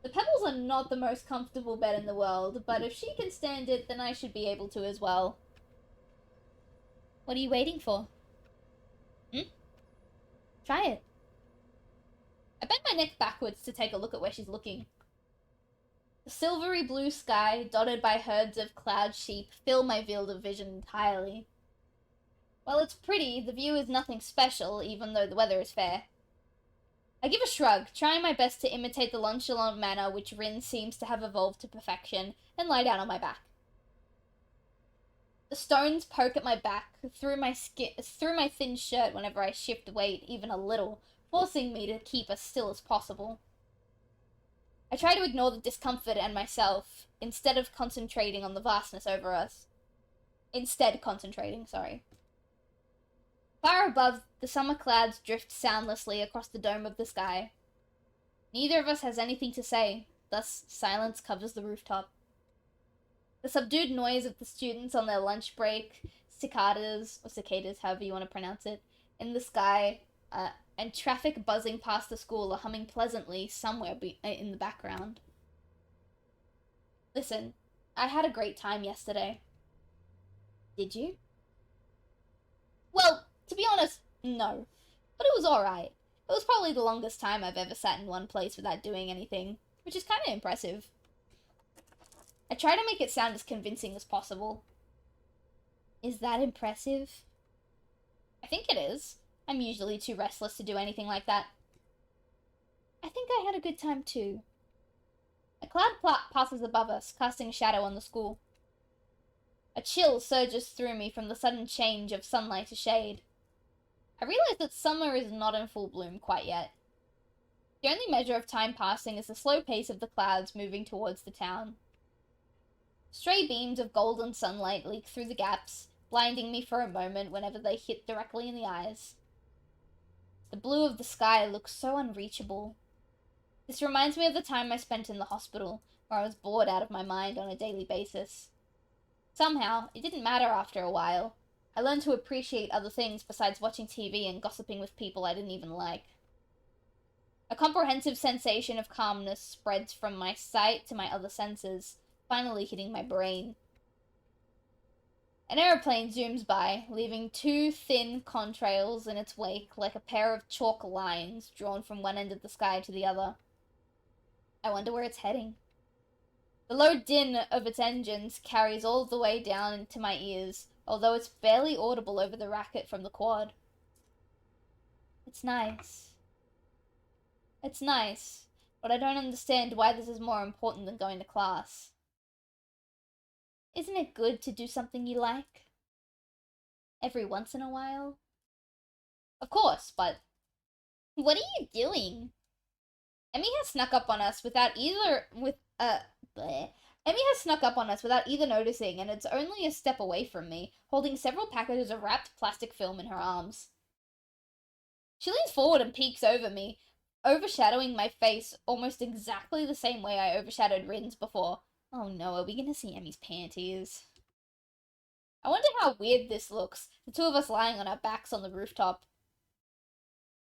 The pebbles are not the most comfortable bed in the world, but if she can stand it, then I should be able to as well. What are you waiting for? Try it. I bend my neck backwards to take a look at where she's looking. The silvery blue sky, dotted by herds of cloud sheep, fill my field of vision entirely. While it's pretty, the view is nothing special, even though the weather is fair. I give a shrug, trying my best to imitate the nonchalant manner which Rin seems to have evolved to perfection, and lie down on my back. The stones poke at my back, through my thin shirt whenever I shift weight even a little, forcing me to keep as still as possible. I try to ignore the discomfort and myself, instead concentrating on the vastness over us. Far above, the summer clouds drift soundlessly across the dome of the sky. Neither of us has anything to say, thus silence covers the rooftop. The subdued noise of the students on their lunch break, cicadas, or cicadas, however you want to pronounce it, in the sky, and traffic buzzing past the school are humming pleasantly somewhere in the background. Listen, I had a great time yesterday. Did you? Well, to be honest, no. But it was alright. It was probably the longest time I've ever sat in one place without doing anything, which is kind of impressive. I try to make it sound as convincing as possible. Is that impressive? I think it is. I'm usually too restless to do anything like that. I think I had a good time too. A cloud passes above us, casting a shadow on the school. A chill surges through me from the sudden change of sunlight to shade. I realize that summer is not in full bloom quite yet. The only measure of time passing is the slow pace of the clouds moving towards the town. Stray beams of golden sunlight leak through the gaps, blinding me for a moment whenever they hit directly in the eyes. The blue of the sky looks so unreachable. This reminds me of the time I spent in the hospital, where I was bored out of my mind on a daily basis. Somehow, it didn't matter after a while. I learned to appreciate other things besides watching TV and gossiping with people I didn't even like. A comprehensive sensation of calmness spreads from my sight to my other senses, finally hitting my brain. An aeroplane zooms by, leaving two thin contrails in its wake like a pair of chalk lines drawn from one end of the sky to the other. I wonder where it's heading. The low din of its engines carries all the way down into my ears, although it's barely audible over the racket from the quad. It's nice. It's nice, but I don't understand why this is more important than going to class. Isn't it good to do something you like? Every once in a while? Of course, but what are you doing? Emmy has snuck up on us without either noticing, and it's only a step away from me, holding several packages of wrapped plastic film in her arms. She leans forward and peeks over me, overshadowing my face almost exactly the same way I overshadowed Rin's before. Oh no, are we gonna see Emmy's panties? I wonder how weird this looks, the two of us lying on our backs on the rooftop.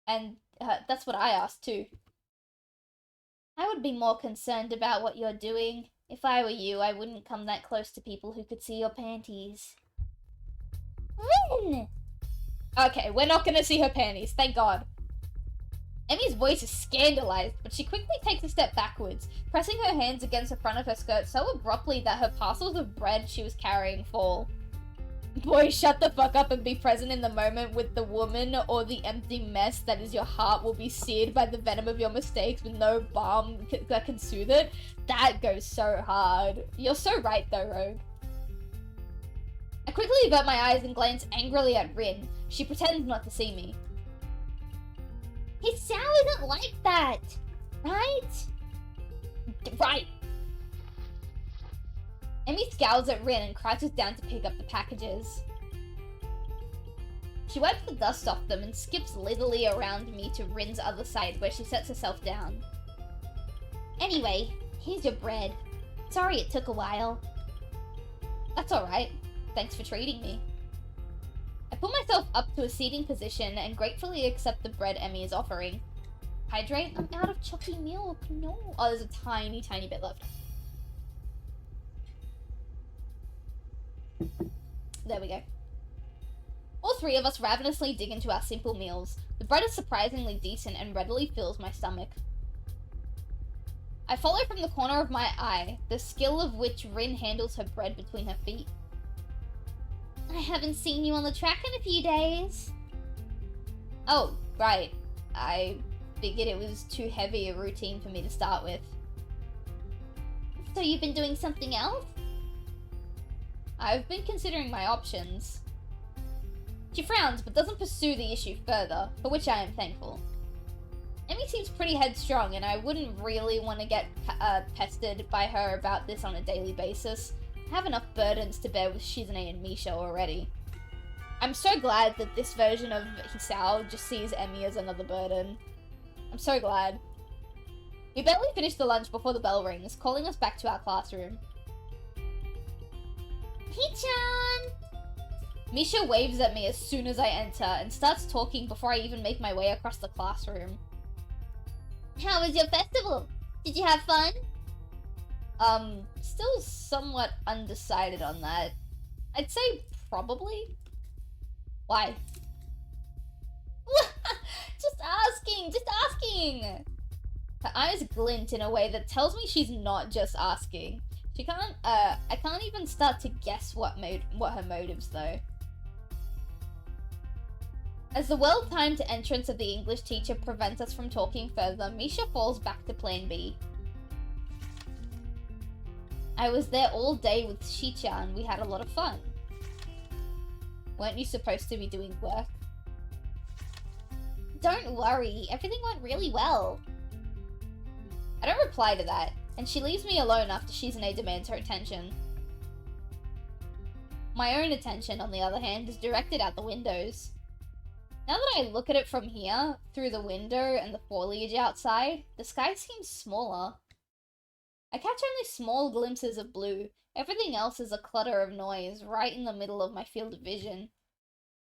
And that's what I asked too. I would be more concerned about what you're doing. If I were you, I wouldn't come that close to people who could see your panties. Rin! Okay, we're not gonna see her panties, thank God. Emmy's voice is scandalized, but she quickly takes a step backwards, pressing her hands against the front of her skirt so abruptly that her parcels of bread she was carrying fall. Boy, shut the fuck up and be present in the moment with the woman, or the empty mess that is your heart will be seared by the venom of your mistakes with no balm that can soothe it. That goes so hard. You're so right though, Rogue. I quickly avert my eyes and glance angrily at Rin. She pretends not to see me. His Sal isn't like that, right? Right. Emmy scowls at Rin and crouches down to pick up the packages. She wipes the dust off them and skips lithely around me to Rin's other side where she sets herself down. Anyway, here's your bread. Sorry it took a while. That's alright. Thanks for treating me. I put myself up to a seating position and gratefully accept the bread Emmy is offering. Hydrate? I'm out of chalky milk. No. Oh, there's a tiny, tiny bit left. There we go. All three of us ravenously dig into our simple meals. The bread is surprisingly decent and readily fills my stomach. I follow from the corner of my eye, the skill of which Rin handles her bread between her feet. I haven't seen you on the track in a few days. Oh, right. I figured it was too heavy a routine for me to start with. So you've been doing something else? I've been considering my options. She frowns, but doesn't pursue the issue further, for which I am thankful. Emmy seems pretty headstrong, and I wouldn't really want to get pestered by her about this on a daily basis. I have enough burdens to bear with Shizune and Misha already. I'm so glad that this version of Hisao just sees Emmy as another burden. I'm so glad. We barely finish the lunch before the bell rings, calling us back to our classroom. Hee-chan! Misha waves at me as soon as I enter and starts talking before I even make my way across the classroom. How was your festival? Did you have fun? Still somewhat undecided on that. I'd say probably. Why? Just asking! Her eyes glint in a way that tells me she's not just asking. I can't even start to guess what her motives though. As the well-timed entrance of the English teacher prevents us from talking further, Misha falls back to plan B. I was there all day with Shi-chan. We had a lot of fun. Weren't you supposed to be doing work? Don't worry, everything went really well. I don't reply to that, and she leaves me alone after Shizune demands her attention. My own attention, on the other hand, is directed out the windows. Now that I look at it from here, through the window and the foliage outside, the sky seems smaller. I catch only small glimpses of blue. Everything else is a clutter of noise, right in the middle of my field of vision.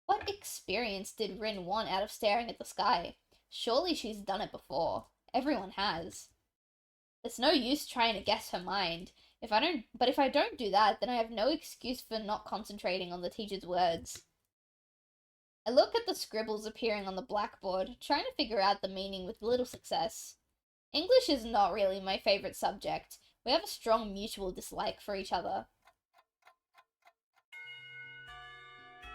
What experience did Rin want out of staring at the sky? Surely she's done it before. Everyone has. It's no use trying to guess her mind. If I don't do that, then I have no excuse for not concentrating on the teacher's words. I look at the scribbles appearing on the blackboard, trying to figure out the meaning with little success. English is not really my favorite subject. We have a strong mutual dislike for each other.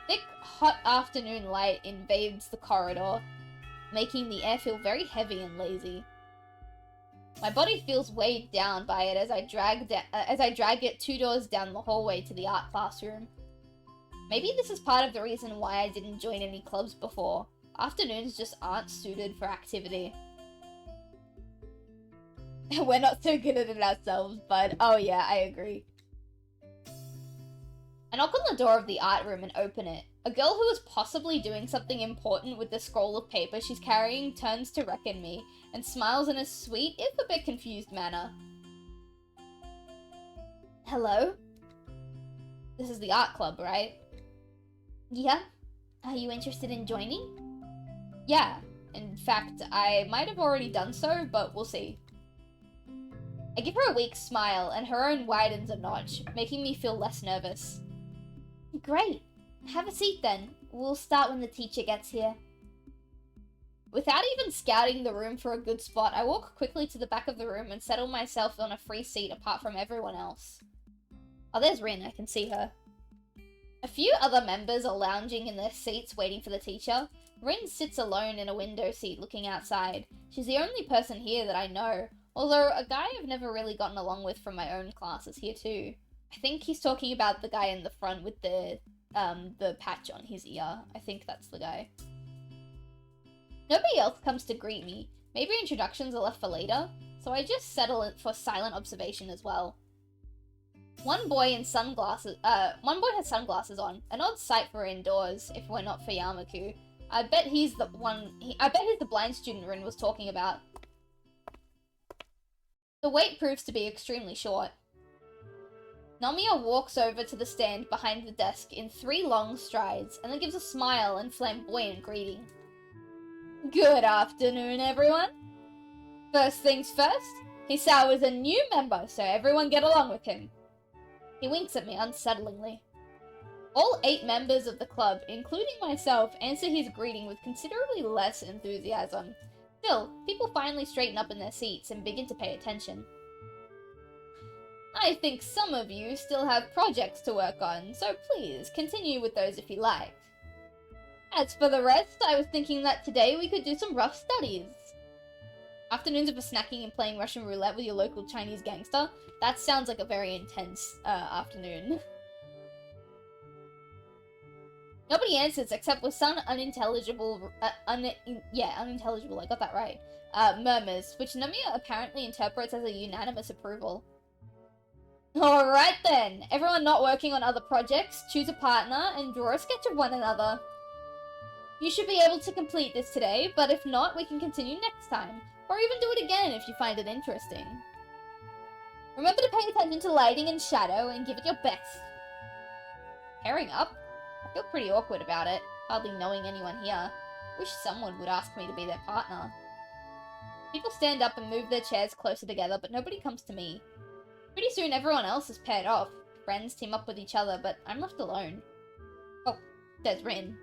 Thick, hot afternoon light invades the corridor, making the air feel very heavy and lazy. My body feels weighed down by it as I drag it 2 doors down the hallway to the art classroom. Maybe this is part of the reason why I didn't join any clubs before. Afternoons just aren't suited for activity. We're not so good at it ourselves, but oh yeah, I agree. I knock on the door of the art room and open it. A girl who is possibly doing something important with the scroll of paper she's carrying turns to reckon me, and smiles in a sweet, if a bit confused manner. Hello? This is the art club, right? Yeah? Are you interested in joining? Yeah. In fact, I might have already done so, but we'll see. I give her a weak smile, and her own widens a notch, making me feel less nervous. Great. Have a seat then. We'll start when the teacher gets here. Without even scouting the room for a good spot, I walk quickly to the back of the room and settle myself on a free seat apart from everyone else. Oh, there's Rin, I can see her. A few other members are lounging in their seats waiting for the teacher. Rin sits alone in a window seat looking outside. She's the only person here that I know, although a guy I've never really gotten along with from my own class is here too. I think he's talking about the guy in the front with the patch on his ear. I think that's the guy. Nobody else comes to greet me. Maybe introductions are left for later, so I just settle for silent observation as well. One boy has sunglasses on. An odd sight for indoors, if we're not for Yamaku. I bet he's the blind student Rin was talking about. The wait proves to be extremely short. Nomiya walks over to the stand behind the desk in 3 long strides, and then gives a smile and flamboyant greeting. Good afternoon, everyone. First things first, Hisawa is a new member, so everyone get along with him. He winks at me unsettlingly. All 8 members of the club, including myself, answer his greeting with considerably less enthusiasm. Still, people finally straighten up in their seats and begin to pay attention. I think some of you still have projects to work on, so please continue with those if you like. As for the rest, I was thinking that today we could do some rough studies. Afternoons of snacking and playing Russian roulette with your local Chinese gangster? That sounds like a very intense afternoon. Nobody answers except with some unintelligible, unintelligible, I got that right, murmurs, which Nomiya apparently interprets as a unanimous approval. Alright then, everyone not working on other projects, choose a partner and draw a sketch of one another. You should be able to complete this today, but if not, we can continue next time, or even do it again if you find it interesting. Remember to pay attention to lighting and shadow and give it your best. Pairing up? I feel pretty awkward about it, hardly knowing anyone here. Wish someone would ask me to be their partner. People stand up and move their chairs closer together, but nobody comes to me. Pretty soon everyone else is paired off. Friends team up with each other, but I'm left alone. Oh, there's Rin.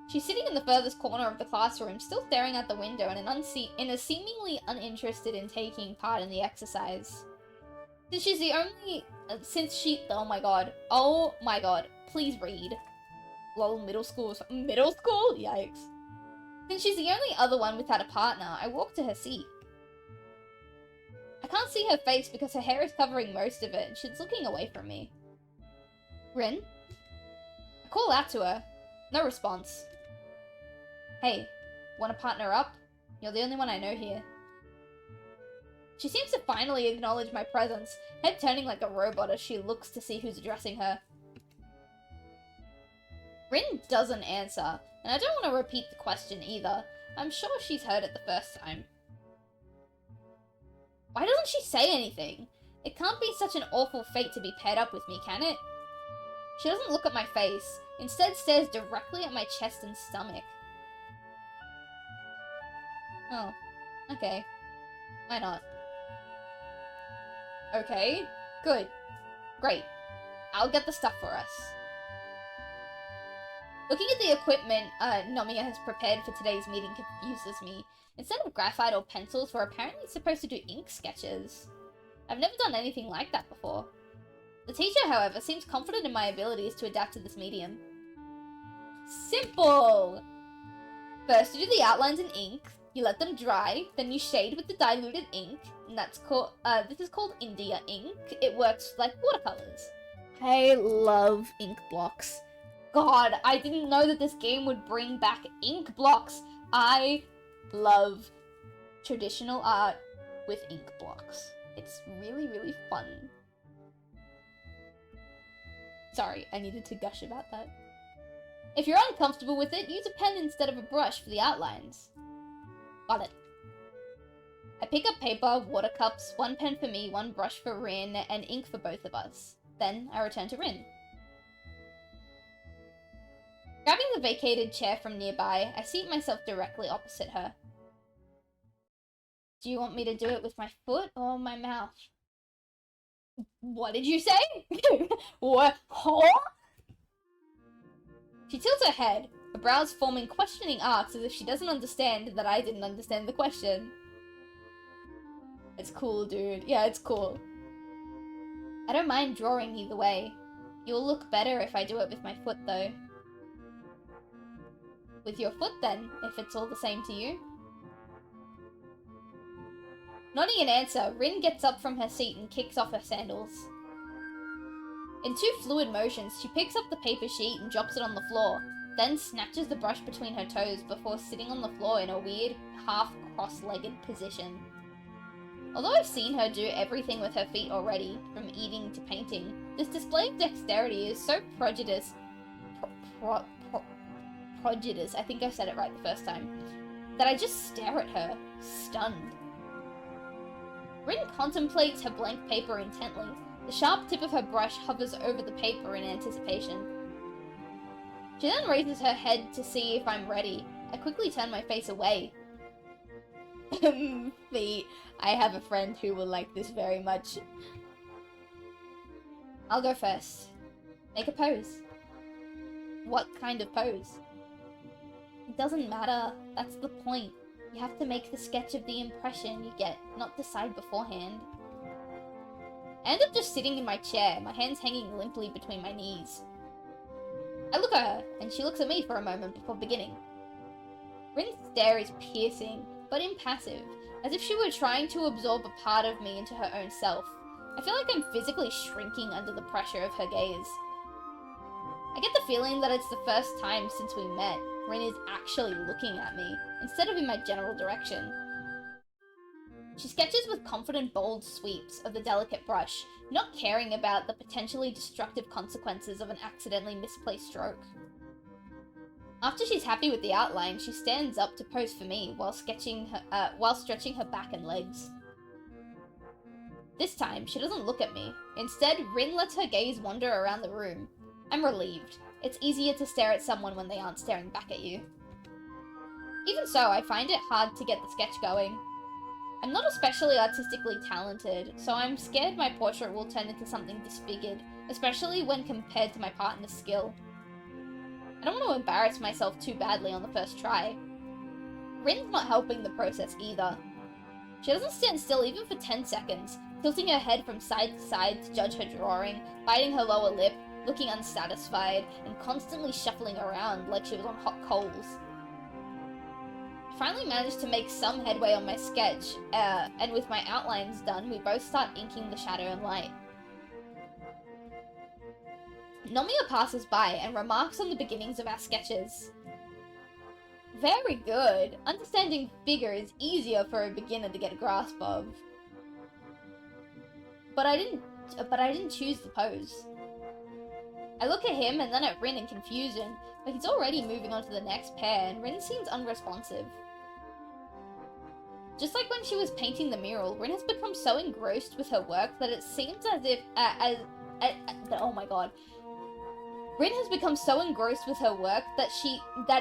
She's sitting in the furthest corner of the classroom, still staring out the window and seemingly uninterested in taking part in the exercise. Oh my god, please read. Lol, middle school? Yikes. Since she's the only other one without a partner, I walk to her seat. I can't see her face because her hair is covering most of it and she's looking away from me. Rin? I call out to her. No response. Hey, wanna partner up? You're the only one I know here. She seems to finally acknowledge my presence, head turning like a robot as she looks to see who's addressing her. Rin doesn't answer, and I don't want to repeat the question either. I'm sure she's heard it the first time. Why doesn't she say anything? It can't be such an awful fate to be paired up with me, can it? She doesn't look at my face, instead stares directly at my chest and stomach. Oh, okay. Why not? Okay, good. Great. I'll get the stuff for us. Looking at the equipment Nomiya has prepared for today's meeting confuses me. Instead of graphite or pencils, we're apparently supposed to do ink sketches. I've never done anything like that before. The teacher, however, seems confident in my abilities to adapt to this medium. Simple! First you do the outlines in ink, you let them dry, then you shade with the diluted ink, and that's called, this is called India ink. It works like watercolors. I love ink blocks. God, I didn't know that this game would bring back ink blocks. I love traditional art with ink blocks. It's really, really fun. Sorry, I needed to gush about that. If you're uncomfortable with it, use a pen instead of a brush for the outlines. Got it. I pick up paper, water cups, one pen for me, one brush for Rin, and ink for both of us. Then I return to Rin. Grabbing the vacated chair from nearby, I seat myself directly opposite her. Do you want me to do it with my foot or my mouth? What did you say? What? Huh? She tilts her head, her brows forming questioning arcs as if she doesn't understand that I didn't understand the question. It's cool, dude. Yeah, it's cool. I don't mind drawing either way. You'll look better if I do it with my foot, though. With your foot, then, if it's all the same to you. Nodding an answer, Rin gets up from her seat and kicks off her sandals. In 2 fluid motions, she picks up the paper sheet and drops it on the floor, then snatches the brush between her toes before sitting on the floor in a weird, half-cross-legged position. Although I've seen her do everything with her feet already, from eating to painting, this display of dexterity is so prodigious, I think I said it right the first time, that I just stare at her, stunned. Rin contemplates her blank paper intently. The sharp tip of her brush hovers over the paper in anticipation. She then raises her head to see if I'm ready. I quickly turn my face away. Feet. I have a friend who will like this very much. I'll go first. Make a pose. What kind of pose? It doesn't matter. That's the point. You have to make the sketch of the impression you get, not decide beforehand. I end up just sitting in my chair, my hands hanging limply between my knees. I look at her, and she looks at me for a moment before beginning. Rin's stare is piercing, but impassive, as if she were trying to absorb a part of me into her own self. I feel like I'm physically shrinking under the pressure of her gaze. I get the feeling that it's the first time since we met Rin is actually looking at me, instead of in my general direction. She sketches with confident, bold sweeps of the delicate brush, not caring about the potentially destructive consequences of an accidentally misplaced stroke. After she's happy with the outline, she stands up to pose for me while stretching her back and legs. This time, she doesn't look at me. Instead, Rin lets her gaze wander around the room. I'm relieved. It's easier to stare at someone when they aren't staring back at you. Even so, I find it hard to get the sketch going. I'm not especially artistically talented, so I'm scared my portrait will turn into something disfigured, especially when compared to my partner's skill. I don't want to embarrass myself too badly on the first try. Rin's not helping the process either. She doesn't stand still even for 10 seconds, tilting her head from side to side to judge her drawing, biting her lower lip, looking unsatisfied, and constantly shuffling around like she was on hot coals. I finally managed to make some headway on my sketch, and with my outlines done, we both start inking the shadow and light. Nomiya passes by and remarks on the beginnings of our sketches. Very good. Understanding figure is easier for a beginner to get a grasp of. But I didn't choose the pose. I look at him and then at Rin in confusion, but he's already moving on to the next pair, and Rin seems unresponsive. Just like when she was painting the mural, Rin has become so engrossed with her work that it seems as if, oh my god. Rin has become so engrossed with her work that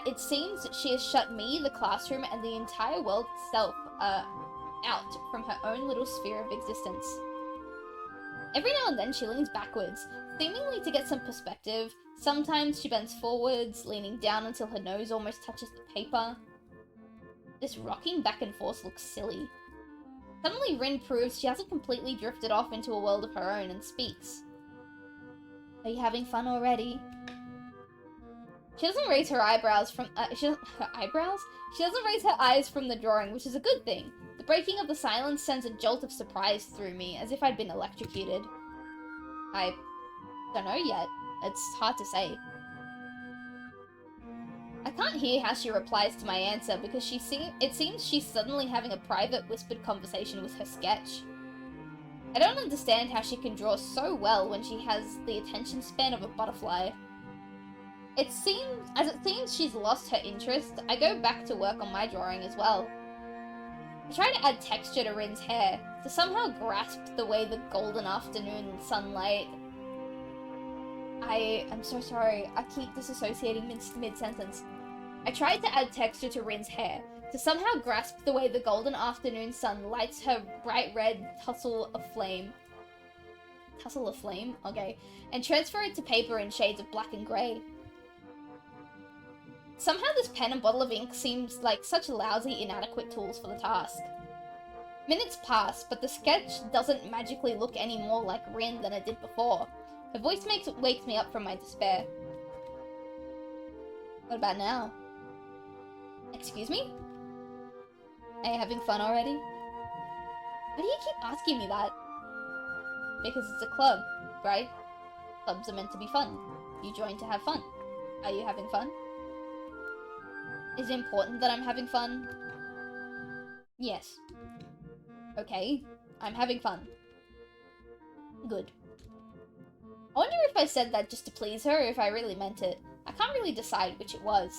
it seems she has shut me, the classroom, and the entire world itself, out from her own little sphere of existence. Every now and then she leans backwards, seemingly to get some perspective. Sometimes she bends forwards, leaning down until her nose almost touches the paper. This rocking back and forth looks silly. Suddenly Rin proves she hasn't completely drifted off into a world of her own and speaks. Are you having fun already? She doesn't raise her eyebrows from, She doesn't raise her eyes from the drawing, which is a good thing. The breaking of the silence sends a jolt of surprise through me, as if I'd been electrocuted. I don't know yet. It's hard to say. I can't hear how she replies to my answer because it seems she's suddenly having a private whispered conversation with her sketch. I don't understand how she can draw so well when she has the attention span of a butterfly. As it seems she's lost her interest, I go back to work on my drawing as well. I try to add texture to Rin's hair, to somehow grasp the way the golden afternoon sunlight... I'm so sorry, I keep disassociating mid-sentence. I tried to add texture to Rin's hair, to somehow grasp the way the golden afternoon sun lights her bright red tussle of flame. Tussle of flame? Okay. And transfer it to paper in shades of black and grey. Somehow this pen and bottle of ink seems like such lousy, inadequate tools for the task. Minutes pass, but the sketch doesn't magically look any more like RIN than it did before. Her voice wakes me up from my despair. What about now? Excuse me? Are you having fun already? Why do you keep asking me that? Because it's a club, right? Clubs are meant to be fun. You join to have fun. Are you having fun? Is it important that I'm having fun? Yes. Okay, I'm having fun. Good. I wonder if I said that just to please her or if I really meant it. I can't really decide which it was.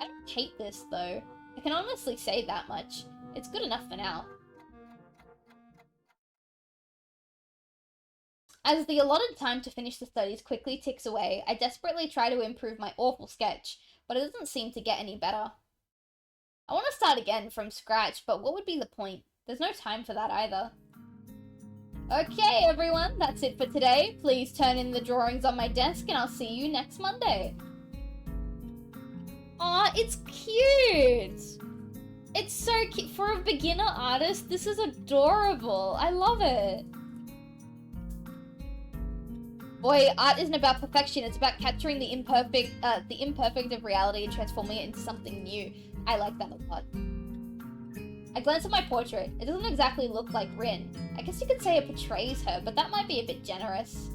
I don't hate this, though. I can honestly say that much. It's good enough for now. As the allotted time to finish the studies quickly ticks away, I desperately try to improve my awful sketch, but it doesn't seem to get any better. I want to start again from scratch, but what would be the point? There's no time for that either. Okay, everyone, that's it for today. Please turn in the drawings on my desk, and I'll see you next Monday. Aw, it's cute! It's so cute. For a beginner artist, this is adorable. I love it. Boy, art isn't about perfection, it's about capturing the imperfect of reality and transforming it into something new. I like that a lot. I glance at my portrait. It doesn't exactly look like RIN. I guess you could say it portrays her, but that might be a bit generous.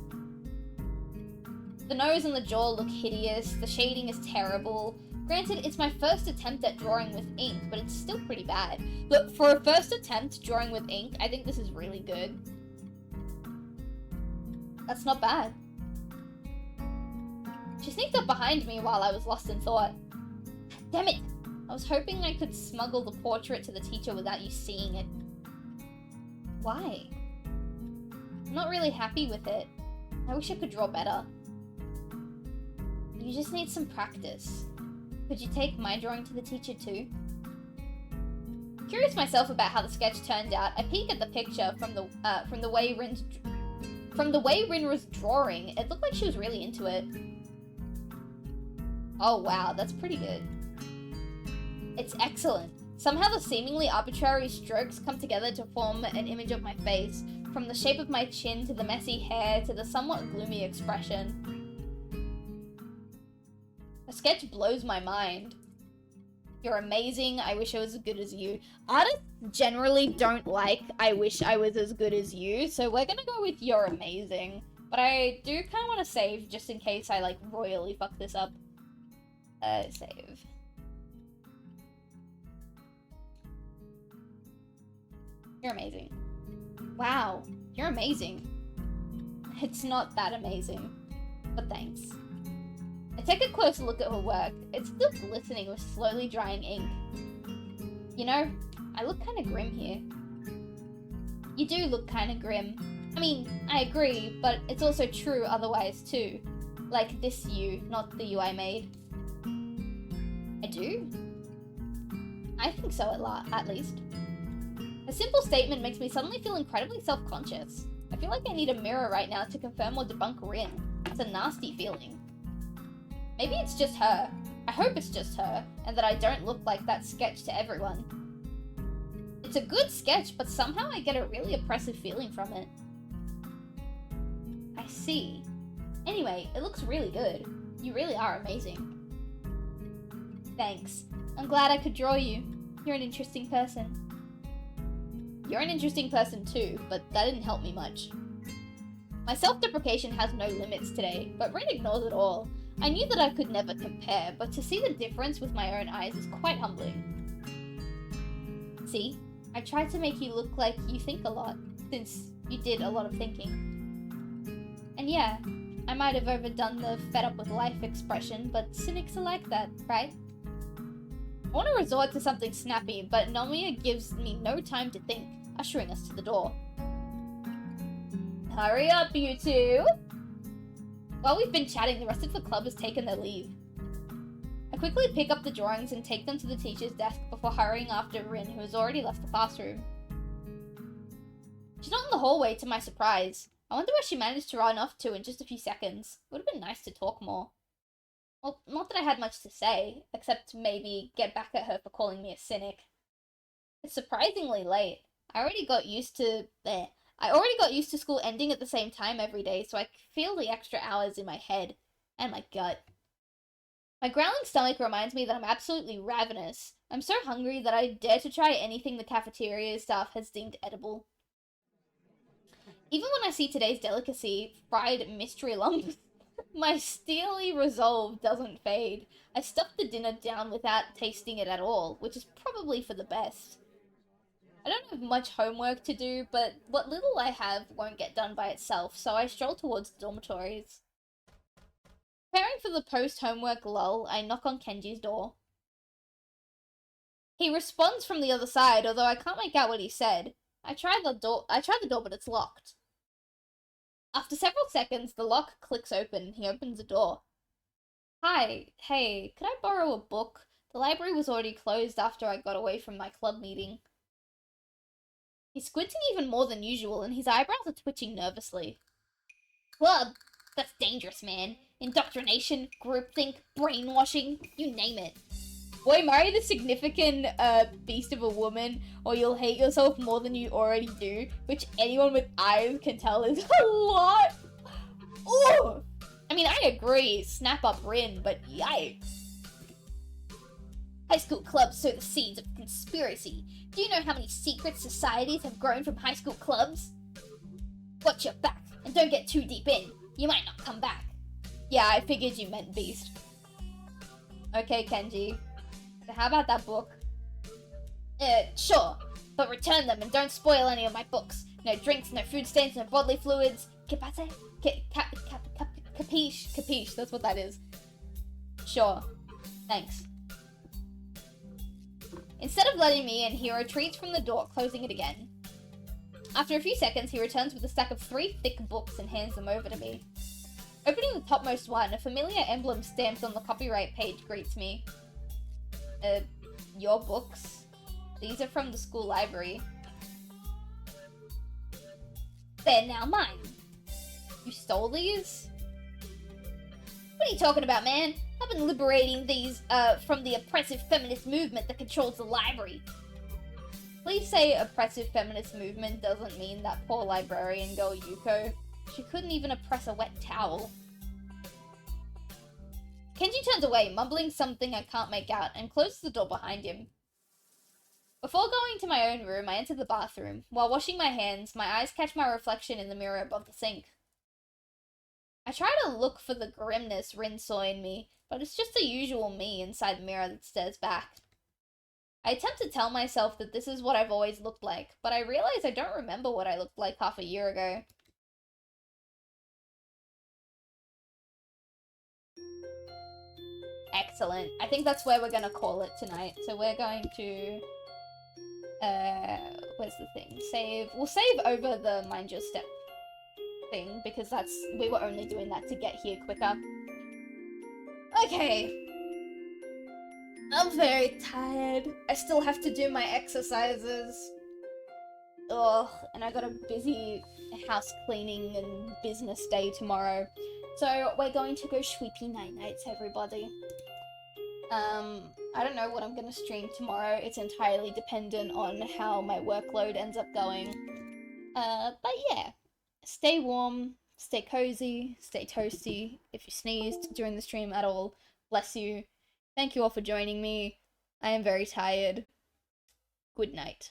The nose and the jaw look hideous, the shading is terrible. Granted, it's my first attempt at drawing with ink, but it's still pretty bad. But for a first attempt drawing with ink, I think this is really good. That's not bad. She sneaked up behind me while I was lost in thought. Damn it! I was hoping I could smuggle the portrait to the teacher without you seeing it. Why? I'm not really happy with it. I wish I could draw better. You just need some practice. Could you take my drawing to the teacher too? Curious myself about how the sketch turned out, I peek at the picture from the way Rin was drawing. It looked like she was really into it. Oh wow, that's pretty good. It's excellent. Somehow the seemingly arbitrary strokes come together to form an image of my face, from the shape of my chin to the messy hair to the somewhat gloomy expression. The sketch blows my mind. You're amazing, I wish I was as good as you. Artists generally don't like I wish I was as good as you, so we're gonna go with you're amazing. But I do kind of want to save just in case I like royally fuck this up. Save. You're amazing. Wow, you're amazing. It's not that amazing, but thanks. I take a closer look at her work. It's still glistening with slowly drying ink. You know, I look kind of grim here. You do look kind of grim. I mean, I agree, but it's also true otherwise too. Like this you, not the you I made. I do? I think so at least. A simple statement makes me suddenly feel incredibly self-conscious. I feel like I need a mirror right now to confirm or debunk RIN. It's a nasty feeling. Maybe it's just her. I hope it's just her, and that I don't look like that sketch to everyone. It's a good sketch, but somehow I get a really oppressive feeling from it. I see. Anyway, it looks really good. You really are amazing. Thanks. I'm glad I could draw you. You're an interesting person. You're an interesting person too, but that didn't help me much. My self-deprecation has no limits today, but RIN ignores it all. I knew that I could never compare, but to see the difference with my own eyes is quite humbling. See? I tried to make you look like you think a lot, since you did a lot of thinking. And yeah, I might have overdone the fed up with life expression, but cynics are like that, right? I want to resort to something snappy, but Nomiya gives me no time to think, ushering us to the door. Hurry up, you two! While we've been chatting, the rest of the club has taken their leave. I quickly pick up the drawings and take them to the teacher's desk before hurrying after RIN, who has already left the classroom. She's not in the hallway, to my surprise. I wonder where she managed to run off to in just a few seconds. It would have been nice to talk more. Well, not that I had much to say, except maybe get back at her for calling me a cynic. It's surprisingly late. I already got used to school ending at the same time every day, so I feel the extra hours in my head and my gut. My growling stomach reminds me that I'm absolutely ravenous. I'm so hungry that I dare to try anything the cafeteria staff has deemed edible. Even when I see today's delicacy, fried mystery lumps, my steely resolve doesn't fade. I stuff the dinner down without tasting it at all, which is probably for the best. I don't have much homework to do, but what little I have won't get done by itself, so I stroll towards the dormitories. Preparing for the post-homework lull, I knock on Kenji's door. He responds from the other side, although I can't make out what he said. I try the door, but it's locked. After several seconds, the lock clicks open and he opens the door. Hi, hey, could I borrow a book? The library was already closed after I got away from my club meeting. He's squinting even more than usual and his eyebrows are twitching nervously. Club? That's dangerous, man. Indoctrination, groupthink, brainwashing, you name it. Boy, marry the significant beast of a woman, or you'll hate yourself more than you already do, which anyone with eyes can tell is a lot. Ooh! I mean, I agree, snap up RIN, but yikes. High school clubs sow the seeds of conspiracy. Do you know how many secret societies have grown from high school clubs? Watch your back, and don't get too deep in. You might not come back. Yeah, I figured you meant beast. Okay, Kenji. So how about that book? Sure. But return them and don't spoil any of my books. No drinks, no food stains, no bodily fluids. Capiche? Capiche. Capiche, that's what that is. Sure. Thanks. Instead of letting me in, he retreats from the door, closing it again. After a few seconds, he returns with a stack of 3 thick books and hands them over to me. Opening the topmost one, a familiar emblem stamped on the copyright page greets me. Your books? These are from the school library. They're now mine. You stole these? What are you talking about, man? I've been liberating these, from the oppressive feminist movement that controls the library. Please say oppressive feminist movement doesn't mean that poor librarian girl Yuko. She couldn't even oppress a wet towel. Kenji turns away, mumbling something I can't make out, and closes the door behind him. Before going to my own room, I enter the bathroom. While washing my hands, my eyes catch my reflection in the mirror above the sink. I try to look for the grimness RIN saw in me, but it's just the usual me inside the mirror that stares back. I attempt to tell myself that this is what I've always looked like, but I realize I don't remember what I looked like half a year ago. Excellent. I think that's where we're gonna call it tonight. So we're going to... where's the thing? Save. We'll save over the Mind Your Step thing, because we were only doing that to get here quicker. Okay. I'm very tired. I still have to do my exercises. Ugh, and I got a busy house cleaning and business day tomorrow. So we're going to go sweepy night-nights, everybody. I don't know what I'm gonna stream tomorrow. It's entirely dependent on how my workload ends up going. But yeah. Stay warm, stay cozy, stay toasty. If you sneezed during the stream at all, bless you. Thank you all for joining me. I am very tired. Good night.